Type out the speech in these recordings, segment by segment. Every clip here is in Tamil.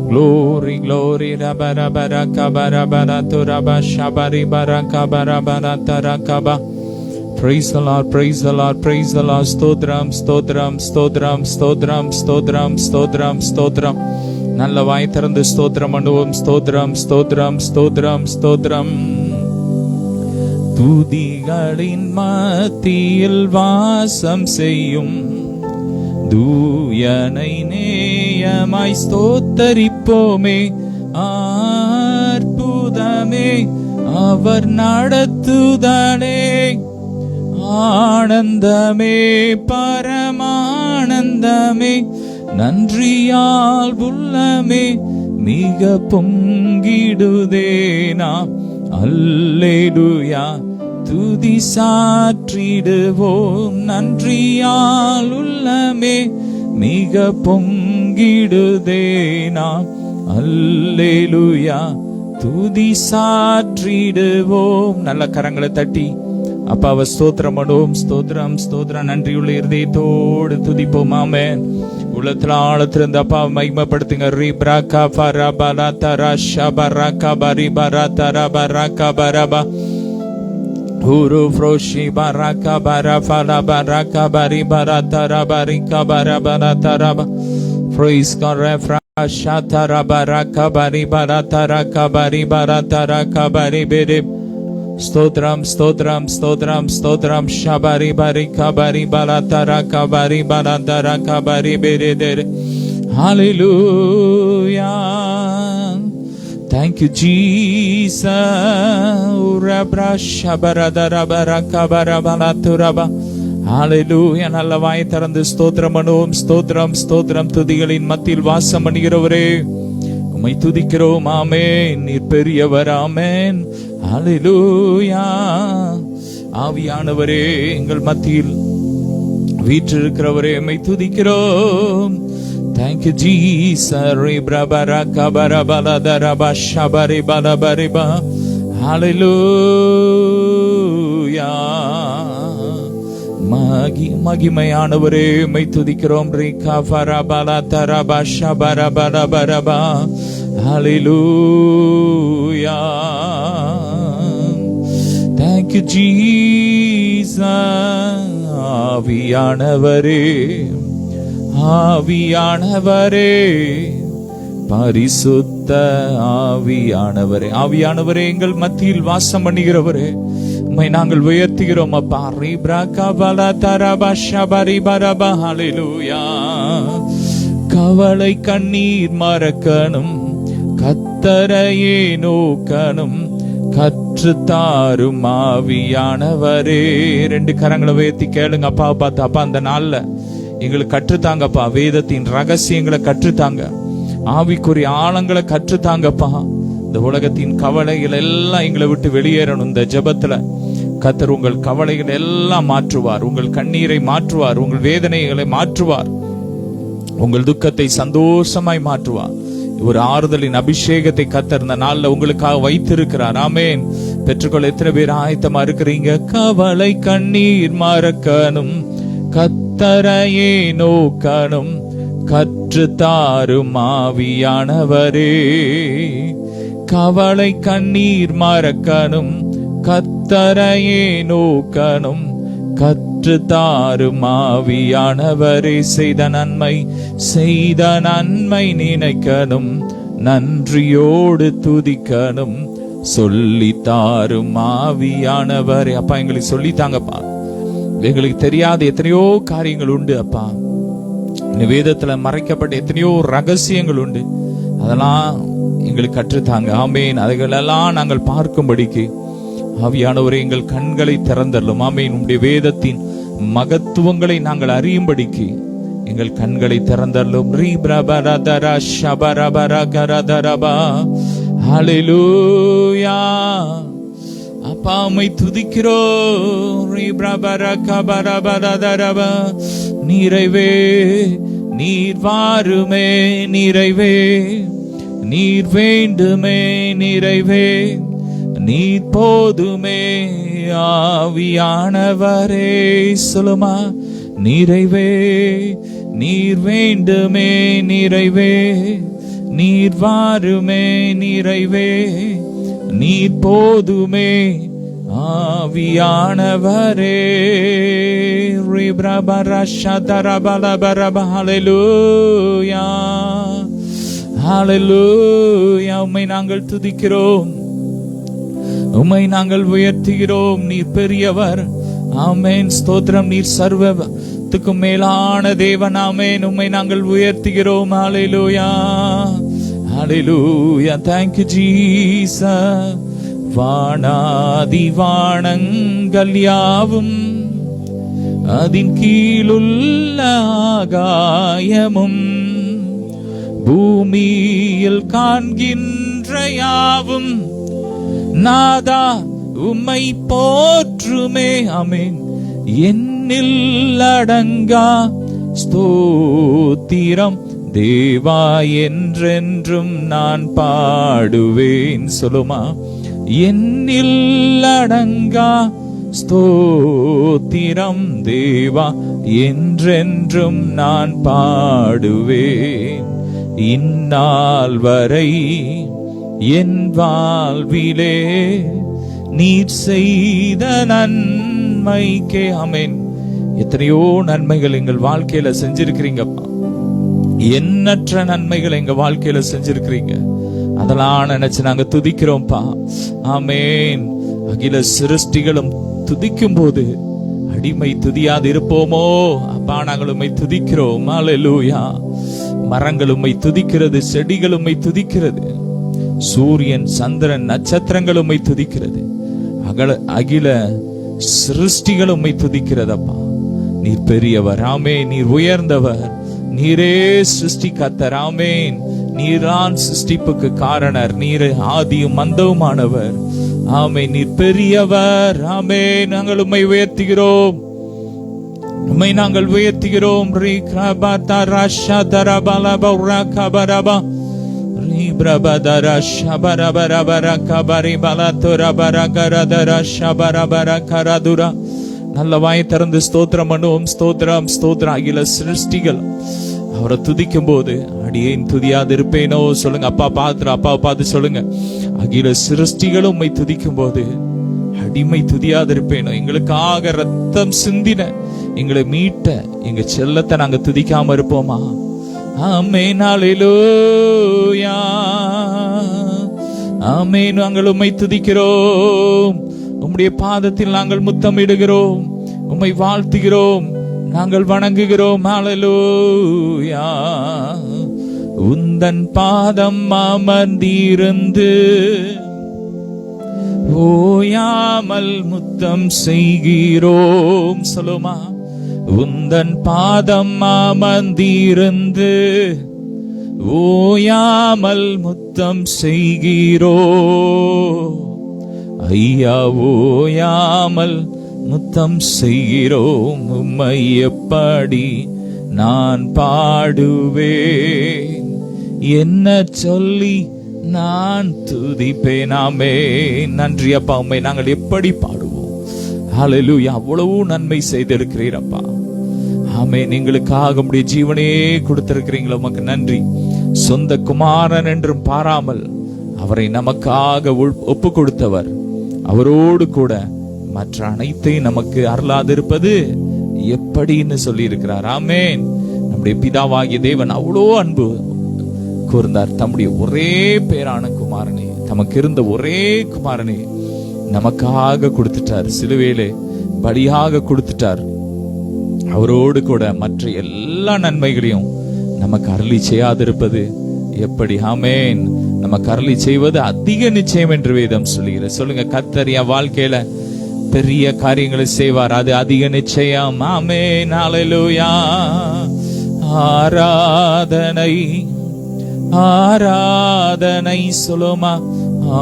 Glory, glory, Praise the Lord, praise the Lord, praise the Lord. Stotram, stotram, stotram, stotram, stotram, stotram, stotram. நல்ல வாய் திறந்து ஸ்தோத்திரம் பண்ணுவோம். ஸ்தோத்திரம், ஸ்தோத்திரம், ஸ்தோத்திரம், ஸ்தோத்திரம். துதிகளின் மத்தியில் வாசம் செய்யும் தூயனை நேயமாய் ஸ்தோத்தரிப்போமே. அற்புதமே அவர் நடத்துதலே, ஆனந்தமே பரமானந்தமே, நன்றியால் உள்ளமே மிக பொங்கிடுதேனா. அல்லேலூயா துதி சாற்றிடுவோம். நன்றியால் உள்ளமே மிக பொங்கிடுதேனா. அல்லேலூயா துதி சாற்றிடுவோம். நல்ல கரங்களை தட்டி அப்பாவை ஸ்தோத்திரம் பண்ணுவோம். ஸ்தோத்திரம், ஸ்தோத்திரம். நன்றியுள்ள இருதயத்தோடு துதிப்போம். ஆமென். உள்ளத்துல ஆழத்திலிருந்து அப்பாவை மகிமைப்படுத்துங்க. ரீப்ராகா ஃபரபலா தரா ஷபரகா பரிபரா தரபரகா பரபா ஹூரு ஃப்ரோஷி பரகா பரஃபலா பரகா பரிபரா தரபரிகா பரபரா தரபா Praise God. Refrasha tarabaraka baribara taraka baribara taraka baribirib. Stotram, stotram, stotram, stotram. Shabari barika baribara taraka baribara taraka baribiride. Hallelujah. Thank you, Jesus. Urabra shabara darabaraka barabala turaba. ஹalleluya. நல்ல வாய் திறந்து ஸ்தோத்திரம் பண்ணுவோம். ஸ்தோத்திரம், ஸ்தோத்திரம். துதிகளின் மத்தியில் வாசம் பண்ணுகிறவரே உம்மை துதிக்கிறோம். ஆமென். நீர் பெரியவர். ஆமென். ஹalleluya. ஆவியானவரே எங்கள் மத்தியில் வீற்றிருக்கிறவரே உம்மை துதிக்கிறோம். Thank you, Jesus. Ribrabara kabara baladara bashabari balabariba. Hallelujah. மகிமையானவரே உம்மை துதிக்கிறோம். ரீகா ஃபரபலா தரபா ஷபரபல பரபா. ஹalleluya. Thank you, Jesus. ஆவியானவரே, ஆவியானவரே, பரிசுத்த ஆவியானவரே, ஆவியானவரே எங்கள் மத்தியில் வாசம் பண்ணுகிறவரே உம்மை நாங்கள் உயர்த்துகிறோம் அப்பா. ரீப்ராகா பலா தரபா ஷபரி பரபா. ஹalleluya. கவலை கண்ணீர் மறக்கணும், கர்த்தரையே நோக்கணும், கற்றுத்தாரும் ஆவியானவரே. ரெண்டு கரங்களை உயர்த்தி கேளுங்க அப்பா பார்த்து. அப்பா அந்த நாள்ல எங்களுக்கு கற்றுத்தாங்கப்பா. வேதத்தின் ரகசியங்களை கற்றுத்தாங்க. ஆவிக்குரிய ஆழங்களை கற்றுத்தாங்கப்பா. இந்த உலகத்தின் கவலைகள் எல்லாம் எங்களை விட்டு வெளியேறணும். இந்த ஜெபத்துல கர்த்தர் உங்கள் கவலைகளை எல்லாம் மாற்றுவார். உங்கள் கண்ணீரை மாற்றுவார். உங்கள் வேதனைகளை மாற்றுவார். உங்கள் துக்கத்தை சந்தோஷமாய் மாற்றுவார். ஒரு ஆறுதலின் அபிஷேகத்தை கர்த்தர் இந்த நாள்ல உங்களுக்காக வைத்திருக்கிறார். ஆமென். பெற்றுக்கொள்ள எத்தனை பேர் ஆயத்தமா இருக்கிறீங்க? கவலை கண்ணீர் மறக்கணும், கர்த்தரையே நோக்கணும், கற்றுத்தாரும் ஆவியானவரே. கவலை கண்ணீர் மறக்கணும், கர்த்தரையே நோக்கணும், கற்றுத்தாரும் ஆவியானவரே. செய்த நன்மை நினைக்கணும், நன்றியோடு துதிக்கணும், சொல்லித்தாரும் ஆவியானவரே. அப்பா எங்களுக்கு சொல்லித்தாங்கப்பா. எங்களுக்கு தெரியாத எத்தனையோ காரியங்கள் உண்டு அப்பா. வேதத்துல மறைக்கப்பட்ட எத்தனையோ ரகசியங்கள் உண்டு. அதெல்லாம் எங்களுக்கு கற்றுத்தாங்க. ஆமேன். அதைகளெல்லாம் நாங்கள் பார்க்கும்படிக்கு ஆவியானவரே எங்கள் கண்களை திறந்தள்ளும். ஆமேன். உம்முடைய வேதத்தின் மகத்துவங்களை நாங்கள் அறியும்படிக்கு எங்கள் கண்களை திறந்தள்ளும். ஹalleluya. அப்பா உம்மை துதிக்கிறோம். நிறைவே நீர் வாருமே, நிறைவே நீர் வேண்டுமே, நிறைவே நீர் போதுமே ஆவியானவரே. சொல்லுமா. நிறைவே நீர் வேண்டுமே நிறைவே, நீர் வாருமே நிறைவே, நீர் போதுமே ஆவியானவரே. ஹல்லேலூயா, ஹல்லேலூயா. உம்மை நாங்கள் துதிக்கிறோம், உம்மை நாங்கள் உயர்த்துகிறோம். நீர் பெரியவர். ஆமென். ஸ்தோத்திரம். நீர் சர்வத்துக்கும் மேலான தேவன். ஆமென். உம்மை நாங்கள் உயர்த்துகிறோம். ஹல்லேலூயா, ஹல்லேலூயா. Thank you Jesus. வானாதி வானங்கள் யாவும் அதின் கீழுள்ள ஆகாயமும் பூமியில் காண்கின்ற யாவும் நாதா உம்மை போற்றுமே. ஆமென். என்னில் அடங்கா ஸ்தோத்திரம் தேவா என்றென்றும் நான் பாடுவேன். சொல்லுமா. என்னில் அடங்கா ஸ்தோத்திரம் தேவா என்றென்றும் நான் பாடுவேன். இந்நாள் வரை என் வாழ்விலே நீர் செய்த நன்மைக்கே. ஆமென். எத்தனையோ நன்மைகள் எங்கள் வாழ்க்கையில செஞ்சிருக்கிறீங்கப்பா. எண்ணற்ற நன்மைகள் எங்க வாழ்க்கையில செஞ்சிருக்கிறீங்க. அதெல்லாம் நினைச்சு நாங்க துதிக்கிறோம்ப்பா. ஆமென். அகில சிருஷ்டிகளும் துதிக்கும் போது அடிமை துதியாது இருப்போமோ? அப்பா நாங்கள் உம்மை துதிக்கிறோம். ஹல்லேலூயா. மரங்கள் உம்மை துதிக்கிறது, செடிகள் உம்மை துதிக்கிறது, சூரியன் சந்திரன் நட்சத்திரங்கள் உம்மை துதிக்கிறது, அகில சிருஷ்டிகள் உம்மை துதிக்கிறதப்பா. நீர் பெரியவர். ஆமென். நீர் உயர்ந்தவர். நீரே சிருஷ்டி கர்த்தர். ஆமென். நீரான் சிருஷ்டிப்புக்கு காரணர். நீர் ஆதியும் அந்தவுமானவர். ஆமென். நீர் பெரியவர். ஆமென். நாங்கள் உம்மை உயர்த்துகிறோம், உம்மை நாங்கள் உயர்த்துகிறோம். ரீ கிரபதா ரஷா தரபலப ரகபரபா ரீ பிரபதர ஷபரபரபர கபரி பலதுரபரகரதர ஷபரபர கரதுரா. நல்ல வாய் திறந்து ஸ்தோத்திரம் பண்ணுவோம். ஸ்தோத்திரம், ஸ்தோத்திரம். அகில சிருஷ்டிகள் அவரை துதிக்கும் போது அடியேன் துதியாது இருப்பேனோ? சொல்லுங்க. அப்பாவை பார்த்து சொல்லுங்க. அகில சிருஷ்டிகளும் உம்மை துதிக்கும் போது அடிமை துதியாது இருப்பேனோ? எங்களுக்காக ரத்தம் சிந்தின, எங்களை மீட்ட எங்க செல்லத்தை நாங்க துதிக்காம இருப்போமா? ஆமென். ஹல்லேலூயா, ஆமென். நாங்கள் உம்மை துதிக்கிறோம். உம்முடைய பாதத்தில் நாங்கள் முத்தமிடுகிறோம், உம்மை வாழ்த்துகிறோம், நாங்கள் வணங்குகிறோம். ஹல்லேலூயா. உந்தன் பாதம் அமர்ந்திருந்து ஓயாமல் முத்தம் செய்கிறோம். சொல்லுமா. உந்தன் பாதம் அமர்ந்திருந்து ஓயாமல் முத்தம் செய்கிறோம். ஐயா ஓயாமல் முத்தம் செய்கிறோம். உம்மை எப்படி நான் பாடுவேன், என்ன சொல்லி நான் துதிப்பேன். ஆமென். நன்றி அப்பா. உம்மை நாங்கள் எப்படி பாடுவோம்? ஹல்லேலூயா. அவ்வளவு நன்மை செய்திருக்கிறீரப்பா. ஆமென். எங்களுக்காக உம்முடைய ஜீவனே கொடுத்திருக்கிறீங்களா, உமக்கு நன்றி. சொந்த குமாரன் என்றும் பாராமல் அவரை நமக்காக ஒப்பு கொடுத்தவர், அவரோடு கூட மற்ற அனைத்தையும் நமக்கு அருளாதிருப்பது எப்படின்னு சொல்லி இருக்கிறார். ஆமென். நம்முடைய பிதாவாகிய தேவன் அவ்வளோ அன்பு கூர்ந்தார். தம்முடைய ஒரே பேரான குமாரனை, தமக்கு இருந்த ஒரே குமாரனை நமக்காக கொடுத்துட்டார். சிலுவையிலே பலியாக கொடுத்துட்டார். அவரோடு கூட மற்ற எல்லா நன்மைகளையும் நமக்கு அருளி செய்யாதிருப்பது எப்படி? ஆமென். நமக்கு அருளி செய்வது அதிக நிச்சயம் என்று வேதம் சொல்லுகிற. சொல்லுங்க. கர்த்தர் என் வாழ்க்கையில பெரிய காரியங்களை செய்வார், அது அதிக நிச்சயம். ஆமென். ஹல்லேலூயா. ஆராதனை, ஆராதனை. சொல்லுமா.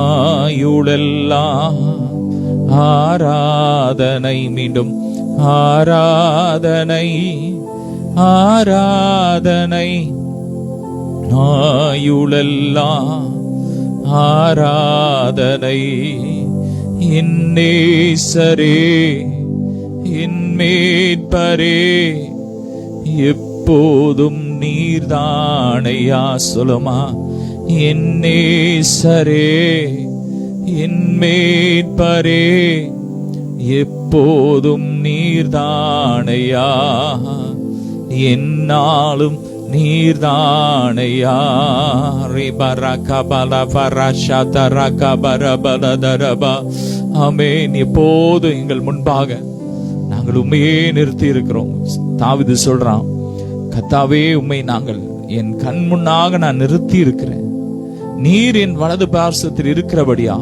ஆயுளெல்லாம் ஆராதனை. மீண்டும் ஆராதனை, ஆராதனை. ஆயுளெல்லாம் ஆராதனை. என் நேசரே, என் மீட்பரே, எப்போதும் நீர்தானையா. சொல்லுமா, என் நேசரே, என் மீட்பரே, எப்போதும் நீர்தானையா, என்னாலும் நீர்தானையா. ஆமென். எப்போதும் எங்கள் முன்பாக நாங்கள் உண்மையே நிறுத்தி இருக்கிறோம். தாவீது சொல்றான், கர்த்தாவே உம்மை நாங்கள் என் கண் முன்னாக நான் நிறுத்தி இருக்கிறேன். நீர் என் வலது பார்சத்தில் இருக்கிறபடியா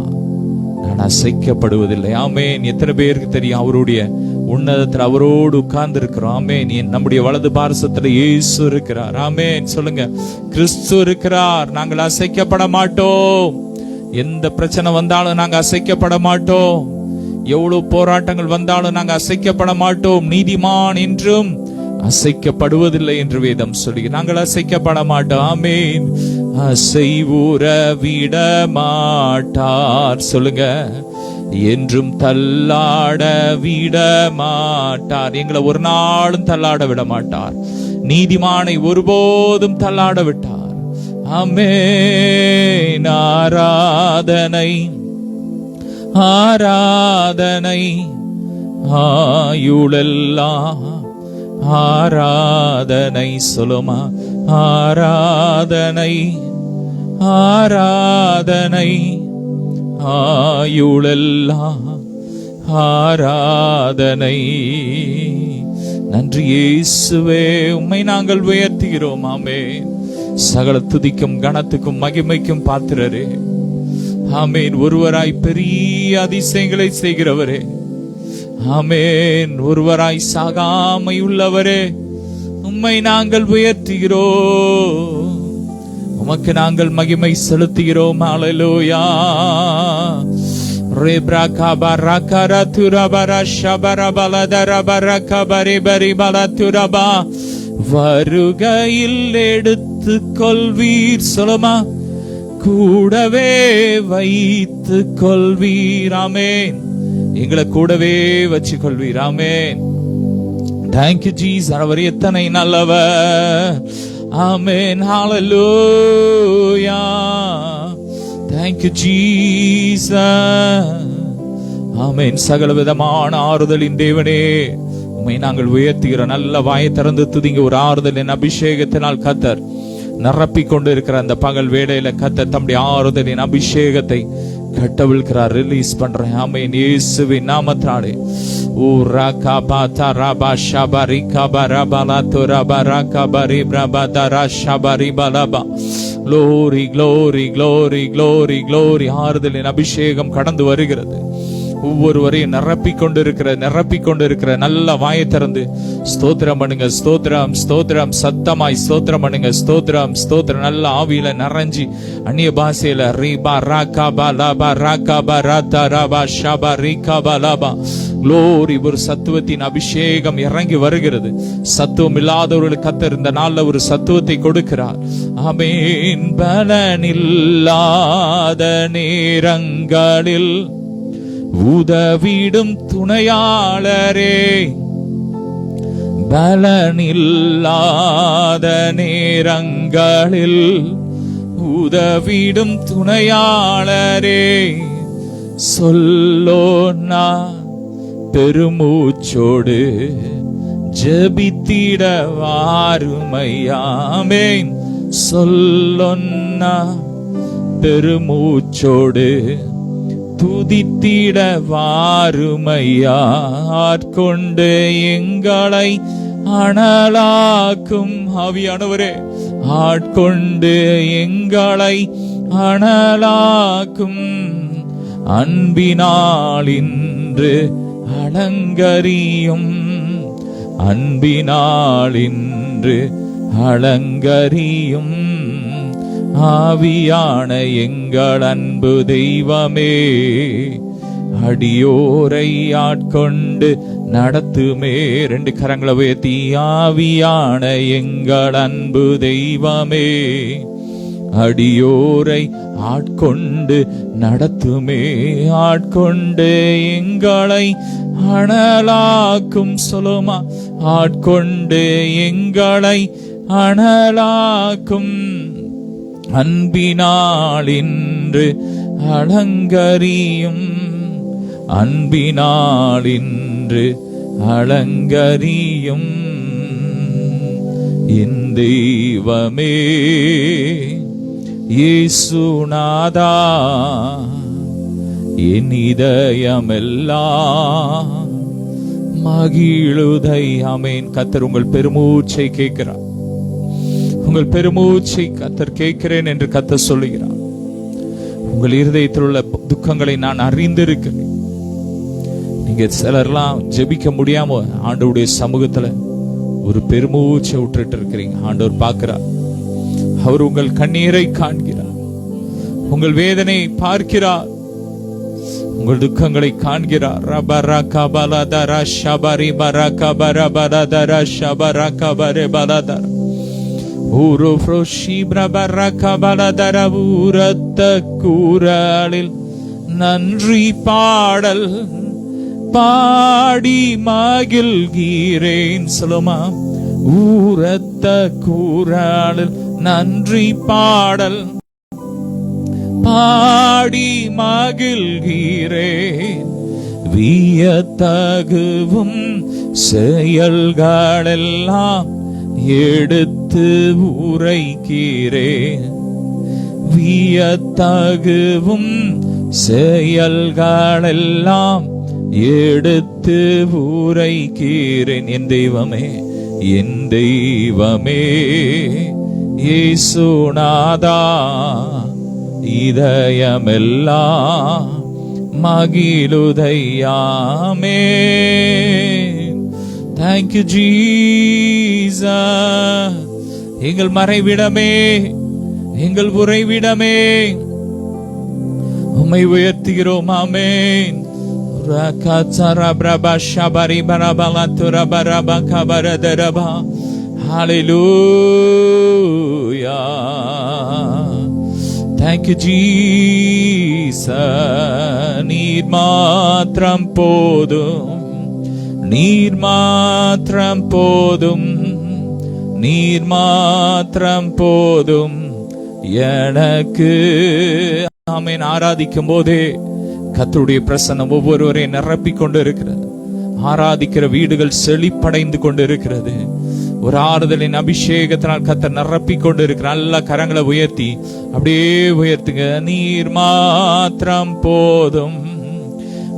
நான் அசைக்கப்படுவதில்லை. ஆமென். எத்தனை பேருக்கு தெரியும் அவருடைய உன்னதத்தில் அவரோடு உட்கார்ந்து இருக்கிறோம். ஆமென். நம்முடைய வலது பார்சத்துல இயேசு இருக்கிறார். ஆமென். சொல்லுங்க, கிறிஸ்து இருக்கிறார். நாங்கள் அசைக்கப்பட மாட்டோம். எந்த பிரச்சனை வந்தாலும் நாங்க அசைக்கப்பட மாட்டோம். எவ்வளவு போராட்டங்கள் வந்தாலும் நாங்க அசைக்கப்பட மாட்டோம். நீதிமான் என்றும் அசைக்கப்படுவதில்லை என்று வேதம் சொல்லி நாங்கள் அசைக்கப்பட மாட்டோம். ஆமென். அசைவுற விட மாட்டார். சொல்லுங்க, என்றும் தள்ளாட விட மாட்டார். எங்களை ஒரு நாளும் தள்ளாட விட மாட்டார். நீதிமானை ஒருபோதும் தள்ளாட விட்டார். ஆமென். ஆராதனை ஆராதனை ஆயுளெல்லாம் ஆராதனை. சொல்லுமா, ஆராதனை ஆராதனை ஆயுளெல்லாம் ஆராதனை. நன்றி இயேசுவே, உம்மை நாங்கள் உயர்த்துகிறோம். ஆமென். சகல துதிக்கும் கனத்துக்கும் மகிமைக்கும் பாத்திரரே. ஆமென். ஒருவராய் பெரிய அதிசயங்களை செய்கிறவரே. ஆமென். ஒருவராய் சாகாமை உள்ளவரே, உம்மை நாங்கள் உயர்த்துகிறோம். உமக்கு நாங்கள் மகிமை செலுத்துகிறோம். ஹல்லேலூயா. ரெப்ராகா பரகரா துரபரா ஷபரா பலதரா பரகா பரி பரி பலதுரபா. வருகையில் எடுத்துக் கொள்வீர். சொல்லுமா, கூடவே வைத்துக் கொள்வீர். ஆமென். எங்களை கூடவே வச்சு கொள்வீர். ஆமென். Thank you Jesus. அவர் எத்தனை நல்லவர். Amen. Hallelujah. Thank you Jesus. Amen. சகல விதமான ஆறுதலின் தேவனே, உம்மை நாங்கள் உயர்த்துகிறோம். நல்ல வாயை திறந்து துதிங்க. ஒரு ஆறுதலின் அபிஷேகத்தினால் கர்த்தர் நிரப்பிக் கொண்டு இருக்கிற அந்த பகல் வேளையில கர்த்தர் தம்முடைய ஆறுதலின் அபிஷேகத்தை கட்டவிழ்கிறார், ரிலீஸ் பண்றேன். ஆமென். இயேசுவின் நாமத்தாலே. ஓ ராகா பாதா ராபா ஷபரி கபரபலா துரபரா கபரி பிரபதரா ஷபரி பலபா. Glory glory glory glory glory. ஆறுதலின் அபிஷேகம் கடந்து வருகிறது. ஒவ்வொருவரையும் நிரப்பிக் கொண்டிருக்கிற நல்ல வாயை திறந்து ஸ்தோத்திரம் பண்ணுங்க. ஸ்தோத்திரம் ஸ்தோத்திரம். சத்தமாய் ஸ்தோத்திரம் பண்ணுங்க. ஸ்தோத்திரம் ஸ்தோத்திரம். நல்ல ஆவியில நிறைஞ்சி அந்நிய பாஷையில ரீபா ராகா பலபா ராகா பராதா ரபா ஷபா ரீகா பலபா. க்ளோரி. ஒரு சத்துவத்தின் அபிஷேகம் இறங்கி வருகிறது. சத்துவம் இல்லாதவர்களுக்கு கர்த்தர் இந்த நாள்ல ஒரு சத்துவத்தை கொடுக்கிறார். ஆமென். பலனில்லாத நேரங்களில் உதவிடும் துணையாளரே. பலனில்லாத நேரங்களில் உதவிடும் துணையாளரே. சொல்லோனா பெருமூச்சோடு ஜெபித்திட வாருமையாமேன். சொல்லொன்னா பெருமூச்சோடு துதித்திட வாருமையா. ஆட்கொண்டு எங்களை அனலாக்கும் ஆவியானவரே, ஆட்கொண்டு எங்களை அனலாக்கும் அன்பினால் இன்று அலங்கரியும். அன்பினால் இன்று அலங்கரியும். ஆவியான எங்கள் அன்பு தெய்வமே, அடியோரை ஆட்கொண்டு நடத்துமே. ரெண்டு கரங்களை உயர்த்தி, ஆவியான எங்கள் அன்பு தெய்வமே, அடியோரை ஆட்கொண்டு நடத்துமே. ஆட்கொண்டு எங்களை அனலாக்கும் சொல்லுமா. ஆட்கொண்டு எங்களை அனலாக்கும் அன்பினால் இன்று அலங்கரியும். அன்பினால் இன்று அலங்கரியும். என் தெய்வமே இயேசுநாதா, என் இதயமெல்லாம் மகிழுதை. ஆமென். கர்த்தர் உங்கள் பெருமூச்சை கேட்கிறார். உங்கள் பெருமூச்சை கர்த்தர் கேட்கிறேன் என்று கர்த்தர் சொல்லுகிறார். உங்கள் இருதயத்தில் உள்ள துக்கங்களை நான் அறிந்திருக்கிறேன். நீங்க சிலர்லாம் ஜெபிக்க முடியாம ஆண்டவருடைய சமூகத்துல ஒரு பெருமூச்சை விட்டுட்டு இருக்கிறீங்க. ஆண்டவர் பார்க்கிறார். அவர் உங்கள் கண்ணீரை காண்கிறார். உங்கள் வேதனை பார்க்கிறார். உங்கள் துக்கங்களை காண்கிறார். ரபரகபலதர ஷபரி பரகபரபலதர ஷபரகபரபலதர ஊரு ஃப்ரோஷி பிரபரகபலதர ஊரத்த கூரலில் நன்றி பாடல் பாடி மகிழ்கிறேன். சொல்லுமா. ஊரத்த கூரலில் நன்றி பாடல் பாடி மகிழ்கிறேன். வியத்தகுவும் செயல்களெல்லாம் எடுத்து உரைக்கிறேன். வியத்தகுவும் செயல்களெல்லாம் எடுத்து உரைக்கிறேன். என் தெய்வமே, என் தெய்வமே இயேசுநாதா, இதயமெல்லாம் மகிழுதையாமே. Thank you Jesus. எங்கள் மறைவிடமே, எங்கள் உறைவிடமே, உம்மை உயர்த்துகிறோம். ஆமென். Hallelujah. Thank you Jesus. நீர் மாத்திரம் போதும், நீர் மாத்திரம் போதும், நீர் மாத்திரம் போதும் எனக்கு. ஆமென். ஆராதிக்கும் போதே கர்த்தருடைய பிரசன்னம் ஒவ்வொருவரையும் நிரப்பிக் கொண்டு இருக்கிறது. ஆராதிக்கிற வீடுகள் செழிப்படைந்து கொண்டு இருக்கிறது. ஒரு ஆறுதலின் அபிஷேகத்தினால் கர்த்தர் நிரப்பிக் கொண்டு இருக்கிற. நல்ல கரங்களை உயர்த்தி அப்படியே உயர்த்துங்க. நீர் மாத்திரம் போதும்,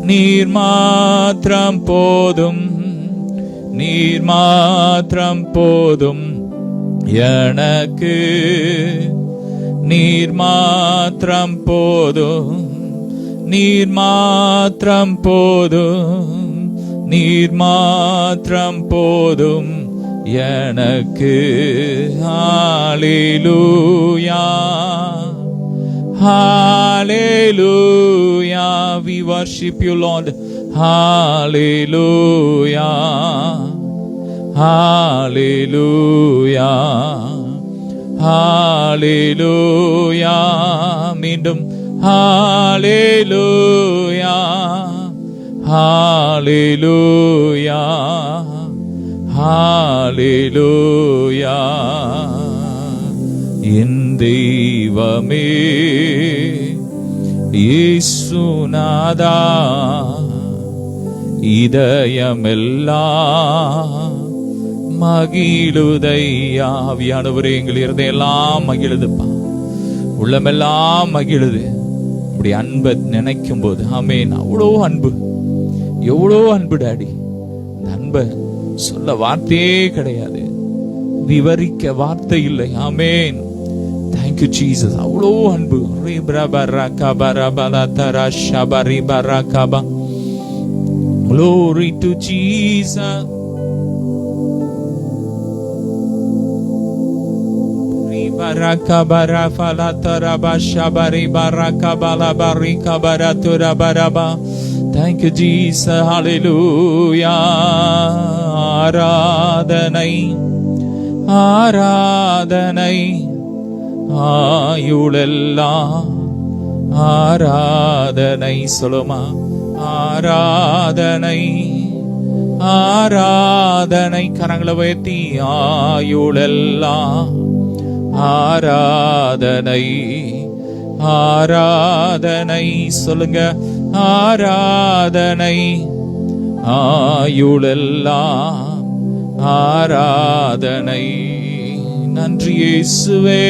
நீர் மாத்திரம் போதும், நீர் மாத்திரம் போதும் எனக்கு. நீர் மாத்திரம் போதும், நீர் மாத்திரம் போதும், நீர் மாத்திரம் போதும் எனக்கு. ஹalleluya, hallelujah. We worship you Lord. Hallelujah, hallelujah, hallelujah. மீண்டும் hallelujah, hallelujah, hallelujah. என் தெய்வமே இயேசுநாதா, இதயமெல்லாம் மகிழுதையா. ஆவியானவரே, எங்கள் இருதயமெல்லாம் மகிழுதுப்பா, உள்ளமெல்லாம் மகிழுது. அப்படி அன்பை நினைக்கும் போது ஆமென். அவ்வளோ அன்பு, எவ்வளோ அன்பு டாடி. இந்த அன்பை சொல்ல வார்த்தையே கிடையாது, விவரிக்க வார்த்தை இல்லை. ஆமென். Thank you Jesus. அவ்வளோ அன்பு. Glory to Jesus. Barakabara falataraba shabari barakabala barikabatura baraba. Thank you Jesus. Hallelujah. ஆராதனை, ஆராதனை, ஆயுளெல்லாம் ஆராதனை. சொல்லுமா, ஆராதனை ஆராதனை. கரங்களை உயர்த்தி ஆயுளெல்லாம் ஆராதனை ஆராதனை. சொல்லுங்க, ஆராதனை. ஆயுளெல்லாம் ஆராதனை. நன்றி இயேசுவே.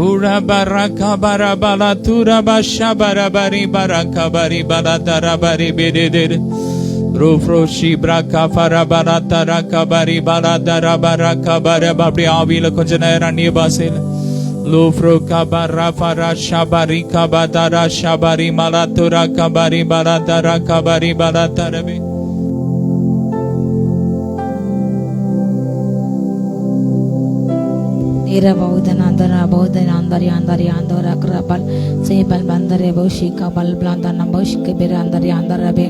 உரபரகபரபல துரபஷபரபரி பரகபரி பலதரபரி பிரிதிர் ரூஃப்ரோஷி பிரகபரபல தரகபரி பலதரபரகபர. அப்படி ஆவியில கொஞ்ச நேரம் அந்நிய பாஷையில லூஃப்ரோ கபர ஃபர Sabari கபதர Sabari மலதுர கபரி பலதர கபரி பலதரபி. Ira baudan andara baudan andari andari andora krabal sebal bandare boshi kabal blanda nambosh ke ber andari andara be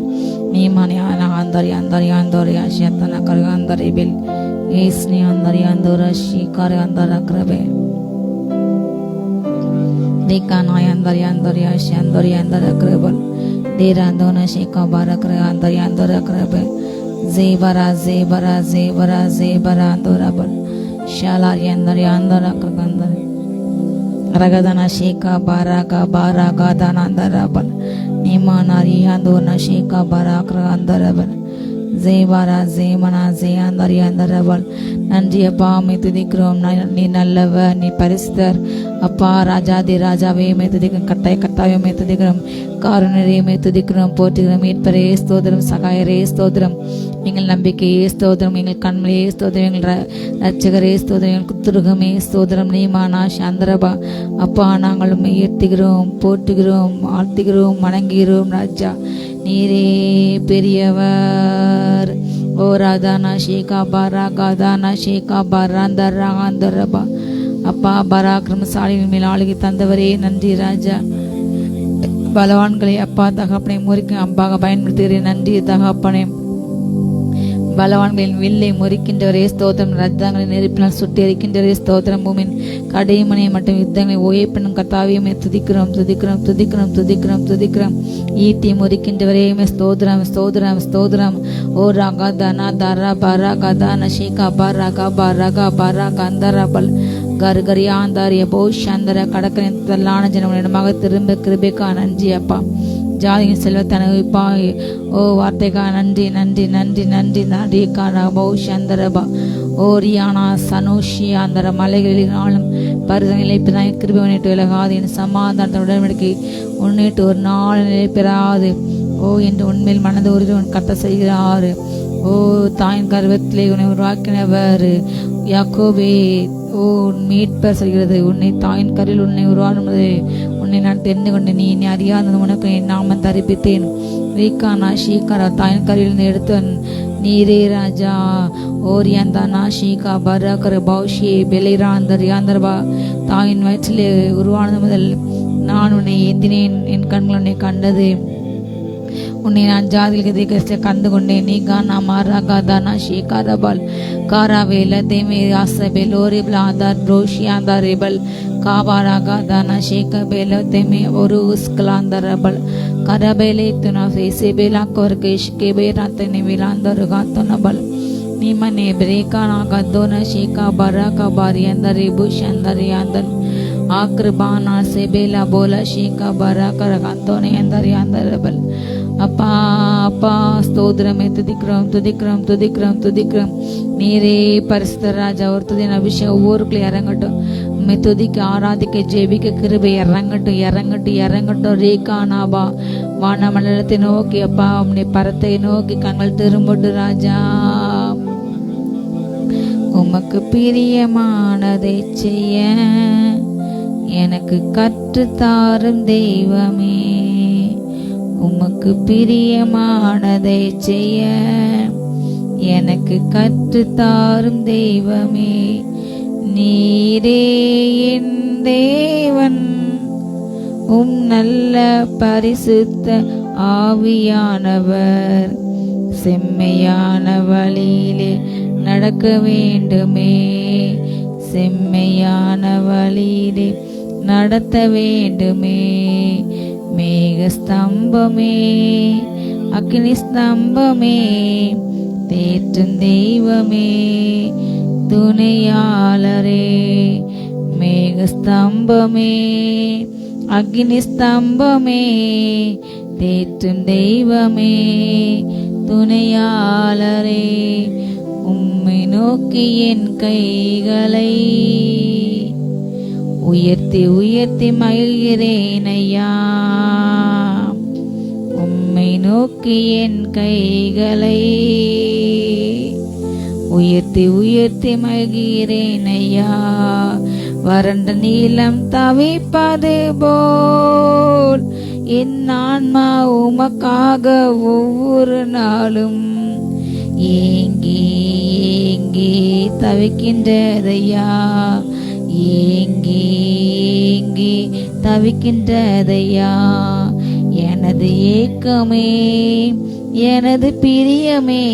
nimani ana andari andari andori ashyatana kar andari bil isni andari andora shi kar andara krabe nikana andari andori ashyandori andara krabal dera andona shi kabara kar andari andora krabe zebara zebara zebara zebara andora bal Shalari andari andara kagandari ragadana sheka baraka baraka danandara bal nimanari andona sheka baraka andara bal zebara zemana zeyandari andara bal. நன்றி அப்பா, மே துதிக்கிறோம். நீ நல்லவர், நீ பரிசுத்தர் அப்பா. ராஜாதி ராஜாவே மே துதிக்கிறோம். கட்டாய மே துதிக்கிறோம். காரணரே மே துதிக்கிறோம், போற்றுகிறோம். மீட்பரே ஸ்தோத்திரம், சகாயரே ஸ்தோத்திரம், எங்கள் நம்பிக்கையே ஸ்தோத்திரம், எங்கள் கண்மலையே ஸ்தோத்திரம், எங்கள் ரட்சகரே ஸ்தோத்திரம், எங்கள் குத்துருகமே ஸ்தோத்திரம். நீமானா சந்திரபா அப்பா, நாங்கள் உயர்த்துகிறோம், போற்றுகிறோம், ஆழ்த்துகிறோம், வணங்குகிறோம். ராஜா நீரே பெரியவர். ஓ ராதானா ஷேகா பாரா காதானா ஷேகா பாராந்தரபா அப்பா, பராக்கிரமசாலிகள் மேல் ஆளுகை தந்தவரே நன்றி ராஜா. பலவான்களை அப்பா தகப்பனை முறிக்க அம்பாக பயன்படுத்துகிறேன். நன்றி தகப்பனே. பலவான்களின் வில்லை முறிக்கின்றவரே ஸ்தோத்திரம், ரத்தங்களை நெருப்பினால் சுட்டி எரிக்கின்றவரே ஸ்தோத்திரம், பூமியின் கடைமனை மற்றும் யுத்தங்களை ஓய்ப்பெண்ணும் கர்த்தாவையுமே துதிக்கிறோம் துதிக்கிறோம் துதிக்கிறோம் துதிக்கிறோம் துதிக்கிறோம். ஈட்டி முறிக்கின்றவரையுமே ஸ்தோத்திரம் ஸ்தோத்திரம் ஸ்தோத்திரம். ஓ ராகா தனா தரா பரா கதா நஷிகா பரகா பரகா பரகா அந்தரபல் கர்கரியாந்தாரிய போஷந்தர கடற்கரை தள்ளான ஜனங்களிடமாக திரும்ப கிருபைக்கா நன்றி அப்பா. ஜாதியின் செல்வத்தை அனுபவிப்பாய். ஓ வார்த்தைக்கா நன்றி நன்றி நன்றி நன்றி நன்றி காரா பௌஷந்தரபா. ஓ ரியானா சனோஷி அந்த மலைகளில் நாளும் பரிசு நிலைப்பதாய் கிருபை நினைட்டு விலகாது. என் சமாதானத்தின் உடன்படிக்கை உன்னிட்டு ஒரு நாள் நிலைப்பெறாது. ஓ என்று உண்மையில் மனது உறுதி உன் கட்ட செய்கிறாரு. ஓ தாயின் கர்வத்திலே உன்னை உருவாக்கினவர் யாக்கோபே. ஓ மீட்பர் சொல்கிறது, உன்னை தாயின் கருவில் உன்னை உருவானது உன்னை நான் தெரிந்து கொண்டேன், நீ என்னை அறியாத உனக்கு என் நாமம் தரிப்பித்தேன். ரீகானா ஷீகாரா தாயின் கருவிலிருந்து எடுத்தவன் நீரே ராஜா. ஓரியாந்தானா ஷீகா பராக்கர் பௌஷி பெலிராந்தர் யாந்தர்பா. தாயின் வயிற்றிலே உருவானது முதல் நான் உன்னை ஏந்தினேன், என் கண்கள் உன்னை கண்டது, உன்னை நான் ஜாதிகளுக்கு கண்டு கொண்டேன். நீ கானா மாரா தானா ஷீகாரபால் காராவேல தேமே ஆசபேல் ஓரிபல் ஆதார் ரோஷி ஆதார் ரிபல் காபாராகா தானா ஷேக பேல தேமே ஒரு உஸ்கலாந்தரபல் கரபேலே துனா ஃபேசேபேலா கோர்கேஷ் கேபேராத்தனே விலாந்தருகாத்தனபல் நீமனே பிரேகானா கத்தோன ஷேகா பராகா பாரியந்தர் ரிபுஷந்தர் யாந்தர் ஆக்ரபானா செபேலா போல ஷேகா பராகா கத்தோனே அந்தர் யாந்தரபல். அப்பா அப்பா ஸ்தோத்திரமே துதிக்கிறோம் துதிக்கிறோம் துதிக்கிறோம் துதிக்கிறோம். நீரே பரிசுத்த ராஜா. ஒரு துதியின் அபிஷேகம் ஒவ்வொருக்குள்ள இறங்கட்டும். உண்மை துதிக்க ஆராதிக்க ஜெபிக்க கிருபை இறங்கட்டும் இறங்கட்டும் இறங்கட்டும். ரேகானாபா வானமண்டலத்தை நோக்கி அப்பா உம்முடைய பரத்தை நோக்கி கண்கள் திரும்பட்டு ராஜா. உமக்கு பிரியமானதை செய்ய எனக்கு கற்றுத்தாரும் தெய்வமே. உமக்கு பிரியமானதை செய்ய எனக்கு கற்றுத்தாரும் தெய்வமே. நீரே என் தேவன், உம் நல்ல பரிசுத்த ஆவியானவர் செம்மையான வழியிலே நடக்க வேண்டுமே. செம்மையான வழியிலே நடத்த வேண்டுமே. மேக ஸ்தம்பமே, அக்னி ஸ்தம்பமே, தேற்றும் தெய்வமே, துணையாளரே. மேக ஸ்தம்பமே, அக்னி ஸ்தம்பமே, தேற்றும் தெய்வமே, துணையாளரே. உம்மை நோக்கி என் கைகளை உயர்த்தி உயர்த்தி மகிழ்கிறேன் ஐயா. உம்மை நோக்கி என் கைகளை உயர்த்தி உயர்த்தி மகிழ்கிறேன் ஐயா. வறண்ட நீளம் தவிப்பது போல் என் ஆன்மா உமக்காக ஒவ்வொரு நாளும் ஏங்கி ஏங்கி தவிக்கின்றதையா. ஏங்கி ஏங்கி தவிக்கின்றதையா. எனது ஏக்கமே, எனது பிரியமே,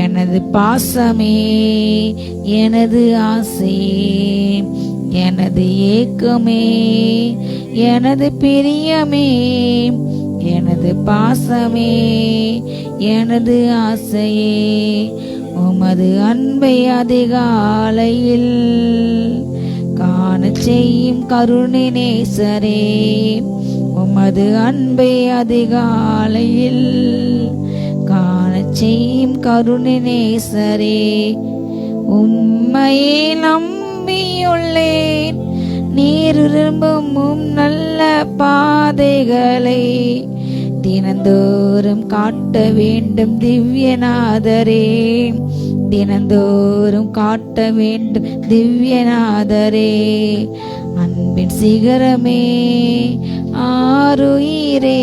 எனது பாசமே, எனது ஆசையே. எனது ஏக்கமே, எனது பிரியமே, எனது பாசமே, எனது ஆசையே. உமது அன்பை அதிகாலையில் காண செய்யும் கருணை நேசரே. உமது அன்பை அதிகாலையில் காண செய்யும் கருணை நேசரே. உம்மையே நம்பியுள்ளேன், நீர் விரும்பும் நல்ல பாதைகளை தினந்தோறும் காட்ட வேண்டும் திவ்யநாதரே. தினந்தோறும் காட்ட வேண்டும் திவ்யநாதரே. அன்பின் சிகரமே, ஆருயிரே,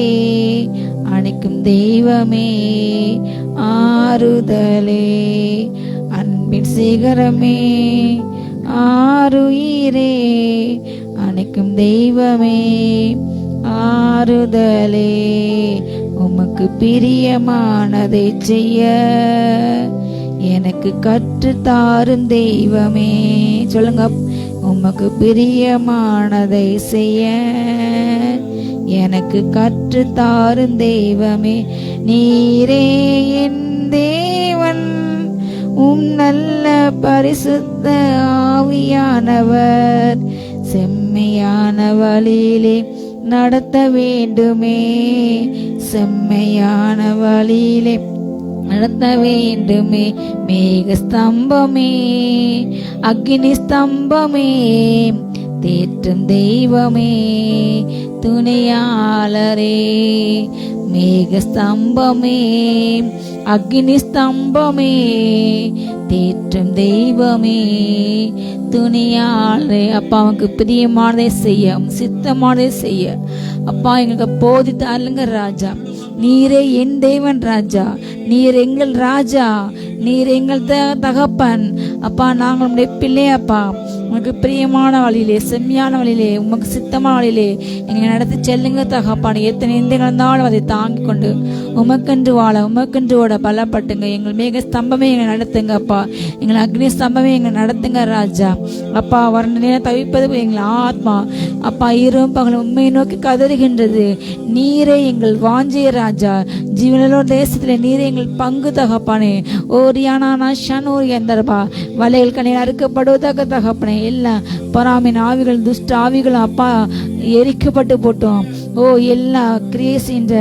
அணைக்கும் தெய்வமே, ஆறுதலே. அன்பின் சிகரமே, ஆருயிரே, அணைக்கும் தெய்வமே, ஆறுதலே. உமக்கு பிரியமானதை செய்ய எனக்கு கற்றுத்தாரும் தெய்வமே. சொல்லுங்க. உமக்கு பிரியமானதை செய்ய எனக்கு கற்றுத்தாரும் தெய்வமே. நீரே என் தேவன், நல்ல பரிசுத்த ஆவியானவர் செம்மையான வழியிலே நடத்த வேண்டுமே. செம்மையான வழியிலே நடத்த வேண்டுமே. மேக ஸ்தம்பமே, அக்னி ஸ்தம்பமே, தேற்றும் தெய்வமே, துணையாளரே. மேக ஸ்தம்பமே, அக்னி ஸ்தம்பமே, தேற்றும் தெய்வமே, துணியாளரே. அப்பா, அவனுக்கு பிரியமானதை செய்ய, சித்தமானதை செய்ய அப்பா எங்களுக்கு போதித்து அருளுங்க ராஜா. நீரே என் தேவன் ராஜா, நீர் எங்கள் ராஜா, நீர் எங்கள் தகப்பன் அப்பா. நாங்கள் உடைய பிள்ளை அப்பா. உனக்கு பிரியமான வழியிலே, செம்மையான வழியிலே, உமக்கு சித்தமான வழியிலே எங்களை நடத்தி செல்லுங்க தகப்பான. எத்தனை எந்த இருந்தாலும் அதை தாங்கி கொண்டு உமக்கென்று வாழ, உமக்கென்று ஓட பலப்பட்டுங்க. எங்கள் மேக ஸ்தம்பமே எங்களை நடத்துங்க அப்பா. எங்கள் அக்னி ஸ்தம்பமே எங்களை நடத்துங்க ராஜா. அப்பா, வறண்ட நேரம் தவிப்பது எங்கள் ஆத்மா அப்பா. இரவும் பகலும் உண்மையை நோக்கி கதறுகின்றது. நீரே எங்கள் வாஞ்சிய ராஜா. ஜீவனோட தேசத்துல நீரே எங்கள் பங்கு தகப்பானே. ஓரியானா ஷனூர் எந்தரபா வலைகள் கண்ணில் அறுக்கப்படுவதாக தகப்பனே. எல்லாம் பொறாமையின் ஆவிகள், துஷ்ட ஆவிகளும் அப்பா எரிக்கப்பட்டு போட்டோம். ஓ, எல்லா கிரியேசின்ற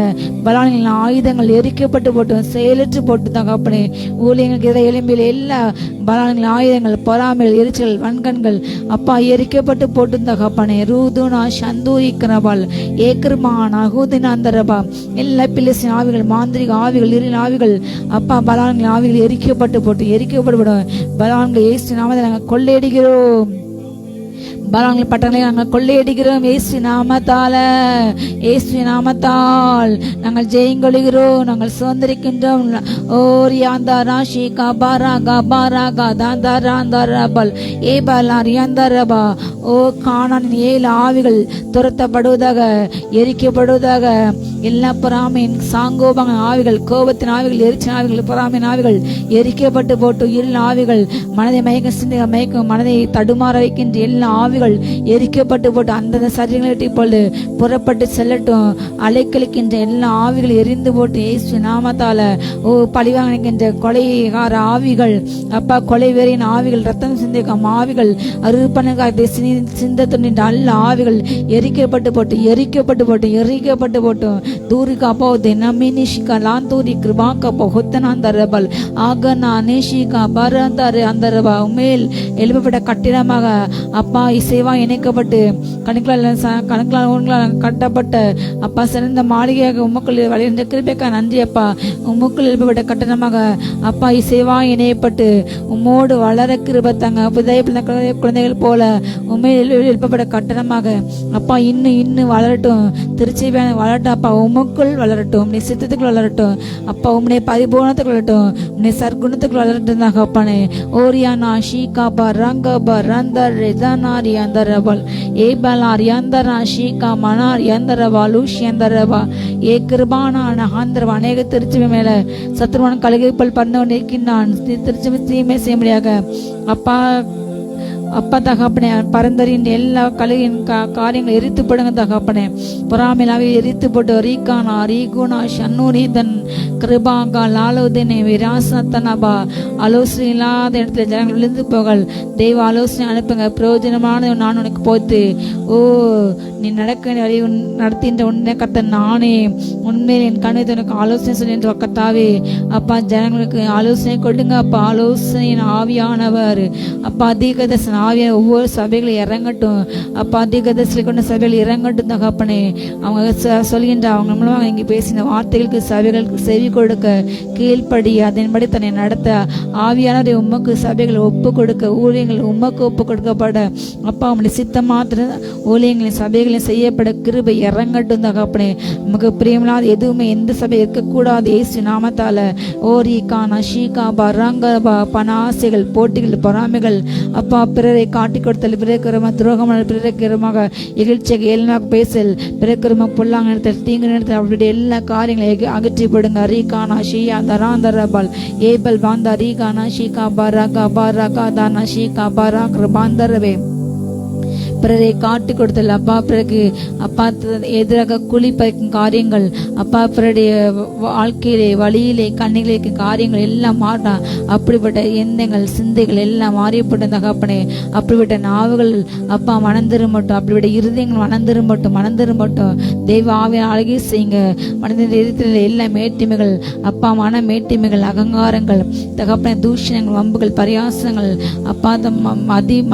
பலானின் ஆயுதங்கள் எரிக்கப்பட்டு போட்டோம், செயலற்று போட்டு தகப்பனே. ஊழியங்களுக்கு இதை எலும்பில் எல்லா பலானின் ஆயுதங்கள், பொறாமைகள், எரிச்சல், வன்கண்கள் அப்பா எரிக்கப்பட்டு போட்டு தகப்பனே. ரூதுனா சந்தூரி கிரபால் ஏக்கர்மானா ஹூதினாந்தரபா எல்லா பிள்ளைசின் ஆவிகள், மாந்திரிக ஆவிகள், இருள் ஆவிகள் அப்பா பலானின் ஆவிகள் எரிக்கப்பட்டு போட்டு எரிக்கப்பட்டு பலான்கள் ஏசு நாமத்தை நாங்கள் கொள்ளையடிக்கிறோம். பலவங்களை பட்டங்களை நாங்கள் கொள்ளையடிக்கிறோம். இயேசு நாமத்தால, இயேசு நாமத்தால் நாங்கள் ஜெயங்கொள்கிறோம், நாங்கள் சுதந்திரிக்கின்றோம். ஓரியாந்தா ராஷி கபாரா கபாரா கதாந்தராந்தரபல் ஏபலாரியாந்தரபா. ஓ கானானின் 7 ஆவிகள் துரத்தப்படுவதாக, எரிக்கப்படுவதாக. எல்லா பொறாமையின் சாங்கோபங்க ஆவிகள், கோபத்தின் ஆவிகள், எரிச்சல் ஆவிகள், பொறாமையின் ஆவிகள் எரிக்கப்பட்டு போட்டு இருள் ஆவிகள், மனதை மயக்க சிந்தை மயக்கம், மனதை தடுமாற வைக்கின்ற எல்லா ஆவிகள் எரிக்கப்பட்டு போட்டு அந்தந்த சரீரங்களை இப்பொழுது புறப்பட்டு செல்லட்டும். அலைக்கழிக்கின்ற எல்லா ஆவிகள் எரிந்து போட்டு இயேசு நாமத்தால. ஓ பழிவாங்கின்ற கொலைகார ஆவிகள், அப்பா கொலை வெறியின் ஆவிகள், ரத்தம் சிந்திக்கும் ஆவிகள், அருப்பனுக்காக சிந்த துணின்ற அல்ல ஆவிகள் எரிக்கப்பட்டு போட்டு, எரிக்கப்பட்டு போட்டு, எரிக்கப்பட்டு போட்டும். தூரிகா போதே நமினிஷிகா லாந்தூரி கிருபாக்கா போத்தனாந்தரபல் ஆகனா நேஷிகா பரந்தர அந்தரபா. உமேல் எழுப்பப்பட்ட கட்டிடமாக அப்பா இசைவா இணைக்கப்பட்டு கணக்களால் கட்டப்பட்ட அப்பா சிறந்த மாளிகையாக உமக்குள் வளைந்த கிருபைக்கா நன்றி அப்பா. உமக்குள் எழுப்பப்பட்ட கட்டணமாக அப்பா இசைவா இணையப்பட்டு உம்மோடு வளர கிருபத்தாங்க புதிய குழந்தைகள் போல உண்மையில் எழுப்பப்பட்ட கட்டணமாக அப்பா இன்னும் வளரட்டும். திருச்சியான வளரட்டும் அப்பா, உமக்குள் வளரட்டும், நீ சித்தத்துக்குள் வளரட்டும் அப்பா, உம்முடைய பரிபூர்ணத்துக்கு வளரட்டும், உன்னை சர்க்குணத்துக்கு வளரட்டும் தாங்க அப்பானே. ஓரியானா ஷீகா ரங்க ரந்தர் ரெதனாரி அந்தரபல் ஏபலார் யந்தரா ஷீகா மனார் யந்தரபா லூஷியந்தரபா ஏ கிருபான ஆந்திரவா. அநேக திருச்சி மேல சத்ருவான கழுகைப்பல் பண்ணவன் இருக்கின்றான். திருச்சி தீமை செய்ய முடியாத அப்பா அப்பா தகப்பனே. பரந்தரின் எல்லா கழுகின் காரியங்கள் எரித்துப்படுங்க தகப்பனே. பொறாமையிலாவே எரித்து போட்டு ரீகானா ரீகுணா ஷன்னூரிதன் கிருபாகா லாலோதனே விராசத்தனபா. ஆலோசனை இல்லாத இடத்துல ஜனங்கள் விழுந்து போகல். தெய்வ ஆலோசனை அனுப்புங்க. பிரயோஜனமான நான் உனக்கு போத்து. ஓ நீ நடக்க வழி நடத்தின்ற உன்னை கத்த நானே உண்மையில் என் கண்ணு உனக்கு ஆலோசனை சொல்லின்ற கத்தாவே. அப்பா ஜனங்களுக்கு ஆலோசனை கொடுங்க அப்பா. ஆலோசனையின் ஆவியானவர் அப்பா தீர்க்கதரிசன ஆவியான ஒவ்வொரு சபைகளும் இறங்கட்டும் அப்பா. தீர்க்கதரிசனை கொண்ட சபைகள் இறங்கட்டும் தகப்பனே. அவங்க சொல்கின்ற அவங்க மூலமாக இங்கே பேசின வார்த்தைகளுக்கு சபைகளுக்கு செவி கொடுக்க கீழ்ப்படி அதன்படி தன்னை நடத்த ஆவியானவரை உமக்கு சபைகளை ஒப்பு கொடுக்க, ஊழியங்கள் உமக்கு ஒப்பு கொடுக்கப்பட அப்பா அவங்களுடைய சித்தம் மாத்திர ஊழியங்களின் சபைகளையும் செய்யப்பட கிருபை இறங்கட்டும் தகப்பனே. நமக்கு பிரியமில்லாத எதுவுமே எந்த சபை இருக்கக்கூடாது இயேசு நாமத்தால. ஓரிகா நஷீகா பராங்கபா பனாசைகள், போட்டிகள், பொறாமைகள் அப்பா, பிறரை காட்டி கொடுத்தல், பிறக்கிறமா துரோகம், பிறக்கிறமாக இகழ்ச்சியாக ஏழ்மையாக பேசல், பிறக்கிறமா பொல்லாங்க நிறுத்தல், தீங்கு நிறுத்தல், அவருடைய எல்லா காரியங்களை அகற்றி போடுங்க. ரீகானா ஷீயா தராந்தரபால் ஏபல் பாந்தா ரீகானா ஷீகா பராகா பராகா தானா ஷீகா பராக் பாந்தரவே. பிறரை காட்டி கொடுத்தல் அப்பா, பிறகு அப்பா எதிராக குழி பறிக்கும் காரியங்கள் அப்பா, பிறருடைய வாழ்க்கையிலே வழியிலே கண்ணிகளுக்கு காரியங்கள் எல்லாம் மாறா. அப்படிப்பட்ட எண்ணங்கள் சிந்தைகள் எல்லாம் மாறிப்பட்ட தகப்பனே. அப்படிப்பட்ட நாவுகள் அப்பா மனந்திரும்பட்டும், அப்படிப்பட்ட இருதயங்கள் மனந்திரும்பட்டும். தெய்வ ஆவியான அழகி செய்யுங்க. மனித இருதயத்தில் எல்லா மேட்டிமைகள் அப்பா, மன மேட்டிமைகள், அகங்காரங்கள் தகப்பனே, தூஷணங்கள், வம்புகள், பரியாசங்கள் அப்பா,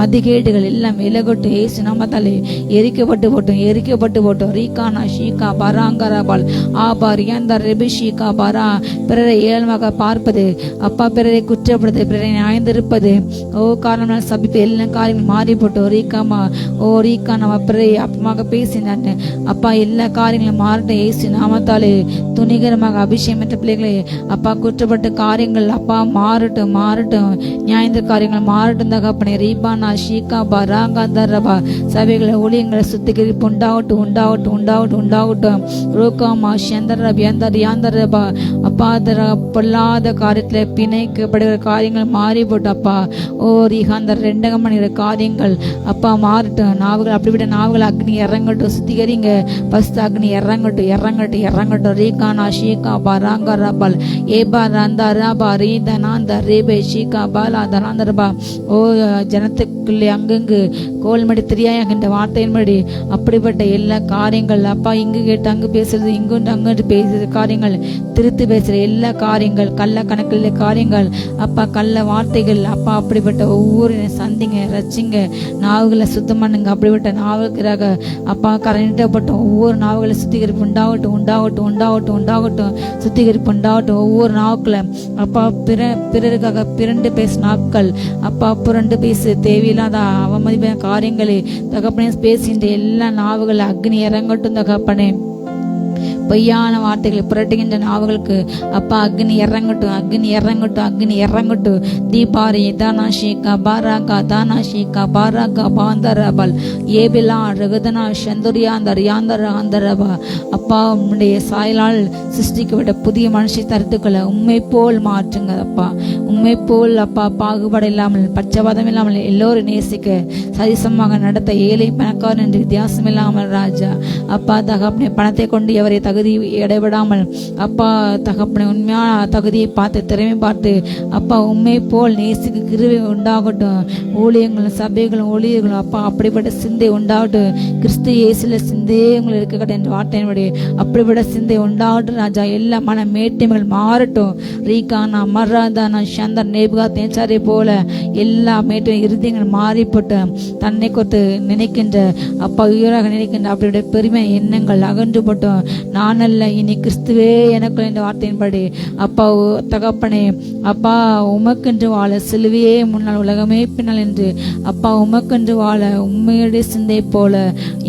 மதிகேடுகள் எல்லாம் விலகட்டும் இயேசு நாமத்தாலே. எரிக்கப்பட்டு போட்டோம். ரீகானா ஷீகா பராங்கரபால் ஆபார் யந்தர் ரெபிஷீகா பரா. பிறரை ஏழ்மாக பார்ப்பது அப்பா, பிறரை குற்றப்படுது, பிறரை நியாயந்திருப்பது ஓ காரணம் சபிப்பு எல்லா காரியங்களும் மாறி போட்டோம். ரீகாமா ஓ ரீகா நம்ம பிறரை அப்பமாக பேசினான் அப்பா, எல்லா காரியங்களும் மாறட்டும் இயேசு நாமத்தாலே. துணிகரமாக அபிஷேகமற்ற பிள்ளைகளே அப்பா, குற்றப்பட்ட காரியங்கள் அப்பா மாறட்டும். நியாயந்த காரியங்கள் மாறட்டும் தகப்பனே. ரீபானா ஷீகா பராங்கந்தரபா. சபைகளை ஊழியங்களை சுத்திகரிப்பு உண்டாகட்டும். ரோகாமா சந்தர யாந்தரபா அப்பா, பொல்லாத காரியத்துல பிணைக்கப்படுகிற காரியங்கள் மாறி போட்டு அப்பா. ஓ ரீகாந்தர் 2 மணி காரியங்கள் அப்பா மாறட்டும். நாவுகள் அப்படிப்பட்ட நாவுகள் அக்னி இறங்கட்டும். சுத்திகரிங்க பஸ்து அக்னி இறங்கட்டும். ரீகானா ஷீகா பராங்கரபால் ஏபா ரந்தரபா ரீதனாந்த ரேபே ஷீகா பாலா தனாந்தரபா. ஓ ஜனத்துக்குள்ளே அங்கங்கு கோல்மடி தெரியாகின்ற வார்த்தையின்படி அப்படிப்பட்ட எல்லா காரியங்கள் அப்பா, இங்கு கேட்டு அங்கு பேசுறது, அங்கு பேசுற காரியங்கள், திருத்து பேசுற எல்லா காரியங்கள், கள்ள கணக்கில் காரியங்கள் அப்பா, கள்ள வார்த்தைகள் அப்பா, அப்படிப்பட்ட ஒவ்வொரு சந்திங்க, ரச்சிங்க, நாவுகளை சுத்தம் பண்ணுங்க. அப்படிப்பட்ட நாவுக்காக அப்பா கரணிட்டப்பட்ட ஒவ்வொரு நாவுகளை சுத்திகரிப்பு உண்டாகட்டும். சுத்திகரிப்பு உண்டாகட்டும் ஒவ்வொரு நாவுக்களை அப்பா. பிறருக்காக பிறண்டு பேச நாட்கள் அப்பா, புரண்டு பேசு தேவையில்லாத அவமதிப்பான காரியங்களை தகப்பனே பேசுகின்ற எல்லா நாவுகள் அக்னி இறங்கட்டும் தகப்பனே. பொய்யான வார்த்தைகளை புரட்டுகின்ற நாவுகளுக்கு அப்பா அக்னி இறங்கட்டும், அக்னி இறங்கட்டும், அக்னி இறங்கட்டும். தீபாரி தானாஷிகா பாராகா தானாஷிகா பாராகா பாந்தரபல் ஏபிலா ரகுதனா சந்துரியாந்தர் யாந்தர் ஆந்தரபா. அப்பா உம்முடைய சாயலால் சிருஷ்டிக்கப்பட்ட புதிய மனுஷை தருத்துக்களை உண்மை போல் மாற்றுங்க அப்பா. உண்மை போல் அப்பா பாகுபாடு இல்லாமல் பட்சபாதம் இல்லாமல் எல்லோரும் நேசிக்க சரிசமமாக நடத்த ஏழை பணக்காரன் என்று வித்தியாசம் இல்லாமல் ராஜா அப்பா தகப்பனை பணத்தை கொண்டு எவரை தகுதி இடைவிடாமல் அப்பா தகப்பனை உண்மையான தகுதியை பார்த்து திறமை பார்த்து அப்பா உண்மை போல் நேசிக்க கிருபை உண்டாகட்டும். ஊழியங்களும் சபைகளும் ஊழியர்களும் அப்பா அப்படிப்பட்ட சிந்தை உண்டாகட்டும். கிறிஸ்து இயேசுல சிந்தையே உங்களுக்கு இருக்கட்டும் என்ற வார்த்தையினுடைய அப்படிப்பட்ட சிந்தை உண்டாகட்டும் ராஜா. எல்லா மன மேட்டிமைகள் மாறட்டும். ரீகானா மர்ராதானா சந்தர் நேபுகா தேச்சாரை போல எல்லா மேட்டும் இறுதியங்கள் மாறிப்பட்டு தன்னை கொத்து நினைக்கின்ற அப்பா உயிராக நினைக்கின்ற அப்படியுடைய பெருமை எண்ணங்கள் அகன்றுபட்டோம். நான் அல்ல இனி கிறிஸ்துவே எனக்குள் என்ற வார்த்தையின்படி அப்பா தகப்பனே அப்பா உமக்கென்று வாழ சிலுவையே முன்னால் உலகமே பின்னால் என்று அப்பா உமக்கென்று வாழ உண்மையுடைய சிந்தை போல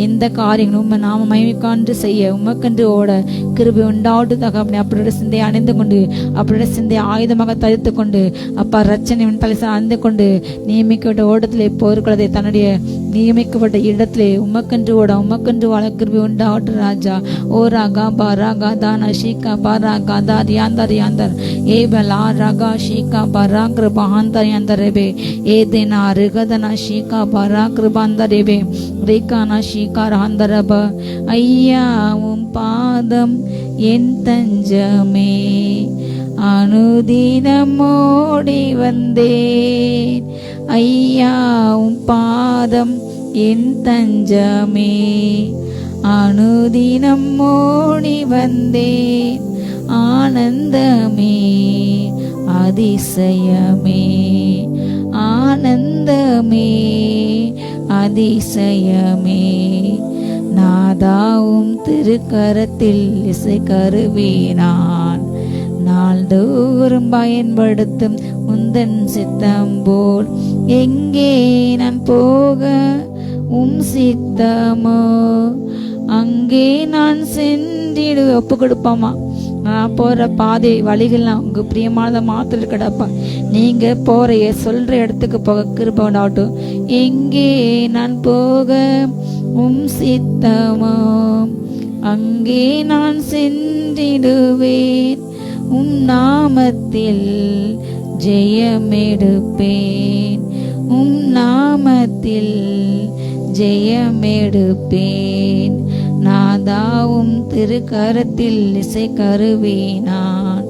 எந்த காரியங்களும் உண்மை நாம மகிமைக்காண்டு செய்ய உமக்கென்று ஓட கிருபை உண்டாவது தகப்பனே. அப்படியோட சிந்தையை அணிந்து கொண்டு அப்படியோட சிந்தையை ஆயுதமாக தரித்து கொண்டு அப்பா ரச்சனை தலைசா அணிந்து கொண்டு நியமிக்கப்பட்ட ஓட்டத்திலே போர்க்குள்ளதை தன்னுடைய நியமிக்கப்பட்ட இடத்திலே உமக்கென்று ஓட உமக்கென்று வாழ கிருபை உண்டாகட்டும் ராஜா. ஓ ராகா பாராகா தானா ஷீகா பாராகா தார் யாந்தர் யாந்தர் ஏபலா ராகா ஷீகா பாரா கிருபாந்தர் யாந்தரேபே ஏதேனா ரிகதனா ஷீகா பாரா கிருபாந்தரேபே ரேகானா ஷீகா ராந்தரப. ஐயா உம் பாதம் என் தஞ்சமே அனுதினம் ஓடி வந்தேன். ஐயா உம் பாதம் என் தஞ்சமே அனுதினம் ஓடி வந்தேன். ஆனந்தமே அதிசயமே ஆனந்தமே அதிசயமே நாதாவும் திருக்கரத்தில் இசை கருவினான். நாள்தோறும் பயன்படுத்தும் உந்தன் சித்தம் போல் எங்கே நான் போக உம் சித்தமோ அங்கே நான் சென்றிடு. ஒப்பு கொடுப்போமா? நான் போற பாதை வழிகள்லாம் உங்க பிரியமானதை மாத்திர கிடப்பா. நீங்க போற சொல்ற இடத்துக்கு போக கிருபை உண்டாகட்டும். எங்கே நான் போக உம் சித்தமோ அங்கே நான் சென்றிடுவேன். உம் நாமத்தில் ஜெயமெடுப்பேன். உம் நாமத்தில் ஜெயமெடுப்பேன். நாதாவும் திருக்கரத்தில் இசை கருவினான்.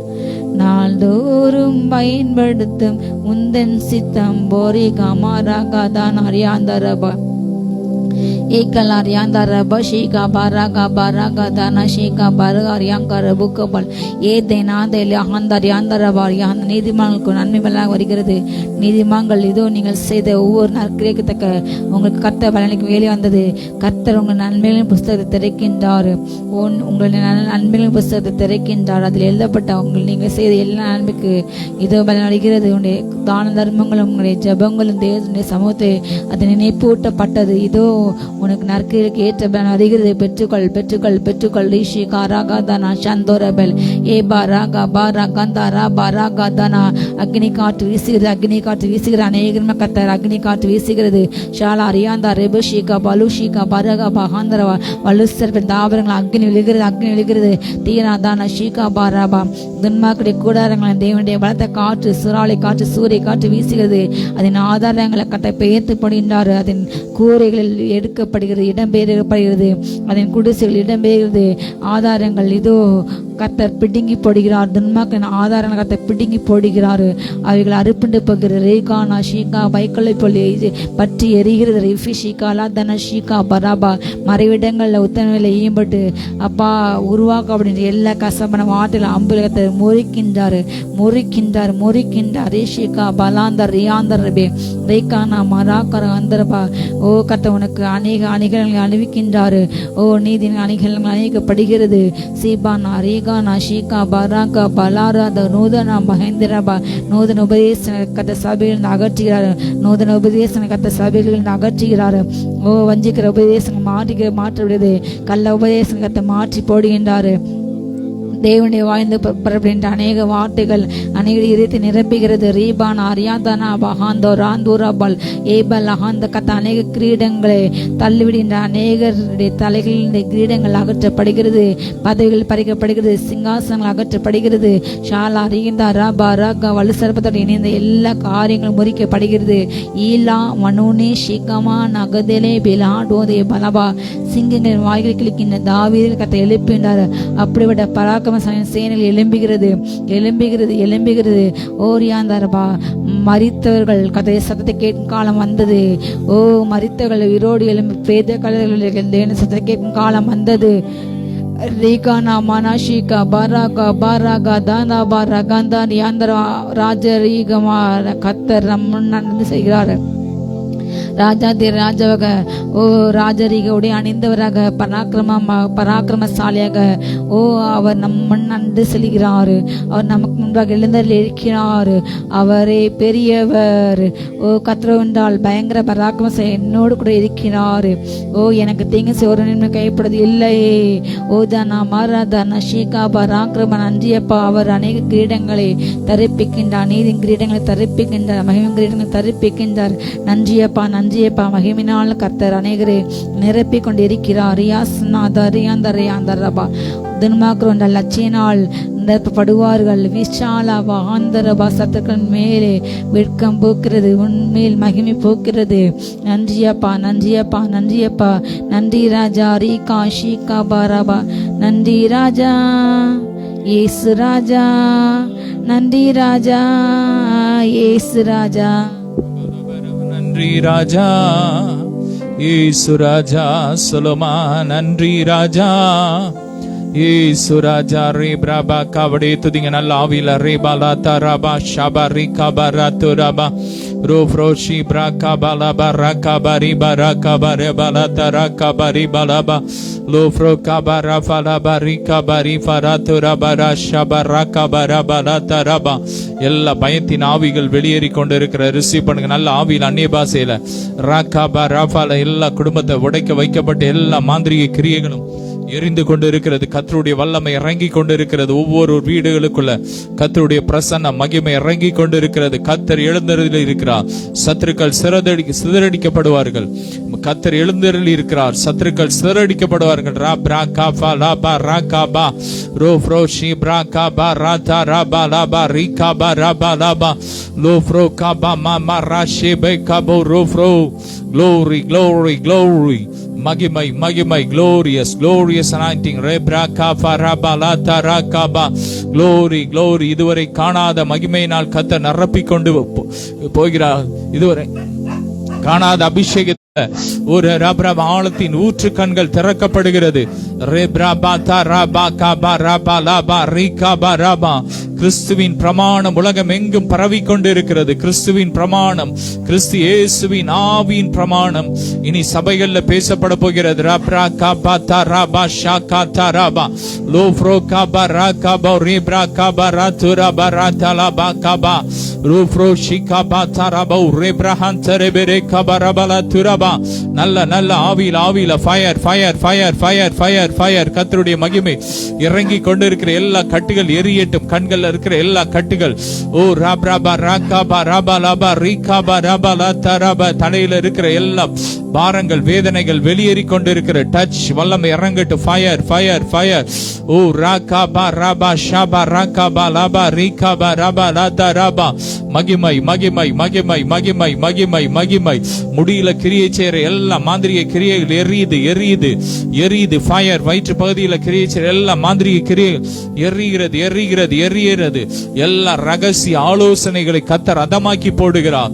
நாள்தோறும் பயன்படுத்தும் உந்தன் சித்தம் போரி கமாராகா தான் அறியாந்தரபா ஏக்கலார் யாந்தரப ஷீகா பாராகா பாராகா தானா ஷீகா பாரகார் யாங்கர புக்கபல் ஏதே நாதேலி அகந்தார் யாந்தரபார் யாந்த நீதிமான்களுக்கு நன்மை மேலாக வருகிறது. நீதிமான்கள் இதோ நீங்கள் செய்த ஒவ்வொரு நாள் கிடைக்கத்தக்க உங்களுக்கு கர்த்தர் பலனுக்கு வேலை வந்தது. கர்த்தர் உங்கள் நன்மைகளின் புஸ்தகத்தை திறக்கின்றார். உங்களுடைய நன்மைகளின் புஸ்தகத்தை திறக்கின்றார். அதில் எழுதப்பட்ட நீங்கள் செய்த எல்லா நன்மைக்கு இதோ பலன் அளிக்கிறது. உங்களுடைய தான தர்மங்களும் உங்களுடைய ஜபங்களும் தேவனுடைய சமூகத்தை அது நினைப்பூட்டப்பட்டது. இதோ உனக்கு நற்கிற்கு ஏற்ற பலன் வருகிறது. பெற்றுக்கொள் பெற்றுக்கொள் பெற்றுக்கொள். ரிஷி காராகாதானா சந்தோரபல் ஏ பாராகா பாராகந்தாரா பாராகாதானா. அக்னி காற்று வீசுகிறது, அக்னி காற்று வீசுகிறது. அநேகமாக கத்தர் அக்னி காற்று வீசுகிறது. ஷாலா ரியாந்தா ரெபுஷிகா பலுஷிகா பரகா பகாந்தரவா வலுசர் தாவரங்கள் அக்னி விழுகிறது, அக்னி விழுகிறது. தீனா தானா ஷீகா பாராபா. துன்மாக்குடைய கூடாரங்களை தேவனுடைய பலத்த காற்று சுறாலை காற்று சூரிய காற்று வீசுகிறது. அதன் ஆதாரங்களை கட்ட பெயர்த்து படுகின்றார். அதன் கூரைகளில் எடுக்கப்படுகிறது, இடம்பெயர்க்கப்படுகிறது. அதன் குடிசைகள் இடம்பெயர்கிறது. ஆதாரங்கள் இதோ கத்தர் பிடுங்கி போடுகிறார். துன்மாக்கின் ஆதாரங்கள் கத்தர் பிடுங்கி போடுகிறார். அவைகள் அறுப்புண்டு போகிறது. ரேகானா ஷீகா வைக்கலை போல பற்றி எரிகிறது. ரிஃபி ஷீகாலா தன ஷீகா பராபா. மறைவிடங்களில் உத்தரவில் ஈம்பட்டு அப்பா உருவாக்க அப்படின்ற எல்லா கசப்பான வார்த்தைகள் அம்புலகத்தை முறிக்கின்றார் முறிக்கின்றார் முறிக்கின்றார். ரேஷிகா பலாந்தர் ரியாந்தர் ரபே ரேகானா மராக்கர அந்தரபா. ஓ கத்த உனக்கு அநேக அணிகள் அணிவிக்கின்றாரு. ஓ நீதியின் அணிகள் அணிவிக்கப்படுகிறது. சீபானா ரே ரீகானா ஷீகா பராகா பலாராத நூதன மகேந்திரபா நூதன உபதேச கத்த சபையில் அகற்றுகிறார். நூதன உபதேச கத்த சபையில் அகற்றுகிறார். ஓ வஞ்சிக்கிற உபதேசம் மாற்ற விடுது. கள்ள உபதேசம் கத்த மாற்றி போடுகின்றாரு. தேவனுடைய வாய்ந்து புறப்படுகின்ற அநேக வார்த்தைகள் அநேக இதயத்தை நிரப்புகிறது. ரீபான் அரியாதானா பஹாந்தோ ராந்தூராபால் ஏபல் அஹாந்த கத்த அநேக கிரீடங்களை தள்ளிவிடுகின்ற அநேகருடைய தலைகளின் கிரீடங்கள் அகற்றப்படுகிறது. பதவிகள் பறிக்கப்படுகிறது. சிங்காசனங்கள் அகற்றப்படுகிறது. ஷாலா ரீந்தா ராபா ராகா வலுசரப்பத்தோடு இணைந்த எல்லா காரியங்களும் முறிக்கப்படுகிறது. ஈலா மனோனே ஷிகமா நகதலே பிலாடோதே பலபா சிங்கங்களின் வாய்கள் கிளிக்கின்ற தாவீதில் கத்தை எழுப்புகின்றார். அப்படிப்பட்ட பராக்கிரம சேனைகள் எழும்புகிறது. ஓரியாந்தாரபா மரித்தவர்கள் கதை சத்தத்தை கேட்கும் காலம் வந்தது. ஓ மரித்தவர்கள் உயிரோடு எழும்பி பிரேத கலர்கள் சத்தத்தை கேட்கும் காலம் வந்தது. ரீகானா மனாஷிகா பாராகா தானா பாரகாந்தான் யாந்தரா ராஜரீகமா கத்தர் நடந்து செய்கிறார். ராஜாதி ராஜாவாக ஓ ராஜரீகவுடைய அணிந்தவராக பராக்கிரமசாலியாக ஓ அவர் முன் நடந்து செல்கிறார். அவர் நமக்கு முன்பாக எழுந்தரில் இருக்கிறார். அவரே பெரியவர். ஓ கத்திரவென்றால் பயங்கர பராக்கிரம என்னோடு கூட இருக்கிறார். ஓ எனக்கு தீங்கு செய்ய நின்று கைப்படுவது இல்லையே. ஓ தானா மாராதானா ஷீகா பராக்கிரம நன்றியப்பா. அவர் அநேக கிரீடங்களை தரிப்பிக்கின்றார். நீதின் கிரீடங்களை தரிப்பிக்கின்றார். மகிமை கிரீடங்களை தரிப்பிக்கின்றார். நன்றியப்பா நன்றியப்பா. மகிமினால் கர்த்தர் அநேகரை நிரப்பிக் கொண்டிருக்கிறார். துன்மாக்குற லட்சியினால் நிரப்பப்படுவார்கள். விஷாலா ஆந்தரபா சத்துக்கள் மேலே வெட்கம் போக்கிறது. உன்மேல் மகிமை போக்கிறது. நன்றியப்பா நன்றியப்பா நன்றியப்பா. நன்றி ராஜா ரீகா ஷீகா பாராபா. நன்றி ராஜா இயேசு ராஜா. நன்றி ராஜா இயேசு ராஜா. நன்றி ராஜா இயேசு ராஜா. சொலோமா நன்றி ராஜா இயேசு ராஜா. ரே பிரபா கவடே துதிங்க நல்ல ஆவில ரே பாலா தரபா ஷபா ரி கபரா துரபா ரோஃப்ரோஷி பிரா கபலா பரா கபரி பரா கபரே பாலா தரா கபரி பலபா லோஃப்ரோ கபரா ஃபலா பரி கபரி ஃபரா துரபரா ஷபரா கபரா பலா தரபா. எல்லா பயத்தின் ஆவிகள் வெளியேறி கொண்டு இருக்கிற ரிசீவ் பண்ணுங்க நல்ல ஆவியில் அந்நிய பாசையில ராகாபா ராஃபால எல்லா குடும்பத்தை உடைக்க வைக்கப்பட்ட எல்லா மாந்திரிக கிரியைகளும் எரிந்து கொண்டு இருக்கிறது. கர்த்தருடைய வல்லமை இறங்கி கொண்டு இருக்கிறது. ஒவ்வொரு வீடுகளுக்குள்ள கர்த்தருடைய பிரசன்ன மகிமை இறங்கி கொண்டு இருக்கிறது. கர்த்தர் எழுந்தருளி இருக்கிறார். சத்துருக்கள் சிதறடிக்கப்படுவார்கள். கர்த்தர் எழுந்தருளி இருக்கிறார். சத்துருக்கள் சிதறடிக்கப்படுவார்கள். ரா பிரா காபா லாபா ராகாபா ரோஃப்ரோ ஷி பிரா காபா ராதா ராபா லாபா ரிகாபா ராபா லாபா லோஃப்ரோ காபா மாமா ராஷே பை காபோ ரோஃப்ரோ. Glory, glory, glory. மகிமை மகிமை. glorious glorious anointing. ரெப்ராகா ஃபரபலா தரகபா. glory glory. இதுவரை காணாத மகிமையினால் கர்த்தர் நிரப்பிக் கொண்டு போகிறார். இதுவரை காணாத அபிஷேக ஒரு ரப்ரப் ஆழத்தின் ஊற்று கண்கள் திறக்கப்படுகிறது. கிறிஸ்துவின் பிரமாணம் உலகம் எங்கும் பரவிக்கொண்டு இருக்கிறது. கிறிஸ்துவின் பிரமாணம், கிறிஸ்து இயேசுவின் ஆவியின் பிரமாணம் இனி சபைகள்ல பேசப்பட போகிறது. ரப்ரா காபா தரபா ஷாகா தரபா லோஃப்ரோ காபா ராகாபா ரீப்ரா காபா ராதுரபா ராதலபா காபா ரூஃப்ரோ ஷிகாபா தரபா ரீப்ரஹான் தரபெரே காபா ரபலா துரபா. நல்ல நல்ல ஆவியில fire fire fire fire fire fire. கர்த்தருடைய மகிமை இறங்கி கொண்டிருக்கிற எல்லா கட்டுகள் எரியட்டும். கண்கள் இருக்கிற எல்லா கட்டுகள் ஓ ராப்ராபா ராகாபா ராபா லாபா ரீகாபா ராபா லா தரபா. தலையில இருக்கிற எல்லா பாரங்கள் வேதனைகள் வெளியேறி கொண்டிருக்கிற டச் வல்லமை இறங்கட்டு. Fire fire fire. ஓ ராகாபா ராபா ஷாபா ராகாபா லாபா ரீகாபா ராபா லா தரபா. மகிமை மகிமை மகிமை மகிமை மகிமை மகிமை. முடியல கிரியை செய்யற எல்லா மாந்திரிக கிரியைகள் எரியுது எரியுது எரியுது. ஃபயர். வயிற்று பகுதியில் கிரியை செய்யற எல்லா மாந்திரிக கிரியைகள் எரிகிறது எரிகிறது எரிகிறது. எல்லா ரகசிய ஆலோசனைகளை கர்த்தர் அதமாக்கி போடுகிறார்.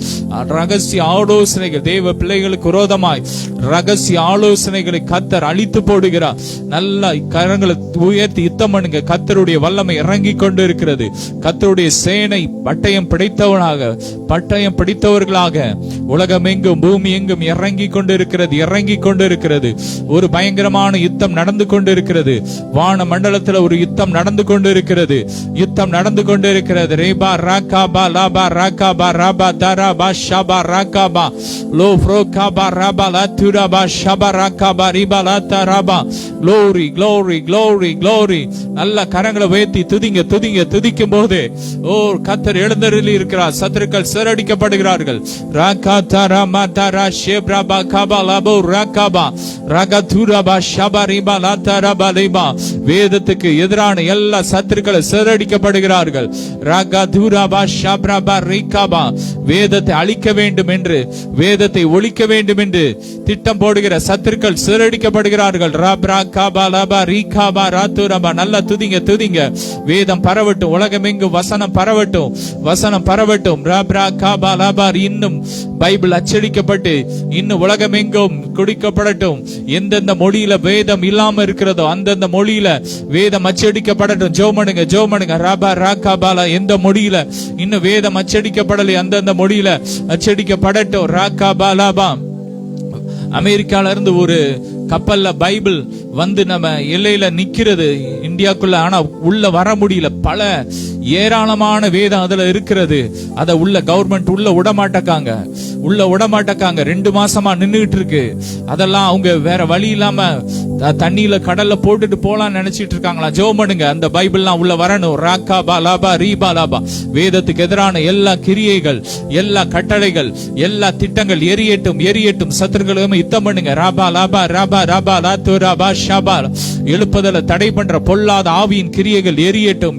ரகசிய ஆலோசனைகள் தேவ பிள்ளைகளுக்கு விரோதமாக விரோதமாய் ரகசிய ஆலோசனைகளை கர்த்தர் அழித்து போடுகிறார். நல்ல கரங்களை உயர்த்தி யுத்தம் பண்ணுங்க. கர்த்தருடைய வல்லமை இறங்கி கொண்டு இருக்கிறது. கர்த்தருடைய சேனை பட்டயம் பிடித்தவர்களாக உலகமெங்கும் பூமி எங்கும் இறங்கி கொண்டு இருக்கிறது. ஒரு பயங்கரமான யுத்தம் நடந்து கொண்டு இருக்கிறது. வான மண்டலத்தில் ஒரு யுத்தம் நடந்து கொண்டு இருக்கிறது. ரேபா ராகாபா லாபா ராகாபா ராபா தாராபா ஷபா ராகாபா லோ ஃப்ரோகாபா ராபா லாதுராபா ஷபா ராகாபா ரிபா லாதாராபா. glory glory glory glory. நல்ல கரங்களை உயர்த்தி துதிக்கும் போது ஓ கர்த்தர் எழுந்தருளி இருக்கிறார். சத்துருக்கள் சிறடிக்கப்படுகிறார்கள். ராகா தாராமா தாரா ஷேப்ராபா காபா லாபோ ராகாபா ராகதுராபா ஷபா ரிபா லாதாராபா லிபா. வேதத்துக்கு எதிரான எல்லா சத்துருக்களை சிறடிக்கப்படுகிறார்கள். ராகதுராபா ஷப்ராபா ரிகாபா. வேதத்தை அழிக்க வேண்டும் என்று, வேதத்தை ஒழிக்க வேண்டும் என்று திட்டம் போடுகிற சத்துருக்கள் சிறடிக்கப்படுகிறார்கள். ராப்ரா காபா லாபா ரிகாபா ராதுராபா. நல்லா துதிங்க. வேதம் பரவட்டும். உலகமெங்கும் வசனம் பரவட்டும். ராப்ரா காபா லாபா. இன்னும் பைபிள் அச்சடிக்கப்பட்டு இன்னும் உலகமெங்கும் குடிக்கப்படட்டும். எந்தெந்த மொழியில வேதம் இல்லாம இருக்கிறதோ அந்தந்த மொழியில வேதம் அச்சடிக்கப்படட்டும். ஜோமனுங்க ராபா ராகாபாலா. எந்த மொழியில இன்னும் வேதம் அச்சடிக்கப்படலை அந்தந்த மொழியில அச்சடிக்கப்படட்டும். ராகாபாலாபா. அமெரிக்கால இருந்து ஒரு கப்பல்ல பைபிள் வந்து நம்ம எல்லையில நிக்கிறது இந்தியாக்குள்ள. ஆனா உள்ள வர முடியல. பல ஏராளமான வேதம் அதுல இருக்கிறது. அத உள்ள கவர்மெண்ட் உள்ள விடமாட்டக்காங்க. 2 மாசமா நின்னுட்டு இருக்கு. அதெல்லாம் அவங்க வேற வழி இல்லாம தண்ணியில கடல்ல போட்டுட்டு போலாம் நினைச்சிட்டு இருக்காங்களா. ஜெபம் பண்ணுங்க. அந்த பைபிள்லாம் உள்ள வரணும். ராகாபா லாபா ரீபா லாபா. வேதத்துக்கு எதிரான எல்லா கிரியைகள், எல்லா கட்டளைகள், எல்லா திட்டங்கள் எரியட்டும். சத்துருக்களும் யுத்தம் பண்ணுங்க. ராபா லாபா ராபா ராபா லாத்து ராபா ஷபா. எழுப்புதல தடை பண்ற பொல்லாத ஆவியின் கிரியைகள் எரியட்டும்.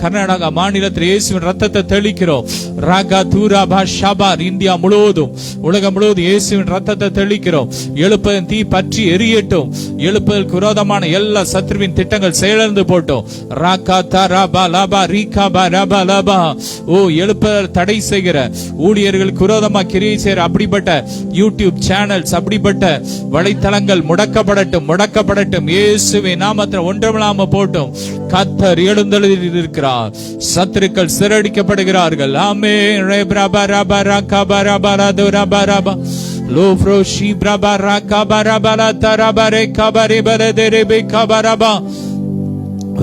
கர்நாடகா மாநிலத்தில் இயேசுவின் ரத்தத்தை தெளிக்கிறோம். ராகா தூராபா ஷபார். இந்தியா முழுவதும், உலகம் முழுவதும் இயேசுவின் ரத்தத்தை தெளிக்கிறோம். எழுப்புதல் தீ பற்றி எரியட்டும். எழுப்புதலுக்கு விரோதமான எல்லா சத்ருவின் திட்டங்கள் செயலிழந்து போட்டோம். ராகா தாராபா லாபா ரீகாபா ராபா லாபா. ஓ எழுப்புதல் தடை செய்கிற ஊழியர்களுக்கு விரோதமா கிரியை செய்கிற அப்படிப்பட்ட யூடியூப் சேனல்ஸ், அப்படிப்பட்ட வலைத்தளங்கள் முடக்கப்படட்டும். இயேசுவின் நாமத்தில் ஒன்றுமில்லாம போட்டும். கர்த்தர் எழுந்தருளி இருக்கிறார். சத்துருக்கள் சிறடிக்கப்படுகிறார்கள். ஆமென். ரேப்ராபா ராபா ராகாபா ராபா ராது ராபா ராபா லோ ஃப்ரோ ஷீப்ராபா ராகாபா ராபா லாதாராபா ரேகாபா ரேபா ரேபே காபா ராபா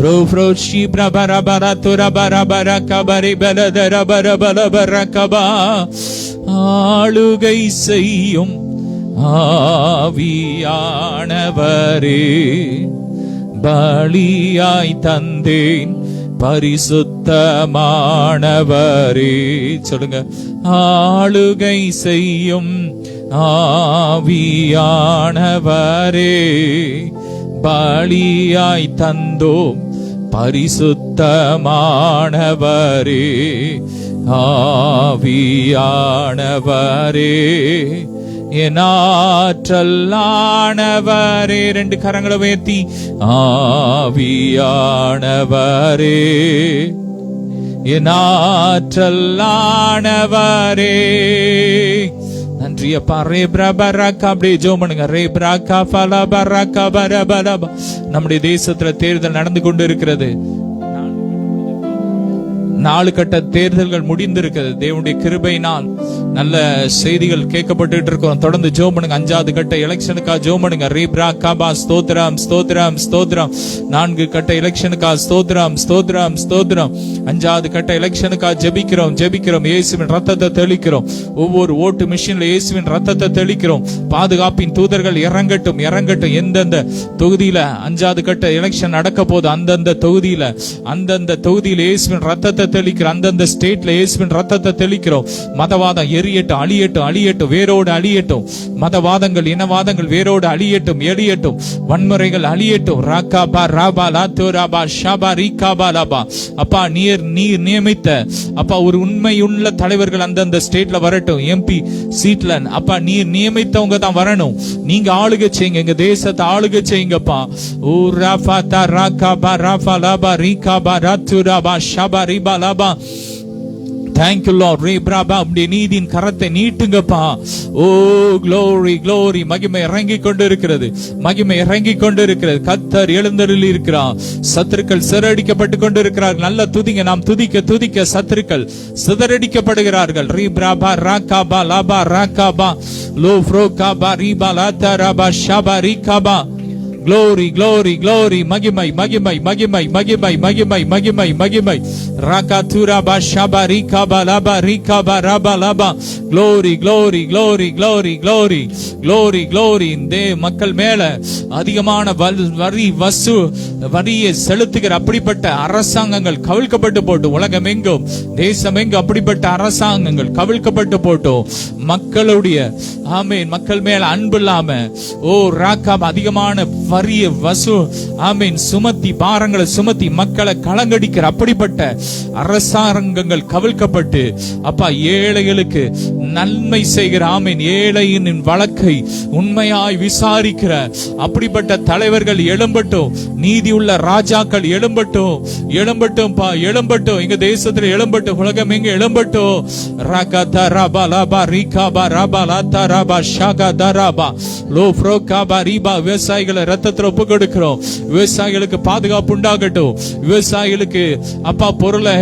ரோ ஃப்ரோ ஷீப்ராபா ராபா ராது ராபா ராபா ராகாபா ரேபா ராபா ராபா ராபா ராகாபா. ஆளுகை செய்யும் ஆவியானவரே, பலியாய் தந்தேன் பரிசுத்தமானவரே. சொல்லுங்க. ஆளுகை செய்யும் ஆவியானவரே, பலியாய் தந்தோம் பரிசுத்தமானவரே. ஆவியானவரே, என் ஆற்றலானவரே. 2 கரங்களை உயர்த்தி ஆவியானவரே, என் ஆற்றலானவரே. நன்றி அப்பா. ரே பிரபரகா. அப்படியே ஜெபம் பண்ணுங்க. ரே பிரகா ஃபலா பரகா பரபரபா. நம்முடைய தேசத்துல தேர்தல் நடந்து கொண்டு இருக்கிறது. 4 கட்ட தேர்தல்கள் முடிந்திருக்கிறது. தேவனுடைய கிருபையினால் நல்ல செய்திகள் கேட்கப்பட்டு இருக்கோம். தொடர்ந்து ஜெபம் பண்ணுங்க. 5வது கட்ட எலெக்ஷனுக்காக ஜெபம் பண்ணுங்க. ரீப்ரா காபா. ஸ்தோத்திரம் 4 கட்ட எலெக்ஷனுக்காக ஸ்தோத்திரம் 5வது கட்ட எலெக்ஷனுக்காக ஜெபிக்கிறோம். இயேசுவின் ரத்தத்தை தெளிக்கிறோம். ஒவ்வொரு ஓட்டு மிஷின்ல இயேசுவின் ரத்தத்தை தெளிக்கிறோம். பாதுகாப்பின் தூதர்கள் இறங்கட்டும். எந்தெந்த தொகுதியில 5வது கட்ட எலெக்ஷன் நடக்க போது அந்தந்த தொகுதியில இயேசுவின் ரத்தத்தை தெளிக்கிறோம். அந்தந்த ஸ்டேட்ல இயேசுவின் ரத்தத்தை தெளிக்கிறோம். மதவாதம் எரியட்டும், அழியட்டும், வேரோடு அழியட்டும். மதவாதங்கள், இனவாதங்கள் வேரோடு அழியட்டும். வன்முறைகள் அழியட்டும். ராகாபா ராபா லாத்து ராபா ஷபா ரீகாபா லாபா. அப்பா நீர் நியமித்த அப்பா ஒரு உண்மையுள்ள தலைவர்கள் அந்தந்த ஸ்டேட்ல வரட்டும். எம்பி சீட்ல அப்பா நீர் நியமித்தவங்க தான் வரணும். நீங்க ஆளுகை செய்யுங்க. எங்க தேசத்தை ஆளுகை செய்யுங்கப்பா. ஓ ராபா தா ராகாபா ராபா லாபா ரீகாபா ராத்து ராபா ஷபா ரிபா லாபா. Thank you Lord. உம்முடைய நீதியின் கரத்தை நீட்டுங்கப்பா. ஓ glory glory. மகிமை இறங்கிக் கொண்டிருக்கிறது, மகிமை இறங்கிக் கொண்டிருக்கிறது. கர்த்தர் எழுந்தருளி இருக்கிறார். சத்துருக்கள் சிதறடிக்கப்பட்டு கொண்டிருக்கிறார்கள். நல்ல துதிங்க. நாம் துதிக்க துதிக்க சத்துருக்கள் சிதறடிக்கப்படுகிறார்கள். ரீப்ராபா ராகாபா லாபா ராகாபா லோ ஃப்ரோகாபா ரீபா லாதராபா ஷாபா ரீகாபா. Glory, glory, glory. மகிமை மகிமை மகிமை மகிமை மகிமை மகிமை மகிமை. ராகாதுரா பா ஷாபா ரீகாபா லாபா ரீகாபா ராபா லாபா. Glory, glory, glory, glory, glory, glory, glory. இந்த மக்கள் மேல அதிகமான வரியை செலுத்துகிற அப்படிப்பட்ட அரசாங்கங்கள் கவிழ்க்கப்பட்டு போட்டு, உலகம் எங்கும் தேசம் எங்கும் அப்படிப்பட்ட அரசாங்கங்கள் கவிழ்க்கப்பட்டு போட்டு, மக்களுடைய ஆமீன் மக்கள் மேல அன்பு இல்லாம ஓ ராகாப் அதிகமான வரிய ஆமீன் சுமத்தி பாரங்களை சுமத்தி மக்களை கலங்கடிக்கிற அப்படிப்பட்ட அரசாங்கங்கள் கவிழ்க்கப்பட்டு அப்பா ஏழைகளுக்கு நன்மை செய்கிற ஆமீன் ஏழையின் வழக்கை உண்மையாய் விசாரிக்கிற அப்படிப்பட்ட தலைவர்கள் எழும்பட்டும். நீதி உள்ள ராஜாக்கள் எழும்பட்டும், எழும்பட்டும் பா, எழும்பட்டும். எங்க தேசத்துல எழும்பட்டும், உலகம் எங்க எழும்பட்டும். ராகா தராபா லாபா ரீகாபா ராபா லாத்தா ராபா ஷாகா தராபா லோ ஃப்ரோகாபா ரீபா. விவசாயிகளை ரத்தத்துல ஒப்பு கொடுக்கிறோம். விவசாயிகளுக்கு பாதுகாப்பு உண்டாகட்டும். விவசாயிகளுக்கு அப்பா பொருளை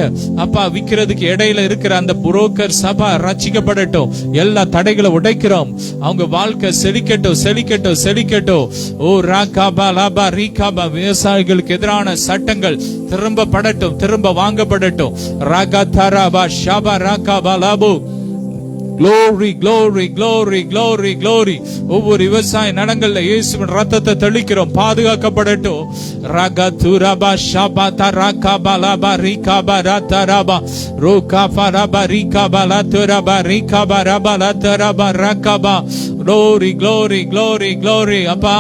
அப்பா விக்கிறதுக்கு இடையில இருக்கிற அந்த புரோக்கர் சபா ரட்சிக்கப்படட்டும். எல்லா தடைகளை உடைக்கிறோம். அவங்க வாழ்க்கை செழிக்கட்டும் செழிக்கட்டும் செழிக்கட்டும். ஓ ராகாபா லாபா ரீகாபா. விவசாயிகளுக்கு எதிரான சட்டங்கள் திரும்ப படட்டும், திரும்ப வாங்கப்படட்டும். ராகா தாராபா ஷாபா ராகாபா லாபு. Glory, glory, glory, glory, glory. ஒவ்வொரு விவசாய நடங்கள்ல இயேசுவின் ரத்தத்தை தெளிக்கிறோம். பாதுகாக்கப்படட்டும். ராகா துராபா ஷாபா தராகாபா லாபா ரீகாபா ராதராபா ரோகாபா ராபா ரீகாபா லாதராபா ரீகாபா ராபா லாதராபா ராகாபா. Glory, glory, glory, glory. அப்பா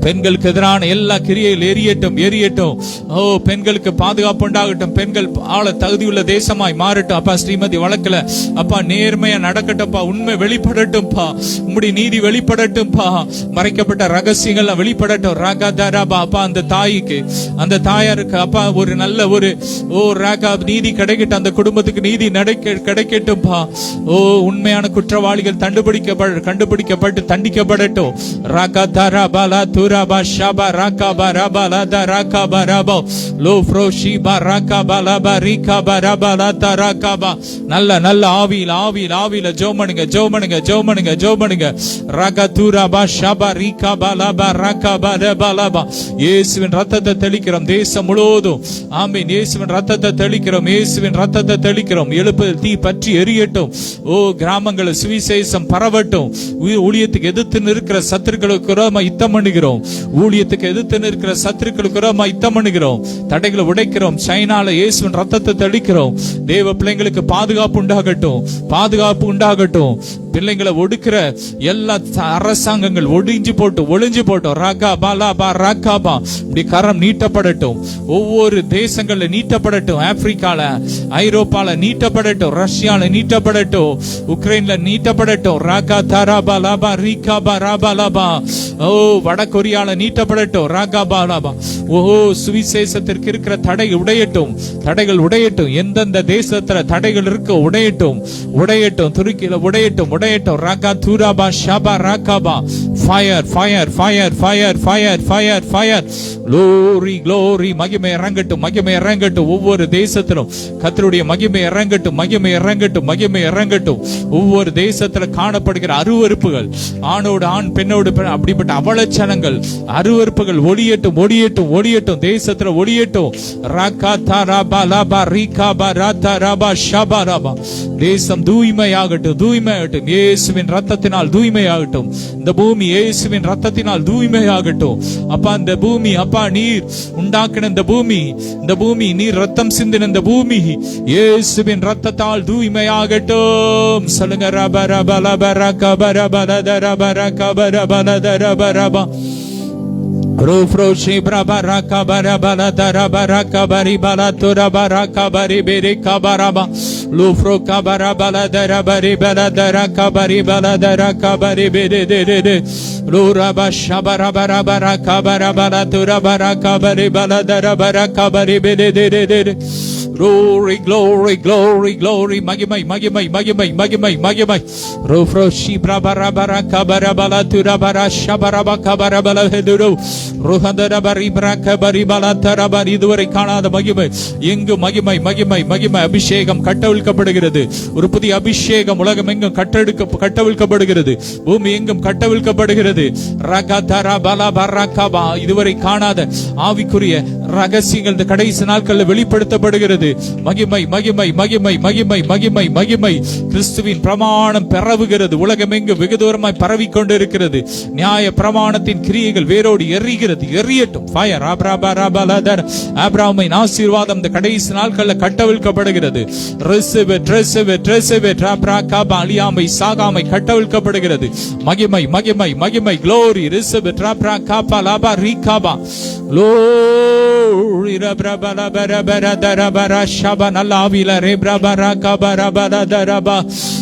பெண்களுக்கு எதிரான எல்லா கிரியையில் எரியட்டும் எரியட்டும். ஓ பெண்களுக்கு பாதுகாப்பு உண்டாகட்டும். பெண்கள் ஆள தகுதியுள்ள தேசமாய் மாறட்டும். அப்பா ஸ்ரீமதி வழக்குல அப்பா நேர்மையா நடக்கட்டும்பா. உண்மை வெளிப்படட்டும்பா. உம்முடைய நீதி வெளிப்படட்டும்பா. மறைக்கப்பட்ட ரகசியங்கள் வெளிப்படட்டும். ராகா தாராபா. அப்பா அந்த தாய்க்கு அந்த தாயாருக்கு அப்பா ஒரு நல்ல ஒரு ஓ ராகா நீதி கிடைக்கட்டும். அந்த குடும்பத்துக்கு நீதி கிடைக்கட்டும்பா. ஓ உண்மையான குற்றவாளிகள் கண்டுபிடிக்கப்பட்டு தண்டிக்கப்படட்டும். ராகா தாராபா லா துராபா ஷாபா ராகாபா ராபா லாதா ராகாபா ராபா லோ ஃப்ரோஷிபா ராகாபா லாபா ரீகாபா ராபா லாதா ராகாபா. நல்ல நல்ல ஆவியில ஜோமனுங்க. ராகா துராபா ஷாபா ரீகாபா லாபா ராகாபா ராபா லாபா. இயேசுவின் ரத்தத்தை தெளிக்கிறோம் தேசம் முழுவதும். ஆமீன். இயேசுவின் ரத்தத்தை தெளிக்கிறோம். இயேசுவின் ரத்தத்தை தெளிக்கிறோம். எழுப்புதல் தீ பற்றி எரியட்டும். ஓ கிராமங்களில் சுவிசேஷம் பரவட்டும். ஊழியத்துக்கு எதிர்த்து நிற்கிற சத்துருக்களுக்கு யுத்தம் பண்ணுகிறோம். ஊழியத்துக்கு எதிர்த்து நிற்கிற சத்துருக்களுக்கு யுத்தம் பண்ணுகிறோம். தடைகளை உடைக்கிறோம். சைனால இயேசுவின் ரத்தத்தை தெளிக்கிறோம். தேவ பிள்ளைங்களுக்கு பாதுகாப்பு உண்டாகட்டும், பாதுகாப்பு உண்டாகட்டும். பிள்ளைங்களை ஒடுக்கிற எல்லா அரசாங்கங்கள் ஒளிஞ்சு போட்டோம். ராகாபா லாபா ராகாபா. இப்படி கரம் நீட்டப்படட்டும். ஒவ்வொரு தேசங்கள்ல நீட்டப்படட்டும். ஆப்பிரிக்கால ஐரோப்பால நீட்டப்படட்டும். ரஷ்யால நீட்டப்படட்டும். உக்ரைன்ல நீட்டப்படட்டும். ராகா தாராபா லாபா ரீகாபா ராபா லாபா. ஓ வடகொரியால நீட்டப்படட்டும். ராகாபா லாபா. ஓ சுவிசேஷத்திற்கு இருக்கிற தடை உடையட்டும். தடைகள் உடையட்டும். எந்தெந்த தேசத்துல தடைகள் இருக்கு உடையட்டும். துருக்கியில உடையட்டும். ராகா துராபா ஷாபா ராகாபா. Fire fire fire fire fire fire fire. glory glory. மகிமை இறங்கட்டும். ஒவ்வொரு தேசத்திலும் கர்த்தருடைய மகிமை இறங்கட்டும். ஒவ்வொரு தேசத்துல காணப்படுகிற அருவருப்புகள், ஆணோடு ஆண் பெண்ணோடு பெண் அப்படிப்பட்ட அவலட்சணங்கள் அருவருப்புகள் ஒளியட்டும். தேசத்துல ஒளியட்டும். ராகா தாராபா லாபா ரீகாபா ராதா ராபா ஷாபா ராபா. தேசம் தூய்மையாகட்டும். இயேசுவின் ரத்தத்தினால் தூய்மையாகட்டும். இந்த பூமி இயேசுவின் ரத்தத்தினால் தூய்மையாகட்டும். அப்பா இந்த பூமி அப்பா நீர் உண்டாக்கின இந்த பூமி நீர் ரத்தம் சிந்தின இந்த பூமி இயேசுவின் ரத்தத்தால் தூய்மையாகட்டும். சொல்லுங்க ரப ரப லப ரக பர பல தர பர கபர பல தர பரபா. Rufroshi Brabaraka Barabala Darabaraka Baribala Turabaraka Baribiri Kabaraba Lufro Kabarabala Darabari Bala Daraka Baribala Daraka Baribiri Luraba Shabarabara Kabarabala Turabaraka Baribala Darabaraka Baribiri. Glory, glory, glory, glory. Magimai, magimai, magimai, magimai, magimai. Rufro Shibra Barabara Kabarabala Turabara Shabaraba Kabarabala Heduru Ruhandara Baribra Kabaribala Tarabari இதுவரை காணாத மகிமை எங்கு மகிமை மகிமை மகிமை அபிஷேகம் கட்டவிழ்க்கப்படுகிறது. ஒரு புதிய அபிஷேகம் உலகம் எங்கும் கட்டவிழ்க்கப்படுகிறது. பூமி எங்கும் கட்டவிழ்க்கப்படுகிறது. ரகதரா பல பரகபா இதுவரை காணாத ஆவிக்குரிய ரகசியங்கள் இந்த கடைசி நாட்களில் வெளிப்படுத்தப்படுகிறது. மகிமை மகிமை மகிமை மகிமை மகிமை மகிமை கிறிஸ்துவின் பிரமாணம் பரவுகிறது. உலகம் எங்கு வெகு தூரமாய் பரவி கொண்டிருக்கிறது. நியாய பிரமாணத்தின் கிரியைகள் வேரோடு எரிகிறது. எரியட்டும். ஃபயர் ஆபிரகாமின் ஆசீர்வாதம் இந்த கடைசி நாட்களில் கட்டவிழ்க்கப்படுகிறது. அழியாமை சாகாமை கட்டவிழ்க்கப்படுகிறது. மகிமை மகிமை மகிமை க்ளோரி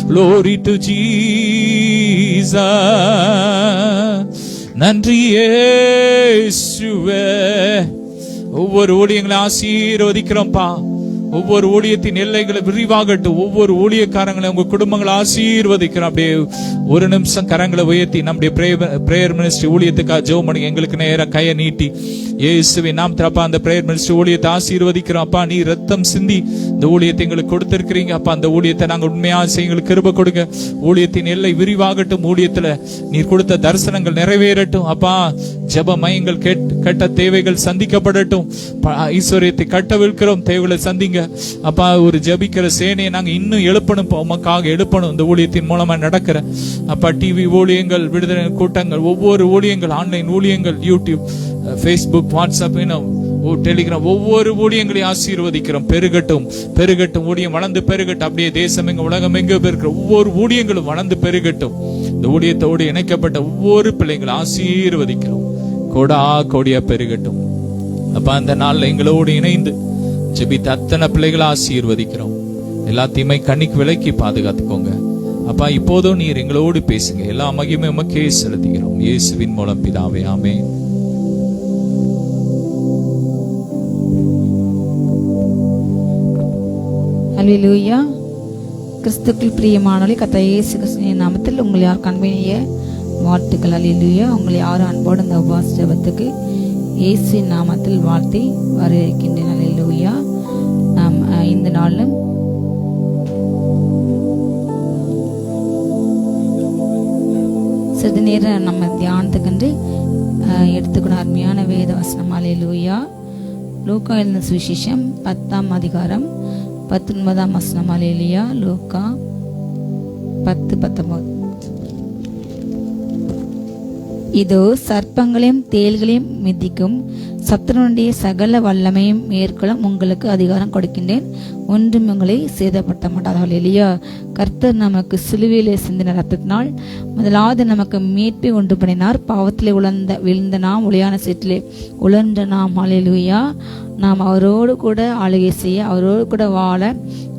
Glory to Jesus. நன்றி இயேசுவே. ஒவ்வொரு ஊழியங்களை ஆசீர்வதிக்கிறோம்ப்பா. ஒவ்வொரு ஊழியத்தின் எல்லைகளை விரிவாகட்டும். ஒவ்வொரு ஊழியக்காரங்களை உங்க குடும்பங்களை ஆசீர்வதிக்கிறோம். அப்படியே ஒரு நிமிஷம் கரங்களை உயர்த்தி நம்முடைய பிரேயர் மினிஸ்ட்ரி ஊழியத்துக்காக ஜெபம் பண்ணுங்க. எங்களுக்கு நேரா கையை நீட்டி இயேசுவின் நாமத்தில் அப்பா அந்த பிரேயர் மினிஸ்ட்ரி ஊழியத்தை ஆசீர்வதிக்கிறோம். அப்பா நீ ரத்தம் சிந்தி இந்த ஊழியத்தை எங்களுக்கு கொடுத்திருக்கிறீங்க. அப்பா அந்த ஊழியத்தை நாங்கள் உண்மையாக செய்ய எங்களுக்கு கிருபை கொடுங்க. ஊழியத்தின் எல்லை விரிவாகட்டும். ஊழியத்துல நீர் கொடுத்த தரிசனங்கள் நிறைவேறட்டும். அப்பா ஜெப மையங்கள் கேட்ட தேவைகள் சந்திக்கப்படட்டும். ஈஸ்வரியத்தை கட்டவிழ்க்கிறோம். தேவைகளை சந்திங்க. அப்பா ஒரு ஜபிக்கிற சேனையை நாங்க இன்னும் எழுப்பணும். உமக்காக எழுப்பணும். இந்த ஊழியத்தின் மூலமா நடக்கிற அப்பா டிவி ஊழியங்கள், விடுதலை கூட்டங்கள், ஒவ்வொரு ஊழியங்கள், ஆன்லைன் ஊழியங்கள், யூடியூப், ஃபேஸ்புக், வாட்ஸ்அப், டெலிகிராம், ஒவ்வொரு ஊழியங்களையும் ஆசீர்வதிக்கிறோம். பெருகட்டும் பெருகட்டும். ஊழியம் வளர்ந்து பெருகட்டும். அப்படியே தேசம் எங்க உலகம் எங்க இருக்கிற ஒவ்வொரு ஊழியங்களும் வளர்ந்து பெருகட்டும். இந்த ஊழியத்தோடு இணைக்கப்பட்ட ஒவ்வொரு பிள்ளைங்களும் ஆசீர்வதிக்கிறோம். கோடா கோடியா பெருகட்டும். அப்ப அந்த நாள்ல எங்களோடு இணைந்து ஜெபித்த அத்தனை பிள்ளைகளை ஆசீர்வதிக்கிறோம். எல்லாத்தையுமே கண்ணிக்கு விலக்கி பாதுகாத்துக்கோங்க. அப்பா இப்போதும் நீர் எங்களோடு பேசுங்க. எல்லா மகிமை உமக்கே செலுத்துகிறோம். இயேசுவின் மூலம் பிதாவே, ஆமென். அல்லேலூயா. கிறிஸ்துக்குள் பிரியமானவர்களே, கர்த்தர் இயேசு கிறிஸ்துவின் நாமத்தில் உங்கள் யார் அன்பினிய வாழ்த்துக்கள். அல்லேலூயா. உங்களை யாரும் அன்போடு இந்த உபவாச ஜெபத்துக்கு இயேசுவின் நாமத்தில் வாழ்த்தி வரவேற்கின்றேன். அல்லேலூயா. நாம் இந்த நாளிலும் சிறிது நேரம் நம்ம தியானத்துக்கென்று எடுத்துக்கணும் அருமையான வேத வசனம். அல்லேலூயா. லூக்கா எழுதின சுவிசேஷம் 10ஆம் அதிகாரம் 19ஆம் வசனம். அல்லேலூயா. லூக்கா 10:19. இதோ சர்ப்பங்களையும் தேள்களையும் மிதிக்கும் சத்துருடைய சகல வல்லமையும் மேற்கொள்ளும் உங்களுக்கு அதிகாரம் கொடுக்கின்றேன், ஒன்றும் உங்களை சேதப்படுத்த மாட்டார்கள். அல்லேலூயா. கர்த்தர் நமக்கு சிலுவையிலே சிந்தின ரத்தத்தினால் முதலாவது நமக்கு மீட்பை உண்டு பண்ணினார். பாவத்திலே விழுந்த நாம் ஒளியான சேற்றிலே உழன்ற நாம். அல்லேலூயா. நாம் அவரோடு கூட ஆளுகை செய்ய, அவரோடு கூட வாழ,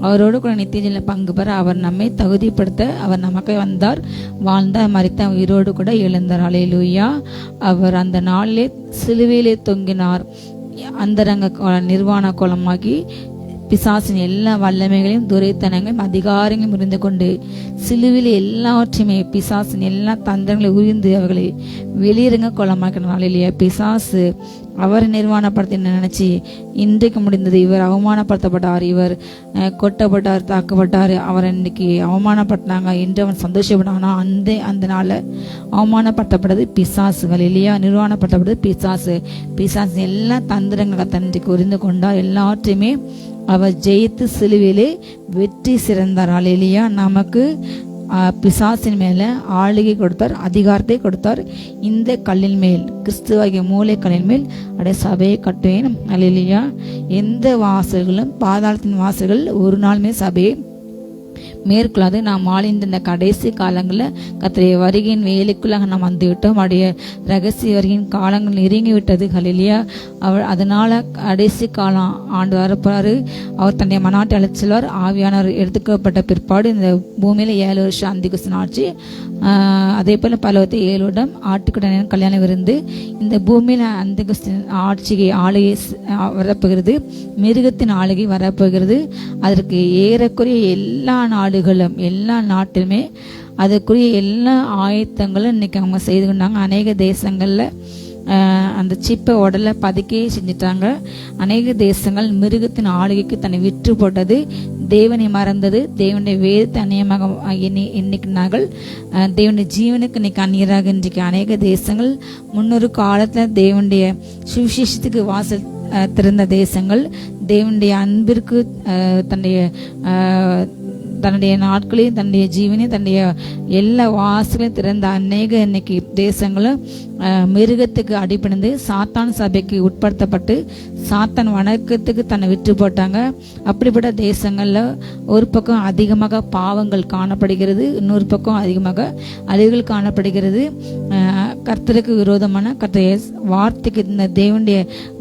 அவரோடு கூட நித்திய பங்கு பெற அவர் நம்மை தகுதிப்படுத்த அவர் நமக்கு வந்தார், வாழ்ந்தார், மரித்த உயிரோடு கூட எழுந்தார். அல்லேலூயா. அவர் அந்த நாளிலே சிலுவையிலே தொங்கினார். அந்தரங்க நிர்வாண கோலமாகி பிசாசின் எல்லா வல்லமைகளையும் துரைத்தனங்களையும் அதிகாரங்களையும் உறிந்து கொண்டு சிலுவிலே எல்லாவற்றையுமே பிசாசின் எல்லா தந்திரங்களையும் உறிந்து அவர்களை வெளியிறங்க கோலமாக்கினார். இல்லையா. பிசாசு அவரை நிர்வாணப்படுத்த நினைச்சு இன்றைக்கு முடிந்தது. இவர் அவமானப்படுத்தப்பட்டார், இவர் கொட்டப்பட்டார், தாக்கப்பட்டார், அவர் இன்னைக்கு அவமானப்படுத்தினாங்க என்று அவன் சந்தோஷப்பட்டானா. அந்த நாளில் அவமானப்படுத்தப்பட்டது பிசாசுகள். இல்லையா. நிர்வாணப்படுத்தப்பட்டது பிசாசு. பிசாசு எல்லா தந்திரங்களை தன்றைக்கு உறிந்து கொண்டார். எல்லாவற்றையுமே அவர் ஜெயித்து சிலுவையிலே வெற்றி சிறந்தார். அல்லேலூயா. நமக்கு பிசாசின் மேல ஆளுகை கொடுத்தார், அதிகாரத்தை கொடுத்தார். இந்த கல்லின் மேல், கிறிஸ்துவாகிய மூலை கல்லின் மேல் அடைய சபையை கட்டுவேன். அல்லேலூயா. எந்த வாசல்களும், பாதாளத்தின் வாசல்கள் ஒரு நாளுமே சபையை மேற்கொள்ளாது நாம் வாழ்ந்த இந்த கடைசி காலங்களில் கர்த்தருடைய வருகையின் வேலைக்குள்ளாக நாம் வந்து விட்டோம். அவருடைய ரகசிய வருகையின் காலங்கள் நெருங்கி விட்டது. ஹல்லேலூயா. அதனால கடைசி காலம் ஆண்டு வரப்போறாரு. அவர் தன்னுடைய மனாட்டை அழைத்து செல்வார். ஆவியானவர் எடுத்துக்கப்பட்ட பிற்பாடு இந்த பூமியில 7 வருஷம் அந்திகிறிஸ்து ஆட்சி, அதே போல பலவத்தை 7 வருடம் ஆட்டுக்குடைய கல்யாணம் விருந்து. இந்த பூமியில அந்திகிறிஸ்து ஆட்சியை ஆளுகை வரப்போகிறது, மிருகத்தின் ஆளுகை வரப்போகிறது. அதற்கு ஏறக்குறைய எல்லா நாடுகளும் எல்லா நாட்டிலுமே அதற்குரிய எல்லா ஆயத்தங்களும் இன்னைக்கு அவங்க செய்து கொண்டாங்க. அநேக தேசங்கள்ல அந்த சிப்பை உடலை பதுக்கே செஞ்சிட்டாங்க. அநேக தேசங்கள் மிருகத்தின் ஆளுகைக்கு தன்னை விற்று போட்டது, தேவனை மறந்தது, தேவனுடைய வேதத்தை அந்நியமாக எண்ணிக்கினார்கள். தேவனுடைய ஜீவனுக்கு இன்னைக்கு அந்நியராக இன்றைக்கு அநேக தேசங்கள் முன்னொரு காலத்துல தேவனுடைய சுவிசேஷத்துக்கு வாசல் திறந்த தேசங்கள், தேவனுடைய அன்பிற்கு தன்னுடைய நாட்களையும் தன்னுடைய ஜீவனையும் தன்னுடைய எல்லா வாசலையும் திறந்த அநேக இன்னைக்கு தேசங்களும் மிருகத்துக்கு அடிபணிந்து சாத்தான் சபைக்கு உட்படுத்தப்பட்டு சாத்தான் வணக்கத்துக்கு தன்னை விற்று போட்டாங்க. அப்படிப்பட்ட தேசங்கள்ல ஒரு பக்கம் அதிகமாக பாவங்கள் காணப்படுகிறது, இன்னொரு பக்கம் அதிகமாக அழிவுகள் காணப்படுகிறது. கர்த்தருக்கு விரோதமான கர்த்தருடைய வார்த்தைக்கு, இந்த தேவனுடைய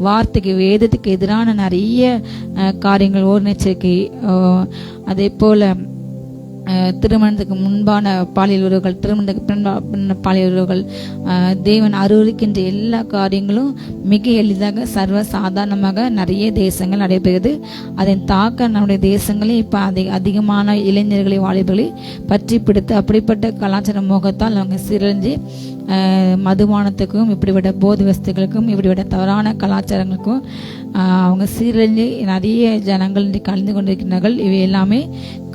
வார்த்தைக்கு வேதத்துக்கு எதிரான நிறைய காரியங்கள், ஓர் எச்சரிக்கை, அதே போல திருமணத்துக்கு முன்பான பாலியல் உறவுகள், திருமணத்துக்கு பின்பான பாலியல் உறவுகள், தேவன் அருவருக்கின்ற எல்லா காரியங்களும் மிக எளிதாக சர்வ சாதாரணமாக நிறைய தேசங்கள் நடைபெறுகிறது. அதன் தாக்க நம்முடைய தேசங்களே இப்போ அதிகமான இளைஞர்களை வாலிபர்களை பற்றி பிடித்து அப்படிப்பட்ட கலாச்சார மோகத்தால் அவங்க சீரழிஞ்சு மதுபானத்துக்கும் இப்படிப்பட்ட போதை வஸ்துகளுக்கும் இப்படிப்பட்ட தவறான கலாச்சாரங்களுக்கும் அவங்க சீரழிஞ்சு நிறைய ஜனங்கள் கலந்து கொண்டிருக்கிறார்கள். இவை எல்லாமே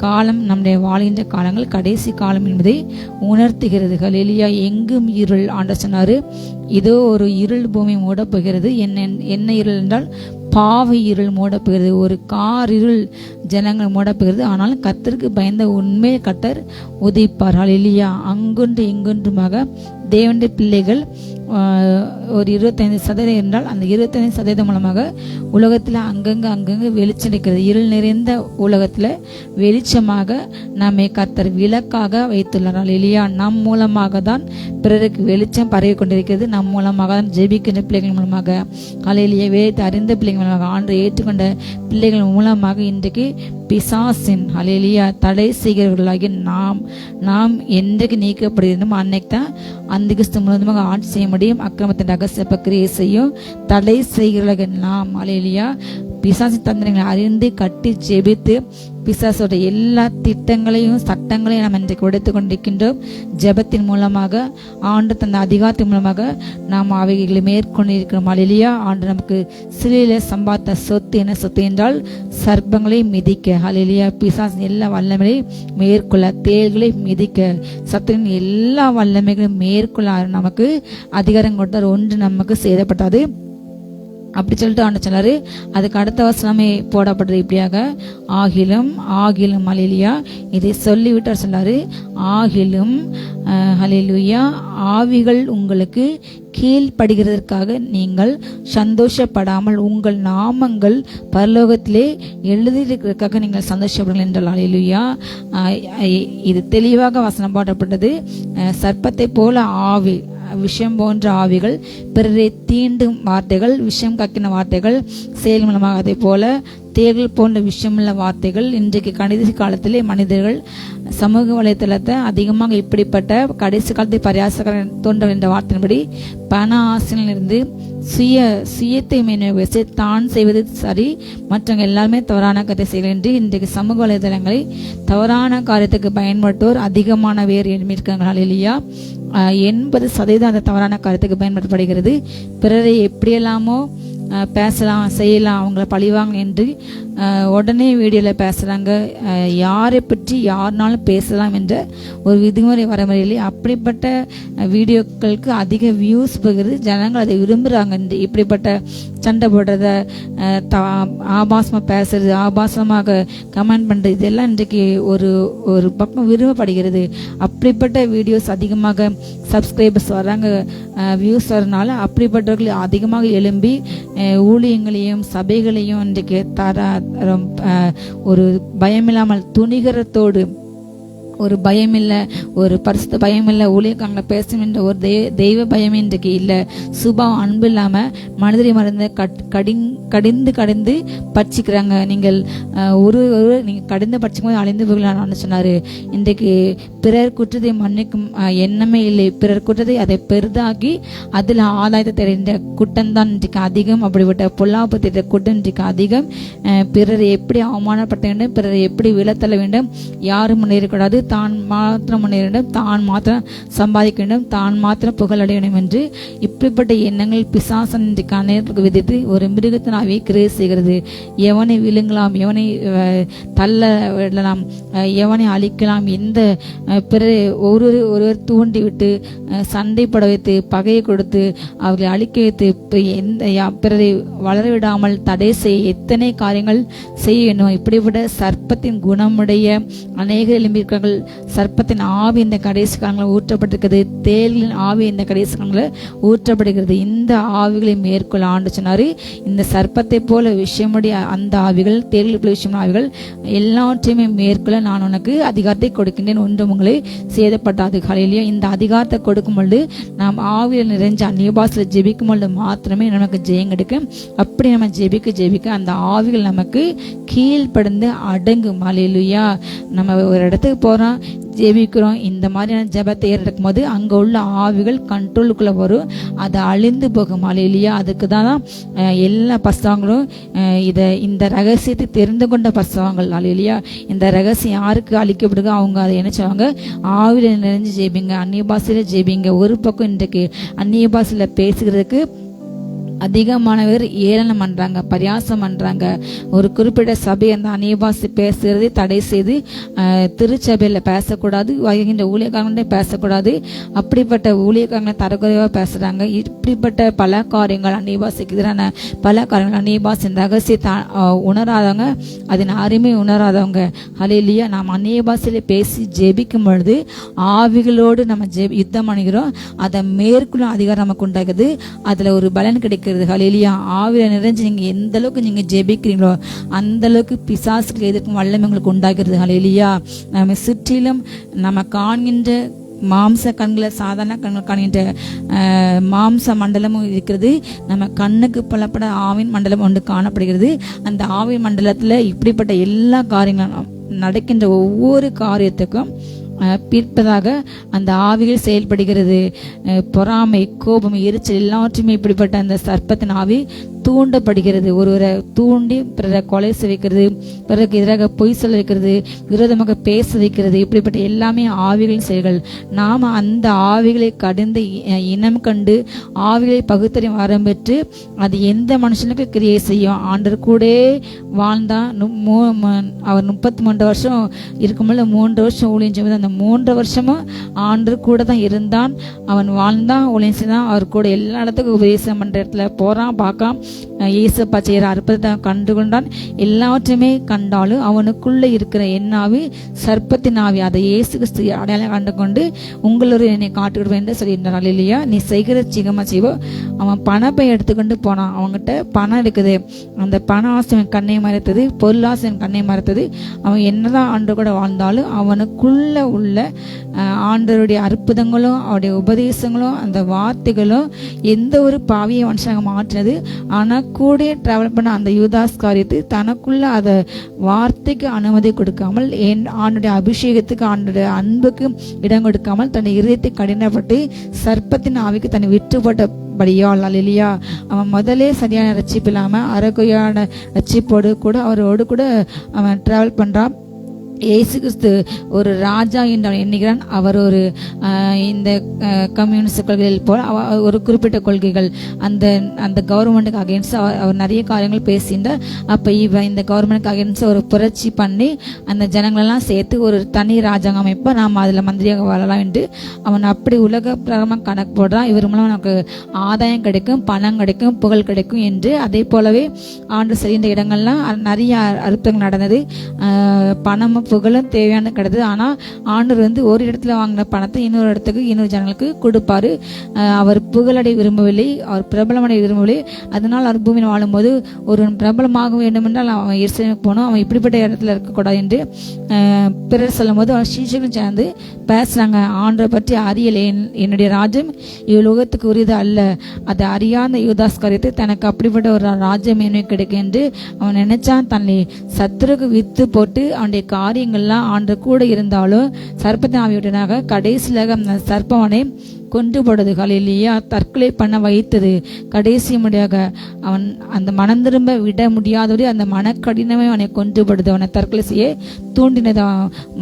காலம், நம்முடைய வாழ்கின்ற காலங்கள் கடைசி காலம் என்பதை உணர்த்துகிறது. ஹல்லேலூயா. எங்கும் இருள். ஆண்டவர் சொன்னாரு, இதோ ஒரு இருள் பூமி மூடப் போகிறது. என்ன இருள் என்றால் பாவ இருள் மூடப்போகிறது, ஒரு கார் இருள் ஜனங்கள் மூடப்போகிறது. ஆனாலும் கர்த்தருக்கு பயந்த உண்மை கர்த்தர் உதிப்பார். ஹல்லேலூயா. அங்கொன்று இங்கொன்றுமாக தேவனுடைய பிள்ளைகள் ஒரு 25% என்றால் அந்த 25% மூலமாக உலகத்தில் அங்கங்கே வெளிச்சடிக்கிறது. இருள் நிறைந்த உலகத்தில் வெளிச்சமாக நம்மை கர்த்தர் விளக்காக வைத்துள்ளார். ஹல்லேலூயா. நம் மூலமாக தான் பிறருக்கு வெளிச்சம் பரவி கொண்டிருக்கிறது. நம் மூலமாக தான் ஜெபிக்கின்ற பிள்ளைகள் மூலமாக, ஹல்லேலூயா, வேதத்தை அறிந்த பிள்ளைகள் மூலமாக, ஆண்டவரை ஏற்றுக்கொண்ட பிள்ளைகள் மூலமாக இன்றைக்கு பிசாசின், ஹல்லேலூயா, தடை செய்கிறவர்களாகி நாம் என்றைக்கு நீக்கப்படுகிறோமோ அன்னைக்கு தான் அந்திகிறிஸ்து முழுவதுமாக ஆட்சி செய்ய முடியும். அக்கிரமத்தின் ரகசிய பக்கிரியை செய்யும் தடை செய்கிறவர்கள் நாம், ஹல்லேலூயா, பிசாசு தந்திரங்களை அறிந்து கட்டி ஜெபித்து பிசாசோட எல்லா திட்டங்களையும் சட்டங்களையும் நாம் இன்றைக்கு உடைத்து கொண்டிருக்கின்றோம். ஜெபத்தின் மூலமாக, ஆண்டு தந்த அதிகாரத்தின் மூலமாக நாம் அவைகளை மேற்கொண்டிருக்கிறோம். ஹல்லேலூயா. ஆண்டு நமக்கு சிலையில சம்பாத்த சொத்து என்ன சொத்து என்றால் சர்ப்பங்களை மிதிக்க, ஹல்லேலூயா, பிசாசின் எல்லா வல்லமைகளையும் மேற்கொள்ள, தேள்களை மிதிக்க, சத்துரின் எல்லா வல்லமைகளையும் மேற்கொள்ள நமக்கு அதிகாரம் கொடுத்தார். ஒன்று நமக்கு செய்யப்பட்டது. அப்படி சொல்லிட்டு ஆண்டு சொன்னாரு. அதுக்கு அடுத்த வசனமே போடப்பட்டது இப்படியாக, ஆகிலும் ஹல்லேலூயா, இதை சொல்லிவிட்டார். சொன்னாரு, ஆகிலும் ஹல்லேலூயா, ஆவிகள் உங்களுக்கு கீழ்ப்படுகிறதற்காக நீங்கள் சந்தோஷப்படாமல் உங்கள் நாமங்கள் பரலோகத்திலே எழுதியிருக்கிறதுக்காக நீங்கள் சந்தோஷப்படுங்கள் என்றால், ஹல்லேலூயா. இது தெளிவாக வசனம் போடப்பட்டது. சர்ப்பத்தை போல ஆவி, விஷம் போன்ற ஆவிகள், பிறரை தீண்டும் வார்த்தைகள், விஷம் கக்கின வார்த்தைகள் செயல் மூலமாக, அதே போல தேர்கள் போன்ற விஷயமுள்ள வார்த்தைகள். இன்றைக்கு கடைசி காலத்திலே மனிதர்கள் சமூக வலைத்தளத்தை அதிகமாக இப்படிப்பட்ட கடைசி காலத்தை பரியாசகர தோன்ற என்ற வார்த்தையின்படி பண ஆசையிலிருந்து சுயத்தை மேன்மை தான் செய்வது சரி, மற்றவங்க எல்லாருமே தவறான கருத்தை செய்யலாம் என்று இன்றைக்கு சமூக வலைதளங்களை தவறான காரியத்துக்கு பயன்படுத்துவோர் அதிகமான வேறு இருக்காங்க. ஹல்லேலூயா. 80% அந்த தவறான காரியத்துக்கு பயன்படுத்தப்படுகிறது. பிறரை எப்படியெல்லாமோ பேசலாம், செய்யலாம், அவங்கள பழிவாங்க என்று உடனே வீடியோவில் பேசுகிறாங்க. யாரை பற்றி யாருனாலும் பேசலாம் என்ற ஒரு விதிமுறை வரமுறையிலே அப்படிப்பட்ட வீடியோக்களுக்கு அதிக வியூஸ் போகிறது. ஜனங்கள் அதை விரும்புகிறாங்க. இப்படிப்பட்ட சண்டை போடுறத, ஆபாசமாக பேசுறது, ஆபாசமாக கமெண்ட் பண்ணுறது, இதெல்லாம் இன்றைக்கு ஒரு பக்கம் விரும்பப்படுகிறது. அப்படிப்பட்ட வீடியோஸ் அதிகமாக சப்ஸ்கிரைபர்ஸ் வர்றாங்க, வியூஸ் வரனால அப்படிப்பட்டவர்கள் அதிகமாக எழும்பி ஊழியங்களையும் சபைகளையும் இன்றைக்கு ஒரு பயமில்லாமல் துணிகரத்தோடு ஒரு பயம் இல்லை, ஒரு பரிசுத்த பயம் இல்லை, ஊழியக்காரங்களை பேசணும் என்ற ஒரு தெய்வ பயம் இன்றைக்கு இல்லை. சுபாவம் அன்பு இல்லாம மனிதரை மறந்து கடிந்து பட்சிக்கிறாங்க. நீங்கள் நீங்க கடிந்து பட்சிக்கும் போது அழிந்து போகலான்னு சொன்னாரு. இன்றைக்கு பிறர் குற்றத்தை மன்னிக்கும் எண்ணமே இல்லை. பிறர் குற்றத்தை அதை பெரிதாக்கி அதில் ஆதாயத்தை தெரிந்த குற்றம்தான் இன்றைக்கு அதிகம். அப்படிப்பட்ட பொல்லாப்பு திட்ட குற்றம் இன்றைக்கு அதிகம். பிறரை எப்படி அவமானப்படுத்த வேண்டும், பிறரை எப்படி விழத்தள்ள வேண்டும், யாரும் முன்னேறக்கூடாது, தான் மாத்திரம் முன்னேற வேண்டும், தான் மாத்திரம் சம்பாதிக்க வேண்டும், தான் மாத்திரம் புகழடைய வேண்டும் என்று இப்படிப்பட்ட எண்ணங்கள் பிசாசன் இன்றைக்கு அநேகருக்கு விதித்து ஒரு மிருகத்தினாவே கிரியை செய்கிறது. எவனை விழுங்கலாம், எவனை தள்ள விடலாம், எவனை அழிக்கலாம், எந்த பிறரை ஒருவர் தூண்டி விட்டு சண்டைப்பட வைத்து பகையை கொடுத்து அவர்களை அழிக்க வைத்து பிறரை வளரவிடாமல் தடை செய்ய எத்தனை காரியங்கள் செய்ய வேண்டும். இப்படிப்பட்ட சர்ப்பத்தின் குணமுடைய அநேக எழும்பியிருக்கிறார்கள். சர்ப்பத்தின் ஆவி இந்த கடைசி காலங்களில் ஊற்றப்பட்டிருக்கிறது. தேள்களின் ஆவி இந்த கடைசி காலங்களில் ஊற்றப்படுகிறது. இந்த ஆவிகளை மேற்கொள்ள ஆண்டு சொன்னாரு. இந்த சர்ப்பத்தை போல விஷயமுடைய அந்த ஆவிகள், தேள்கள் போல விஷயமான ஆவிகள் எல்லாவற்றையுமே மேற்கொள்ள நான் உனக்கு அதிகாரத்தை கொடுக்கின்றேன், ஒன்றும் உங்களை சேதப்பட்டாது. ஹல்லேலூயா. இந்த அதிகாரத்தை கொடுக்கும் பொழுது நாம் ஆவியில் நிறைஞ்ச அந்நிய பாஷையில ஜெபிக்கும் பொழுது மாத்திரமே நமக்கு ஜெயம் கிடைக்கும். அப்படி நம்ம ஜெபிக்க அந்த ஆவிகள் நமக்கு கீழ்ப்படிந்து அடங்கும். ஹல்லேலூயா. நம்ம ஒரு இடத்துக்கு போறோம், ஜெபிக்கிறோம், இந்த மாதிரியான ஜெபத்தை ஏறெடுக்கும் போது அங்க உள்ள ஆவிகள் கண்ட்ரோலுக்குள்ள வரும், அது அழிந்து போகும். ஹல்லேலூயா. அதுக்கு தான் எல்லா பசங்களும் இந்த ரகசியத்தை தெரிந்து கொண்ட பசவங்கள். ஹல்லேலூயா. இந்த ரகசியம் யாருக்கு அளிக்கப்படுதோ அவங்க அதை என்ன செய்வாங்க, ஆவியில நிறைஞ்சு ஜெபிங்க, அந்நிய பாஷையில ஜெபிங்க. ஒரு பக்கம் இன்றைக்கு அந்நிய பாஷையில பேசுகிறதுக்கு அதிகமானவர் ஏளனம் பண்றாங்க, பரியாசம் பண்றாங்க. ஒரு குறிப்பிட்ட சபை அந்த அந்நிய பாஷை பேசுறதை தடை செய்து திருச்சபையில பேசக்கூடாது, வருகின்ற ஊழியக்காரங்களே பேசக்கூடாது, அப்படிப்பட்ட ஊழியக்காரங்களை தரக்குறைவா பேசுறாங்க. இப்படிப்பட்ட பல காரியங்கள் அந்நிய பாஷைக்கு எதிரான பல காரியங்கள், அந்நிய பாஷை ரகசியத்தை உணராதவங்க, அதன் அருமை உணராதவங்க. ஹல்லேலூயா. நாம் அந்நிய பாஷையில பேசி ஜெபிக்கும் பொழுது ஆவிகளோடு நம்ம யுத்தம் பண்ணுகிறோம். அதை மேற்கொள்ளும் அதிகாரம் நமக்கு உண்டாகுது. அதுல ஒரு பலன் கிடைக்கிறது. ஹல்லேலூயா. ஆவியில நிறைஞ்சு நீங்க எந்த அளவுக்கு நீங்க ஜெபிக்கிறீங்களோ அந்த அளவுக்கு பிசாசுக்கு எதிர்க்கும் வல்லமை உங்களுக்கு உண்டாகிறது. ஹல்லேலூயா. நம்ம சுற்றிலும் நம்ம காண்கின்ற மாம்ச கண்களை, சாதாரண கண்கள் காண்கின்ற மாம்ச மண்டலமும் இருக்கிறது. நம்ம கண்ணுக்கு புலப்பட ஆவின் மண்டலம் ஒன்று காணப்படுகிறது. அந்த ஆவின் மண்டலத்துல இப்படிப்பட்ட எல்லா காரியங்களும் நடக்கின்ற ஒவ்வொரு காரியத்துக்கும் பிற்பதாக அந்த ஆவிகள் செயல்படுகிறது. பொறாமை, கோபம், எரிச்சல் எல்லாவற்றுமே இப்படிப்பட்ட அந்த சர்ப்பத்தின் ஆவி தூண்டப்படுகிறது. ஒருவரை தூண்டி பிறரை கொலை வைக்கிறது, பிறருக்கு எதிராக பொய் சொல்ல வைக்கிறது, விரோதமாக பேச வைக்கிறது. இப்படிப்பட்ட எல்லாமே ஆவிகளின் செயல்கள். நாம அந்த ஆவிகளை கடந்து இனம் கண்டு ஆவிகளை பகுத்தறியும் வரம் பெற்று அது எந்த மனுஷனுக்கு கிரியை செய்யும். ஆண்டர் கூட வாழ்ந்தான். அவர் 33 வருஷம் இருக்கும்போது 3 வருஷம் ஊழியம் செய்வது, அந்த 3 வருஷமும் ஆண்டர் கூட தான் இருந்தான். அவன் வாழ்ந்தான், ஊழியம் செய்தான். அவர் கூட எல்லா இடத்துக்கும் உபதேசம் பண்ற இடத்துல போறான், பார்க்கான். இயேசப்பா செய்யற அற்புதத்தை கண்டு கொண்டான். எல்லாவற்றையுமே கண்டாலும் அவனுக்குள்ள இருக்கிற என்னாவி சர்ப்பத்தின் ஆவி, அதை இயேசு கிறிஸ்து அடையாளம் கண்டு கொண்டு உங்களோட என்னை காட்டுவிடுவேன் என்று சொல்லியிருந்தார். இல்லையா? நீ செய்கிற சிகமா செய்வோ. அவன் பணப்பை எடுத்துக்கொண்டு போனான். அவங்ககிட்ட பணம் இருக்குது. அந்த பண ஆசை கண்ணை மறைத்தது, பொருளாசை கண்ணை மறைத்தது. அவன் என்னதான் ஆண்டு கூட வாழ்ந்தாலும் அவனுக்குள்ள உள்ள ஆண்டவருடைய அற்புதங்களும் அவருடைய உபதேசங்களும் அந்த வார்த்தைகளும் எந்த ஒரு பாவியை மனுஷனாக மாற்றினது. ஆனா கூட டிராவல் பண்ண அந்த யூதாஸ் காரியத்தை தனக்குள்ள அத வார்த்தைக்கு அனுமதி கொடுக்காமல், ஆண்டுடைய அபிஷேகத்துக்கு, ஆண்டுடைய அன்புக்கு இடம் கொடுக்காமல் தன்னை இதயத்தை கடினப்பட்டு சர்ப்பத்தின் ஆவிக்கு தன்னை விட்டுப்பட்டபடியால். அல்லேலூயா. அவன் முதலே சரியான ரட்சிப்பு இல்லாம அரைக்குறையான ரட்சிப்போடு கூட அவரோடு கூட அவன் டிராவல் பண்றான். இயேசு கிறிஸ்து ஒரு ராஜா என்று அவன் எண்ணுகிறான். அவர் ஒரு இந்த கம்யூனிஸ்ட் கொள்கைகள் போல் ஒரு குறிப்பிட்ட கொள்கைகள், அந்த கவர்மெண்ட்டுக்கு அகேன்ஸ்ட் அவர் நிறைய காரியங்கள் பேசியிருந்தார். அப்போ இந்த கவர்மெண்ட்டுக்கு அகேன்ஸ்ட் ஒரு புரட்சி பண்ணி அந்த ஜனங்களெல்லாம் சேர்த்து ஒரு தனி ராஜாங்கம் அமைப்பா, நாம் அதில் மந்திரியாக வரலாம் என்று அவன் அப்படி உலக பிரகமாக கணக்கு போடுறான். இவர் மூலம் நமக்கு ஆதாயம் கிடைக்கும், பணம் கிடைக்கும், புகழ் கிடைக்கும் என்று. அதே போலவே ஆண்டு செய்கின்ற இடங்கள்லாம் நிறைய அற்புதங்கள் நடந்தது. பணமும் புகழும் தேவையான கிடையாது. ஆனா ஆண்டவர் வந்து ஒரு இடத்துல வாங்கின பணத்தை இன்னொரு இடத்துக்கு இன்னொரு ஜனங்களுக்கு கொடுப்பாரு. அவர் புகழடை விரும்பவில்லை, அவர் பிரபலமடை விரும்பவில்லை. அதனால் அவர் பூமியில் வாழும்போது ஒரு பிரபலமாக வேண்டும் என்றால் அவன் எருசலேமுக்கு போகணும், அவன் இப்படிப்பட்ட இடத்துல இருக்கக்கூடாது என்று பிறர் சொல்லும் போது அவர் சீஷர்களும் சேர்ந்து பேசுறாங்க. ஆண்டவரை பற்றி அறியலை, என்னுடைய ராஜ்யம் இவ்வுலகத்துக்கு உரியது அல்ல. அதை அறியாத யூதாஸ் காரியத்தை தனக்கு அப்படிப்பட்ட ஒரு ராஜ்யம் என்ன கிடைக்கும் என்று அவன் நினைச்சான். தன்னை சத்துருக்கு வித்து போட்டு அவனுடைய காரியங்கள்லாம் ஆண்டு கூட இருந்தாலும் சர்ப்பத்தின் ஆவியுடனாக கடைசியாக அந்த சர்ப்பவனை கொண்டு போடுறது. ஹல்லேலூயா. தற்கொலை பண்ண வைத்தது. கடைசி முடியாக அவன் அந்த மனம் திரும்ப விட முடியாதபடி அந்த மனக்கடினமே அவனை கொண்டு போடுது, அவனை தற்கொலை செய்ய தூண்டினது.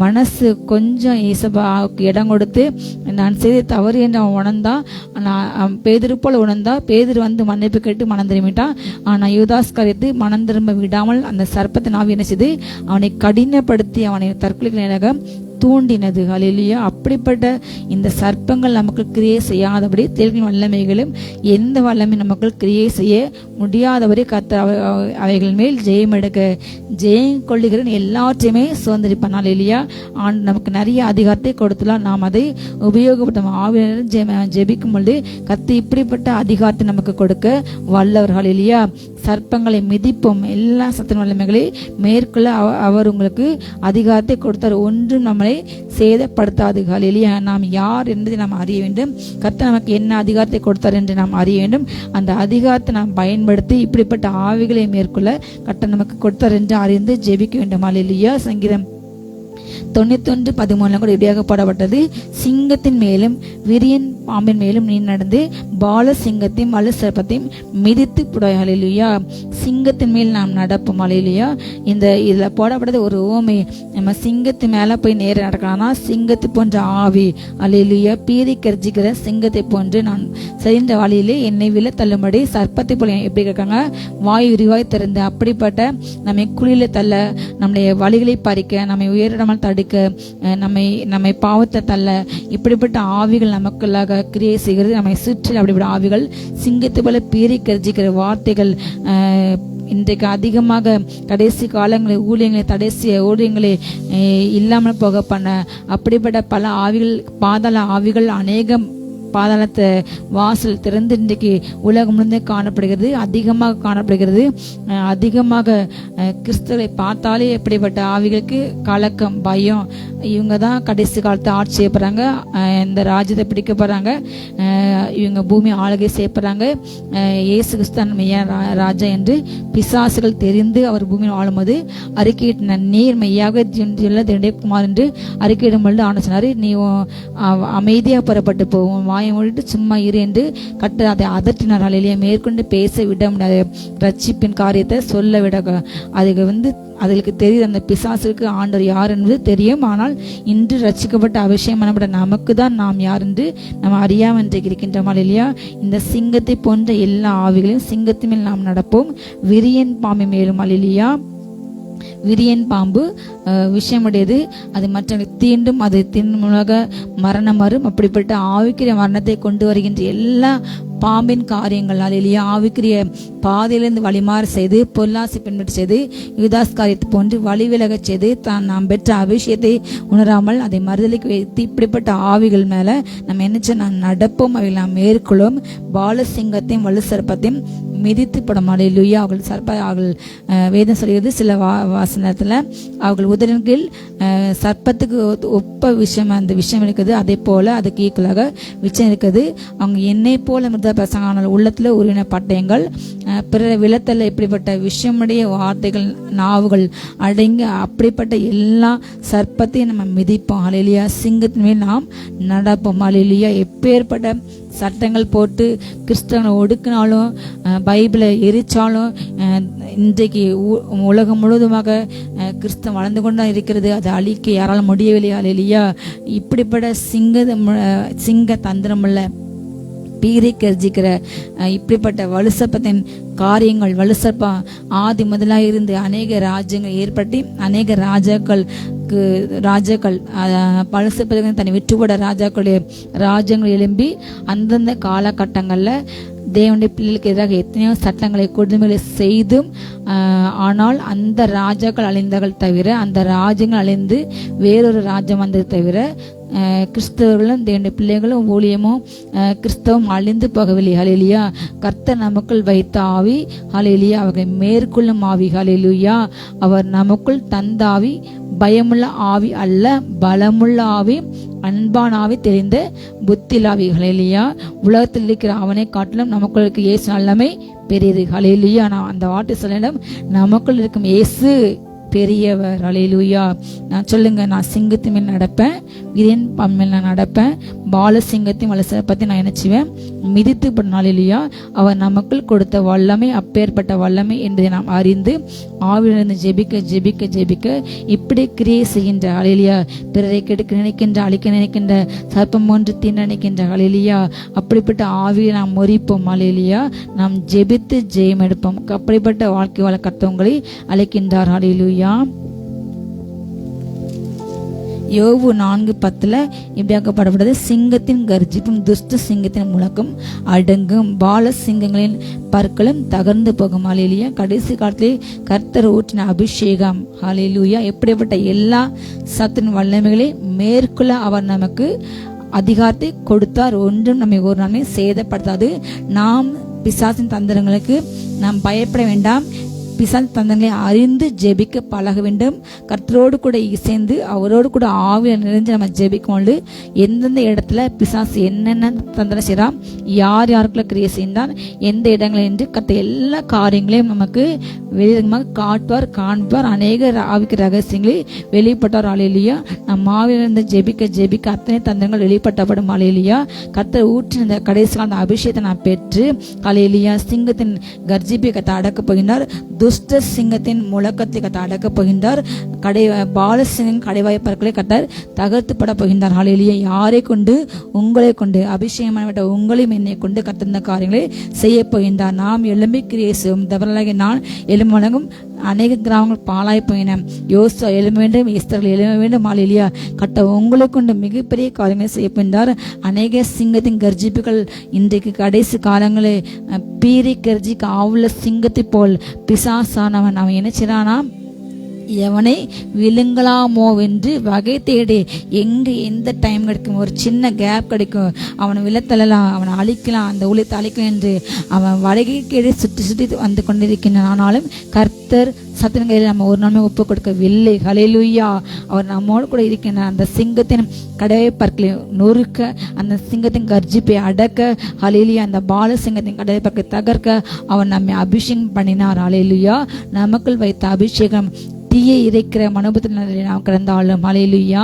மனசு கொஞ்சம் இயேசுவுக்கு இடம் கொடுத்து நான் செய்த தவறு என்று அவன் உணர்ந்தான். அவன் பேதுரு போல உணர்ந்தா. பேதுரு வந்து மன்னிப்பு கேட்டு மனம் திரும்பிட்டான். ஆனால் யூதாஸ் காரியத்தை மனம் திரும்ப விடாமல் அந்த சர்ப்பத்தின் ஆவி என்ன செய்து அவனை கடினப்படுத்தி அவனை தற்கொலைக்கு தூண்டினது. ஹல்லேலூயா. அப்படிப்பட்ட இந்த சர்ப்பங்கள் நமக்கு கிரியை செய்யாதபடி தேவனின் வல்லமைகளும் எந்த வல்லமை நமக்கு கிரியை செய்ய முடியாதபடி கர்த்தர் அவைகள் மேல் ஜெயம் எடுக்க ஜெயம் கொள்ளுகிற எல்லாற்றையுமே சுதந்திரிப்பான். ஹல்லேலூயா. நமக்கு நிறைய அதிகாரத்தை கொடுத்துலாம். நாம் அதை உபயோகப்படுத்த ஆவியினர் ஜெபிக்கும் பொழுது கர்த்தர் இப்படிப்பட்ட அதிகாரத்தை நமக்கு கொடுக்க வல்லவர். ஹல்லேலூயா. சர்ப்பங்களை மிதிப்போம், எல்லா சத்தின் வல்லமைகளை மேற்கொள்ள அவர் உங்களுக்கு அதிகாரத்தை கொடுத்தார். ஒன்றும் நம்மளை சேதப்படுத்தாது. ஹல்லேலூயா. நாம் யார் என்பதை நாம் அறிய வேண்டும். கர்த்தர் நமக்கு என்ன அதிகாரத்தை கொடுத்தார் என்று நாம் அறிய வேண்டும். அந்த அதிகாரத்தை நாம் பயன்படுத்தி இப்படிப்பட்ட ஆவிகளை மேற்கொள்ள கர்த்தர் நமக்கு கொடுத்தார் என்று அறிந்து ஜெபிக்க வேண்டும். ஹல்லேலூயா. சங்கீதம் 91:13 கூட இப்படியாக போடப்பட்டது. சிங்கத்தின் மேலும் விரியன் பாம்பின் மேலும் நீ நடந்து பால சிங்கத்தையும் வலு சர்ப்பத்தையும் மிதித்து புடாய். ஹல்லேலூயா. சிங்கத்தின் மேல் நாம் நடப்போம். ஹல்லேலூயா. இதுல போடப்பட்டது ஒரு ஓமை. நம்ம சிங்கத்து மேல போய் நேர நடக்கலாம்னா சிங்கத்தை போன்ற ஆவி. ஹல்லேலூயா. பீறி கர்ஜிக்கிற சிங்கத்தை போன்று நான் சரிந்த வழியிலே என்னை விழ தள்ளும்படி சர்ப்பத்தை போல எப்படி இருக்காங்க வாய் விரிவாய் திறந்து அப்படிப்பட்ட நம்மை குழியில தள்ள, நம்முடைய வழிகளை பறிக்க, நம்மை உயரிடாமல் தடுக்க, நம்மை பாவத்தை தள்ள இப்படிப்பட்ட ஆவிகள் நமக்குள்ளாக கிரியை செய்கிறது. நம்மை சுற்றி அப்படிப்பட்ட ஆவிகள் சிங்கத்தை போல பீறி கர்ஜிக்கிற வார்த்தைகள் இன்றைக்கு அதிகமாக கடைசி காலங்களில் ஊழியங்களை இல்லாமல் போக பண்ண அப்படிப்பட்ட பல ஆவிகள், பாதாள ஆவிகள் அநேகம் பாதாளத்தை வாசல் திறந்து இன்றைக்கு உலகம் முழுந்தே காணப்படுகிறது, அதிகமாக காணப்படுகிறது. அதிகமாக கிறிஸ்தவரை பார்த்தாலே எப்படிப்பட்ட ஆவிகளுக்கு கலக்கம், பயம். இவங்க தான் கடைசி காலத்தை ஆட்சி செய்ய போறாங்க, இந்த ராஜ்யத்தை பிடிக்க போறாங்க, இவங்க பூமி ஆளுகை செய்ய போறாங்க, இயேசு கிறிஸ்து மெய்யா ராஜா என்று பிசாசுகள் தெரிந்து அவர் பூமியில் ஆளும்போது அறிக்கையிட்ட நீர் மெய்யாக குமார் என்று அறிக்கையிடும் பொழுது ஆன சொன்னாரு, நீ அமைதியாக புறப்பட்டு போவோம், வாயை மூடிட்டு சும்மா இரு என்று கட்ட அதை அதட்டினார். ஹல்லேலூயா. மேற்கொண்டு பேச விட முடியாது, ரட்சிப்பின் காரியத்தை சொல்ல விட அதுக்கு தெரியுது. அந்த பிசாசுக்கு ஆண்டவர் யார் என்பது தெரியும். ஆனால் இன்று ரட்சிக்கப்பட்ட அபிஷேகம் பண்ணப்பட்ட நமக்கு தான் நாம் யார் என்று நம்ம அறியாமல் இன்றைக்கு இருக்கின்றோம். ஹல்லேலூயா. இந்த சிங்கத்தை போன்ற எல்லா ஆவிகளையும் சிங்கத்தின் மேல் நாம் நடப்போம், விரியன் பாம்பு மேலும். ஹல்லேலூயா. விரியன் பாம்பு விஷயமுடையது, அது மற்றவர்களுக்கு தீண்டும், அது தின்முலக மரணம் வரும். அப்படிப்பட்ட ஆவிக்குரிய மரணத்தை கொண்டு வருகின்ற எல்லா பாம்பின் காரியங்கள். ஹல்லேலூயா. ஆவிக்குரிய பாதையிலிருந்து வழிமாறு செய்து, பொல்லாசி பின்பற்றி செய்து, யூதாஸ் காரியத்தை போன்று வழிவிலக செய்து, நாம் பெற்ற அபிஷேகத்தை உணராமல் அதை மறுதலிக்கு வைத்து இப்படிப்பட்ட ஆவிகள் மேல நம்ம என்ன நாம் நடப்போம், அவைகள் நாம் மேற்கொள்ளும். பாலசிங்கத்தையும் வலு சர்ப்பத்தையும் மிதித்து படும். ஹல்லேலூயா. அவர்கள் வேதம் சொல்கிறது சில வாசனத்துல அவர்கள் உதரின் கீழ் சர்ப்பத்துக்கு ஒப்ப விஷயம், அந்த விஷயம் இருக்குது, அதே போல அதுக்கு ஈக்குவலாக விஷயம் இருக்குது. அவங்க என்னை போல மிருத பிரசங்க உள்ளத்துல உருவின பட்டயங்கள், பிற விளத்தல இப்படிப்பட்ட விஷயமுடைய வார்த்தைகள் நாவுகள் அடங்கி அப்படிப்பட்ட எல்லா சர்ப்பத்தையும் நம்ம மிதிப்போம். ஹல்லேலூயா. சிங்கத்தின் மேல் நாம் நடப்போம். ஹல்லேலூயா. எப்பேற்பட்ட சட்டங்கள் போட்டு கிறிஸ்தவனை ஒடுக்கினாலும், பைபிளை எரிச்சாலும், இன்றைக்கு உலகம் முழுவதுமாக கிறிஸ்தவம் வளர்ந்து கொண்டுதான் இருக்கிறது, அதை அழிக்க யாராலும் முடியவில்லை. ஹல்லேலூயா. இப்படிப்பட்ட சிங்க தந்திரமுள்ள பீரை கர்ஜிக்கிற இப்படிப்பட்ட வலுசப்பத்தின் காரியங்கள், வலுசப்பம் ஆதி முதலாக இருந்து அநேக ராஜ்யங்கள் ஏற்பட்டு அநேக ராஜாக்கள் வலுசப்பத்தின் தன்னை விட்டுவிட ராஜாக்களுடைய ராஜ்யங்கள் எழும்பி அந்தந்த காலகட்டங்களில் தேவனுடைய பிள்ளைகளுக்கு எதிராக எத்தனையோ சட்டங்களை கொடுமைகளை செய்தும் ஆனால் அந்த ராஜாக்கள் அழிந்தார்கள் தவிர, அந்த ராஜ்யங்கள் அழிந்து வேறொரு ராஜ்யம் வந்தது தவிர, கிறிஸ்தவர்களும் தேவனுடைய பிள்ளைகளும் ஊழியமும் கிறிஸ்தவம் அழிந்து போகவில்லை. ஹல்லேலூயா. கர்த்தர் நமக்குள் வைத்த ஆவி, ஹல்லேலூயா, அவர்களை மேற்கொள்ளும் ஆவி, ஹல்லேலூயா, அவர் நமக்குள் தந்த ஆவி பயமுள்ள ஆவி அல்ல, பலமுள்ள ஆவி, அன்பான ஆவி, தெரிந்த புத்திலாவி, ஹல்லேலூயா. உலகத்தில் இருக்கிற அவனை காட்டிலும் நமக்குள் இருக்க இயேசு நல்லமை பெரியது, ஹல்லேலூயா. நான் அந்த வார்த்தை சொல்லிடம், நமக்குள் இருக்கும் இயேசு பெரியவர், ஹல்லேலூயா. நான் சொல்லுங்க, நான் சிங்கத்தின் மேல் நடப்பேன், வீரன் மேல் நான் நடப்பேன், பால சிங்கத்தையும் வலசரை பத்தி நான் நினைச்சுவேன், மிதித்து படும், ஹல்லேலூயா. அவர் நமக்குள் கொடுத்த வல்லமை அப்பேற்பட்ட வல்லமை என்பதை நாம் அறிந்து ஆவியிலிருந்து ஜெபிக்க ஜெபிக்க ஜெபிக்க இப்படி கிரியை செய்கின்ற, ஹல்லேலூயா, பிறரை கெடுக்க நினைக்கின்ற, அழிக்க நினைக்கின்ற, சர்ப்பம் ஒன்று தீண்ட நினைக்கின்ற, ஹல்லேலூயா, அப்படிப்பட்ட ஆவியை நாம் முறிப்போம், ஹல்லேலூயா. நாம் ஜெபித்து ஜெயம் எடுப்போம். அப்படிப்பட்ட வாழ்க்கை வாழ கர்த்தர் அழைக்கின்றார், ஹல்லேலூயா. யோபு 4:10 இப்படியாக்கப்படப்படுது, சிங்கத்தின் கர்ஜிப்பும் துஷ்ட சிங்கத்தின் முழக்கம் அடங்கும், பால சிங்கங்களின் பற்களும் தகர்ந்து போகும், ஹல்லேலூயா. கடைசி காலத்திலே கர்த்தர் ஊற்றின அபிஷேகம், ஹல்லேலூயா. எப்படிப்பட்ட எல்லா சத்தின் வல்லமைகளை மேற்கொள்ள அவர் நமக்கு அதிகாரத்தை கொடுத்தார். ஒன்றும் நம்மை ஒரு நாளே சேதப்படுத்தாது. நாம் பிசாசின் தந்திரங்களுக்கு நாம் பயப்பட வேண்டாம். பிசாசு தந்திரங்களை அறிந்து ஜெபிக்க பழக வேண்டும். கர்த்தரோடு கூட இசைந்து அவரோடு கூட ஆவியில் நிறைஞ்சு நம்ம ஜெபிக்கொண்டு எந்தெந்த இடத்துல பிசாசு என்னென்ன தந்திரம் செய்யறான், யார் யாருக்குள்ள கிரியை செய்தான், எந்த இடங்கள் என்று கர்த்தர் எல்லா காரியங்களையும் நமக்கு வெளியாக காட்டுவார், காண்பார். அநேக ஆவிக்கு ரகசியங்களை வெளிப்பட்டார், ஹல்லேலூயா. நம் ஆவியில் இருந்து ஜெபிக்க ஜெபிக்க அத்தனை தந்திரங்கள் வெளிப்பட்டப்படும், ஹல்லேலூயா. கர்த்தர் ஊற்றின கடைசி கால அபிஷேகத்தை நான் பெற்று, ஹல்லேலூயா, சிங்கத்தின் கர்ஜிப்பை கர்த்தர் அடக்கப் போகின்றார். துஷ்ட சிங்கத்தின் முழக்கத்தை கர்த்தர் அடக்கப் போகின்றார். பால சிங்கம் கடைவாய் பற்களை கர்த்தர் தகர்த்துப்பட போகின்றார், ஹல்லேலூயா. யாரை கொண்டு? உங்களை கொண்டு, அபிஷேகமான உங்களையும் என்னை கொண்டு கர்த்தர் இந்த காரியங்களை செய்ய போகின்றார். நாம் எழும்பி கிரியை செய்வோம். தவறலாக நான் எழும்ப வழங்கும். அநேக கிராமங்கள் பாலாய் போயின. யோசுவா எழும்ப வேண்டும், எஸ்தர்கள் எழும்ப வேண்டும், ஹல்லேலூயா. கர்த்தர் உங்களை கொண்டு மிகப்பெரிய காரியங்களை செய்ய போகின்றார். அநேக சிங்கத்தின் கர்ஜிப்புகள் இன்றைக்கு கடைசி காலங்களில் பீறி கர்ஜிக்கு ஆவுள்ள சிங்கத்தை போல் பிசாசானவன் அவன் என்ன செய்றானா, எவனை விழுங்கலாமோ என்று வகை தேடி எங்க எந்த டைம் கிடைக்கும், ஒரு சின்ன கேப் கிடைக்கும், அவனை விழத்தள்ளலாம், அவனை அழிக்கலாம், அந்த ஊழியத்தை அழிக்கலாம் என்று அவன் வடகை கேடி சுற்றி சுற்றி வந்து கொண்டிருக்கின்றான். ஆனாலும் கர்த்தர் சத்தின் கையில் நம்ம ஒரு நாளுமே ஒப்பு கொடுக்கவில்லை, ஹல்லேலூயா. அவர் நம்மோடு கூட இருக்கின்றார். அந்த சிங்கத்தின் கடவை பற்களை நொறுக்க, அந்த சிங்கத்தின் கர்ஜிப்பை அடக்க, ஹல்லேலூயா, அந்த பால சிங்கத்தின் கடவை பற்களை தகர்க்க அவர் நம்மை அபிஷேகம் பண்ணினார், ஹல்லேலூயா. நமக்குள் வைத்த அபிஷேகம் தீயை இறைக்கிற மனோபத்தில் நாம் கடந்தாலும், ஹல்லேலூயா,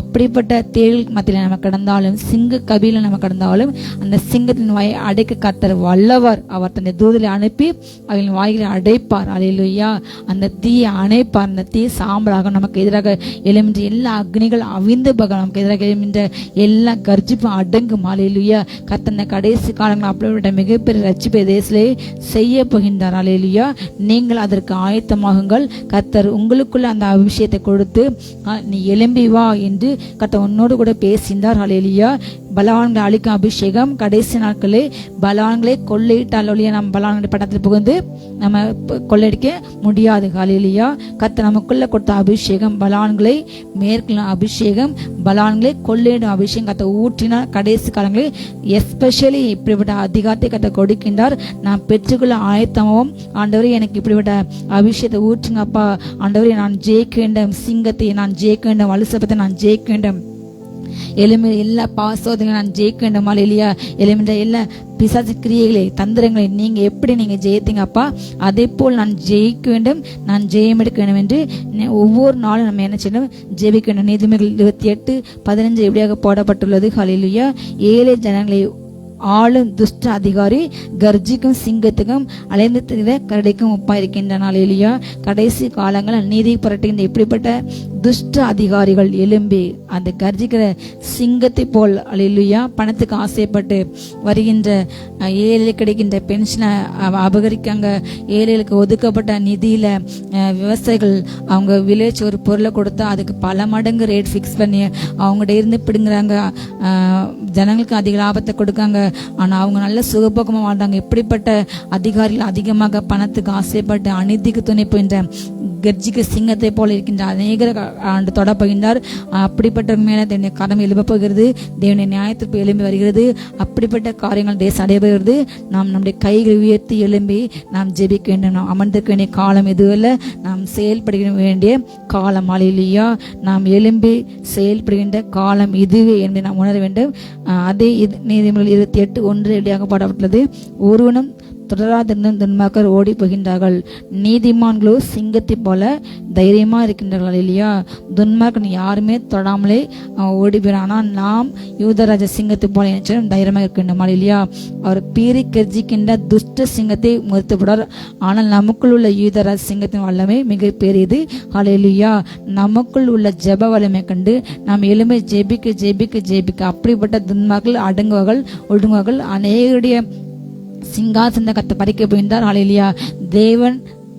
அப்படிப்பட்ட தேள் மத்தியில் நம்ம கடந்தாலும், சிங்க கபில நம்ம கடந்தாலும், அந்த சிங்கத்தின் வாயை அடைக்க கர்த்தர் வல்லவர். அவர் தன்னை தூதரை அனுப்பி அவர்களின் வாய்களை அடைப்பார், ஹல்லேலூயா. அந்த தீயை அணைப்பார். அந்த தீ சாம்பலாக நமக்கு எதிராக எழுகின்ற எல்லா அக்னிகள் அவிந்து பக நமக்கு எதிராக எழுகின்ற எல்லா கர்ஜிப்பும் அடங்கும், ஹல்லேலூயா. கர்த்தர் இந்த கடைசி காலங்கள் அப்படிப்பட்ட மிகப்பெரிய ரட்சிப்பை தேசத்திலே செய்ய போகின்றார், ஹல்லேலூயா. நீங்கள் அதற்கு ஆயத்தமாகுங்கள். கர்த்தர் உங்களுக்குள்ள அந்த அபிஷேகத்தை கொடுத்து நீ எழும்பி வா என்று கர்த்தர் உன்னோடு கூட பேசினார், ஹல்லேலூயா. பலவான்களை அழிக்கும் அபிஷேகம். கடைசி நாட்களே பலவான்களை கொள்ளையிட்டால் ஒழிய நம்ம பலவான்களுடைய பட்டத்தில் புகுந்து நம்ம கொள்ளையடிக்க முடியாது, ஹல்லேலூயா. கர்த்தர் நமக்குள்ள கொடுத்த அபிஷேகம் பலவான்களை மேற்கொள்ளும் அபிஷேகம், பலவான்களை கொள்ளையிடும் அபிஷேகம் கர்த்தர் ஊற்றினார். கடைசி காலங்களில் எஸ்பெஷலி இப்படிப்பட்ட அதிகாரத்தை கர்த்தர் கொடுக்கின்றார். நான் பெற்றுக்கொள்ள ஆயத்தமாவும். ஆண்டவரே, எனக்கு இப்படிப்பட்ட அபிஷேகத்தை ஊற்றுங்கப்பா. ஆண்டவரே, நான் ஜெயிக்க வேண்டும், சிங்கத்தை நான் ஜெயிக்க வேண்டும், வலுசபத்தை நான் ஜெயிக்க வேண்டும், எலும்பு எல்லா பாசோதனை நான் ஜெயிக்க வேண்டும், ஹல்லேலூயா. எலும்பின்ற எல்லா பிசாசு கிரியைகளை தந்திரங்களை நீங்க எப்படி நீங்க ஜெயித்தீங்கப்பா, அதே போல் நான் ஜெயிக்க வேண்டும், நான் ஜெயம் எடுக்க வேண்டும் என்று ஒவ்வொரு நாளும் நம்ம என்ன செய்யணும், ஜெபிக்க வேண்டும். நீதிமொழிகள் 28:15 எப்படியாக போடப்பட்டுள்ளது, ஹல்லேலூயா. ஏழை ஜனங்களை ஆளும் துஷ்ட அதிகாரி கர்ஜிக்கும் சிங்கத்துக்கும் அலைந்து திரிகிற கரடிக்கும் ஒப்பா இருக்கின்றன, ஹல்லேலூயா. கடைசி காலங்கள் நீதி புரட்டுகின்ற இப்படிப்பட்ட துஷ்ட அதிகாரிகள் எழும்பி அந்த கர்ஜிக்கிற சிங்கத்தை போல் அல்லேலூயா பணத்துக்கு ஆசைப்பட்டு வருகின்ற ஏழைகளுக்கு கிடைக்கின்ற பென்ஷனை அபகரிக்காங்க. ஏழைகளுக்கு ஒதுக்கப்பட்ட நிதியில விவசாயிகள் அவங்க விளைவிச்ச ஒரு பொருளை கொடுத்தா அதுக்கு பல மடங்கு ரேட் ஃபிக்ஸ் பண்ணி அவங்ககிட்ட இருந்து பிடுங்குறாங்க. ஜனங்களுக்கு அதிக லாபத்தை கொடுக்காங்க. ஆனா அவங்க நல்ல சுகபோகமா வாழ்ந்தாங்க. இப்படிப்பட்ட அதிகாரிகள் அதிகமாக பணத்துக்கு ஆசைப்பட்டு அநீதிக்கு துணை போகின்ற கர்ஜிக்க சிங்கத்தை போல இருக்கின்ற அநேக ஆண்டு தொடப்பகின்றார். அப்படிப்பட்ட மேல தேவனுடைய கரம் எழுப்ப போகிறது. தேவனுடைய நியாயத்திற்கு எழும்பி வருகிறது. அப்படிப்பட்ட காரியங்கள் தேசம் அடைபடுகிறது. நாம் நம்முடைய கைகளை உயர்த்தி எழும்பி நாம் ஜெபிக்க வேண்டும். நாம் அமர்ந்திருக்க வேண்டிய காலம் எதுவல்ல, நாம் செயல்பட வேண்டிய காலம். அல்லேலூயா. நாம் எழும்பி செயல்படுகின்ற காலம் இதுவே என்று நாம் உணர வேண்டும். அதே நீதிமொழிகள் 28:1 ரெடியாக பாடப்பட்டுள்ளது. ஒருவனும் தொடராதிருந்தும் துன்மார்க்கர் ஓடி போகின்றார்கள், நீதிமான்களோ சிங்கத்தை போல தைரியமா இருக்கின்றார்கள். இல்லையா? துன்மார்க்கன் யாருமே தொடாமலே ஓடி போயிடும். ஆனால் நாம் யூதராஜ சிங்கத்தை போல தைரியமா இருக்கின்றோம். இல்லையா? அவர் பீறி கர்ஜிக்கின்ற துஷ்ட சிங்கத்தை முறித்துவிடார். ஆனால் நமக்குள் உள்ள யூதராஜ சிங்கத்தின் வல்லமை மிக பெரியது. ஹல்லேலூயா. நமக்குள் உள்ள ஜெப வல்லமை கண்டு நாம் எலும்பை ஜெபிக்க ஜெபிக்க ஜெபிக்க அப்படிப்பட்ட துன்மார்கள் அடங்குவார்கள், ஒடுங்குவார்கள். அநேகருடைய சிங்காசனத்தை கர்த்தர் பறிக்க போகின்றார். ஹல்லேலூயா. தேவன்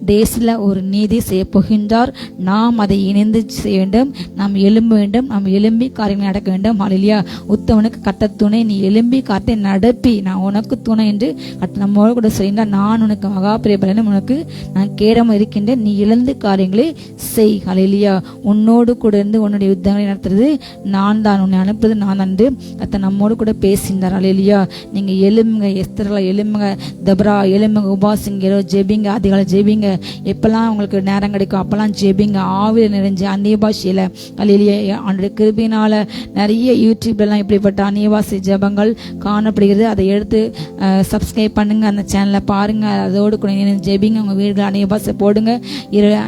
தேசத்துல ஒரு நீதி செய்ய போகின்றார். நாம் அதை இணைந்து செய்ய வேண்டும். நாம் எழும்ப வேண்டும். நாம் எழும்பி காரியங்களை நடக்க வேண்டும். ஹல்லேலூயா. உத்தவனுக்கு கர்த்தர் துணை, நீ எழும்பி காரியத்தை நடப்பி நான் உனக்கு துணை என்று கர்த்தர் நம்மோடு கூட சொல்கின்றார். நான் உனக்கு மகா பெரிய பலனும் உனக்கு நான் கேடாம இருக்கின்றேன், நீ எழுந்து காரியங்களை செய். ஹல்லேலூயா. உன்னோடு கூட இருந்து உன்னுடைய யுத்தங்களை நடத்துறது நான் தான், உன்னை அனுப்புறது நான் தான் என்று கர்த்தர் நம்மோடு கூட பேசினார். ஹல்லேலூயா. நீங்க எழும்புங்க, எஸ்தர்ல எழும்புங்க, தபரா எழும்புங்க, உபாசிங்க, ஜெபிங்க, அதிகாலை ஜெபிங்க. எப்பெல்லாம் உங்களுக்கு நேரம் கிடைக்கும் அப்பெல்லாம் ஜெபிங்க, ஆவில நிறைஞ்ச அந்நிய பாஷையில. அல்லேலூயா. அவனுடைய கிருபையினால நிறைய யூடியூப்லாம் இப்படிப்பட்ட அந்நிய பாஷை ஜெபங்கள் காணப்படுகிறது. அதை எடுத்து சப்ஸ்கிரைப் பண்ணுங்க, அந்த சேனலை பாருங்க, அதோடு கூட ஜெபிங்க. உங்க வீடுகள் அந்நிய பாஷை போடுங்க.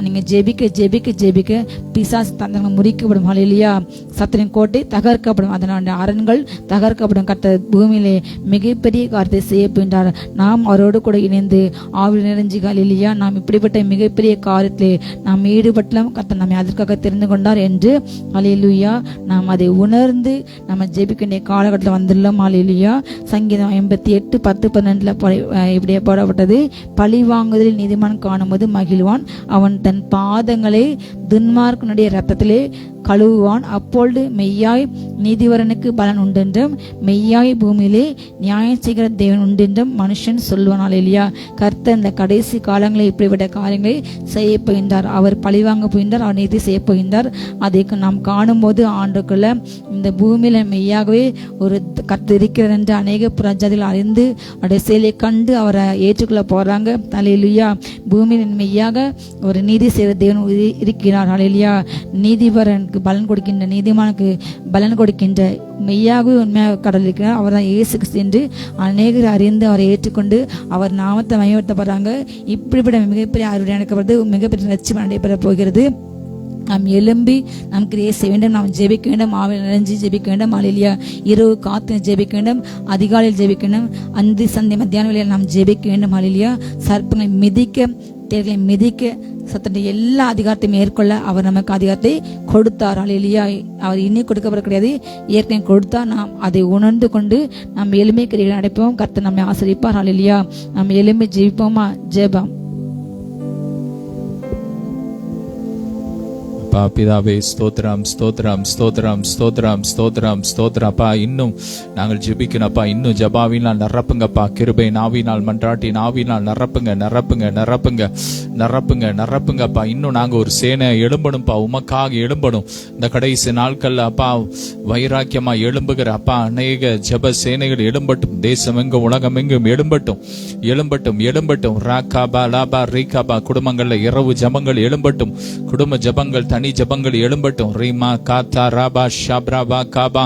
நீங்க ஜெபிக்க ஜெபிக்க ஜெபிக்க பிசாசு தந்தங்கள் முறிக்கப்படும். அல்லேலூயா. சத்துரின் கோட்டை தகர்க்கப்படும், அதனுடைய அரண்கள் தகர்க்கப்படும். கர்த்தர் பூமியிலே மிகப்பெரிய காரியத்தை செய்ய போகின்றார். நாம் அவரோடு கூட இணைந்து ஆவில நிறைஞ்சு அல்லேலூயா நாம் இப்படிப்பட்ட மிகப்பெரிய காரியத்திலே நாம் ஈடுபட்டலாம். கர்த்தர் நம்மை அதற்காக தெரிந்து கொண்டார் என்று அல்லேலூயா நாம் அதை உணர்ந்து நம்ம ஜெபிக்க வேண்டிய காலகட்டத்தில் வந்துள்ளோம். அல்லேலூயா. சங்கீதம் 88:10-12 இப்படியே போடப்பட்டது. பழி வாங்குதலில் நீதிமான் காணும்போது மகிழ்வான், அவன் தன் பாதங்களை துன்மார்க்கனுடைய இரத்தத்திலே கழுவுவான். அப்பொழுது மெய்யாய் நீதிவரனுக்கு பலன் உண்டென்றும் மெய்யாய் பூமியிலே நியாயம் செய்கிற தேவன் உண்டென்றும் மனுஷன் சொல்லுவான். அல்லேலூயா. கர்த்தர் இந்த கடைசி காலங்களில் இப்படிப்பட்ட காரியங்களை செய்ய போகின்றார். அவர் பழிவாங்க போகின்றார், அவர் நீதி செய்ய போகின்றார். அதை நாம் காணும்போது ஆண்டுக்குள்ள இந்த பூமியில மெய்யாகவே ஒரு கர்த்தர் இருக்கிறார் என்று அநேக புறஜாதிகள் அறிந்து அவருடைய செயலை கண்டு அவரை ஏற்றுக்கொள்ள போறாங்க. அல்லேலூயா. பூமியில் மெய்யாக ஒரு நீதி செய்கிற தேவன் இருக்கிறார். அல்லேலூயா. நீதிபரனுக்கு பலன் கொடுக்கின்ற, நீதிமானுக்கு பலன் கொடுக்கின்ற மெய்யாகவே உண்மையாக கடவுள் இருக்கிறார். அவர் தான் இயேசு கிறிஸ்து என்று அநேகர் அறிந்து அவரை ஏற்றுக்கொண்டு அவர் நாமத்தை மகிமைப்படுத்தப்படுறாங்க. இப்படிப்பட்ட மிகப்பெரிய அறுவடை நடக்கப்படுது, மிகப்பெரிய லட்சியம் நடைபெற போகிறது. நாம் எழும்பி நாம் கிரியை செய்ய வேண்டும். நாம் ஜெபிக்க வேண்டும், ஆவியில் நிறைஞ்சு ஜெபிக்க வேண்டும். அல்லேலூயா. இரவு காத்து ஜெபிக்க வேண்டும், அதிகாலையில் ஜெபிக்க வேண்டும், அந்தி சந்தை மத்தியான வேளையில் நாம் ஜெபிக்க வேண்டும். அல்லேலூயா. சர்ப்பங்களை மிதிக்க, தேர்களை மிதிக்க, சத்துடைய எல்லா அதிகாரத்தையும் மேற்கொள்ள அவர் நமக்கு அதிகாரத்தை கொடுத்தார். அல்லேலூயா. அவர் இனி கொடுக்கப்பட கிடையாது, ஏற்கனவே கொடுத்தார். நாம் அதை உணர்ந்து கொண்டு நாம் எளிமை கிரிகளை நடப்போம். கர்த்தர் நம்மை ஆசீர்வதிப்பார். அல்லேலூயா. நாம் எளிமை ஜெபிப்போமா? ஜெபம். பிதாவே ஸ்தோத்திரம் ஸ்தோத்திரம் ஸ்தோத்திரம் ஸ்தோத்திரம் ஸ்தோத்திரம் ஸ்தோத்திரம். அப்பா இன்னும் நாங்கள் ஜெபிக்கணும்ப்பா. இன்னும் ஜபாவினால் நிரப்புங்கப்பா. கிருபை நாவினால் மன்றாட்டி நாவினால் நிரப்புங்க நிரப்புங்க நிரப்புங்க நிரப்புங்க நிரப்புங்கப்பா. இன்னும் நாங்கள் ஒரு சேனை எழும்பணும்ப்பா, உமக்காக எழும்பணும். இந்த கடைசி நாட்கள்ல அப்பா வைராக்கியமா எழும்புகிற அப்பா அநேக ஜப சேனைகள் எழும்பட்டும். தேசம் எங்கும் உலகம் எங்கும் எழும்பட்டும் எழும்பட்டும் எழும்பட்டும். ராகாபா லாபா ரீகாபா. குடும்பங்கள்ல இரவு ஜபங்கள் எழும்பட்டும். குடும்ப ஜபங்கள், தனி ஜபங்கள் எழும்பட்டும். ரீமா காத்தா ராபா ஷாப்ராபா காபா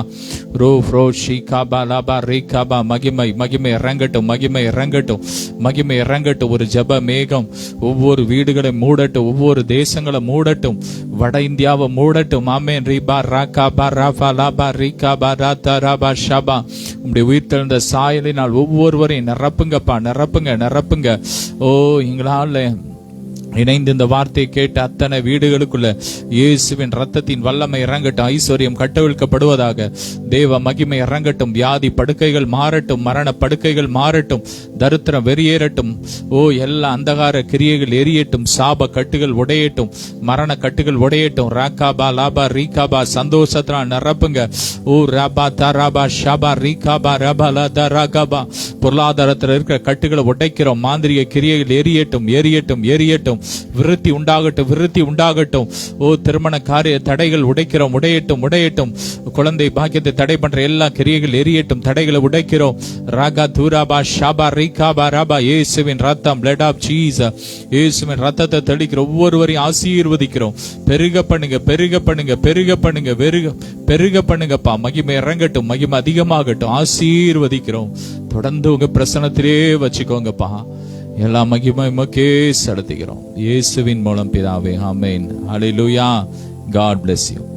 ரோ ஃப்ரோ ஷி காபா லாபா ரீகாபா. மகிமை மகிமை இறங்கட்டும், மகிமை இறங்கட்டும், மகிமை இறங்கட்டும். ஒரு ஜப மேகம் ஒவ்வொரு வீடுகளை மூடட்டும், ஒவ்வொரு தேசங்களை மூடட்டும், வட இந்தியாவை மூடட்டும். ஆமென். ரீபா ராகாபா ராபா லாபா ரீகாபா ராத்தா ராபா ஷாபா. உங்களுடைய உயிர்த்தெழுந்த சாயலினால் ஒவ்வொருவரையும் நிரப்புங்கப்பா, நிரப்புங்க நிரப்புங்க. ஓ எங்களால இணைந்து இந்த வார்த்தையை கேட்ட அத்தனை வீடுகளுக்குள்ள இயேசுவின் ரத்தத்தின் வல்லமை இறங்கட்டும். ஐஸ்வர்யம் கட்டவிழ்க்கப்படுவதாக. தேவ மகிமை இறங்கட்டும். வியாதி படுக்கைகள் மாறட்டும். மரண படுக்கைகள் மாறட்டும். தரித்திரம் வெறியேறட்டும். எல்லா அந்தகார கிரியைகள் எரியட்டும். சாப கட்டுகள் உடையட்டும். மரண கட்டுகள் உடையட்டும். ராகாபா லாபா ரீகாபா சந்தோஷத்தினால் நிரப்புங்க. ராபா தராபா ஷாபா ரீகாபா ரபா லா ராகாபா. பொருளாதாரத்தில் இருக்கிற கட்டுகளை உடைக்கிறோம். மாந்திரிக கிரியைகள் எரியட்டும், எரியட்டும், எரியட்டும். விருத்தி உண்டாகட்டும், விருத்தி உண்டாகட்டும். திருமண காரிய தடைகள் உடைக்கிறோம், உடையட்டும், உடையட்டும். குழந்தை பாக்கியத்தை தடை பண்ற எல்லா கிரியைகள் எரியட்டும், தடைகளை உடைக்கிறோம். ராகா தூராபா ஷாபா ரீகாபா ராபா. இயேசுவின் ரத்தம், பிளட் ஆஃப் ஜீசஸ். இயேசுவின் ரத்தத்தை தெளிக்கிற ஒவ்வொருவரையும் ஆசீர்வதிக்கிறோம். பெருக பண்ணுங்க, பெருக பண்ணுங்க, பெருக பண்ணுங்க, பெருக பண்ணுங்கப்பா. மகிமை இறங்கட்டும், மகிமை அதிகமாகட்டும். ஆசீர்வதிக்கிறோம். தொடர்ந்து உங்க பிரசனத்திலே வச்சுக்கோங்கப்பா. எல்லா மகிமை உமக்கே செலுத்துகிறோம். இயேசுவின் மூலம் பிதாவே, ஆமென். ஹல்லேலூயா. God bless you.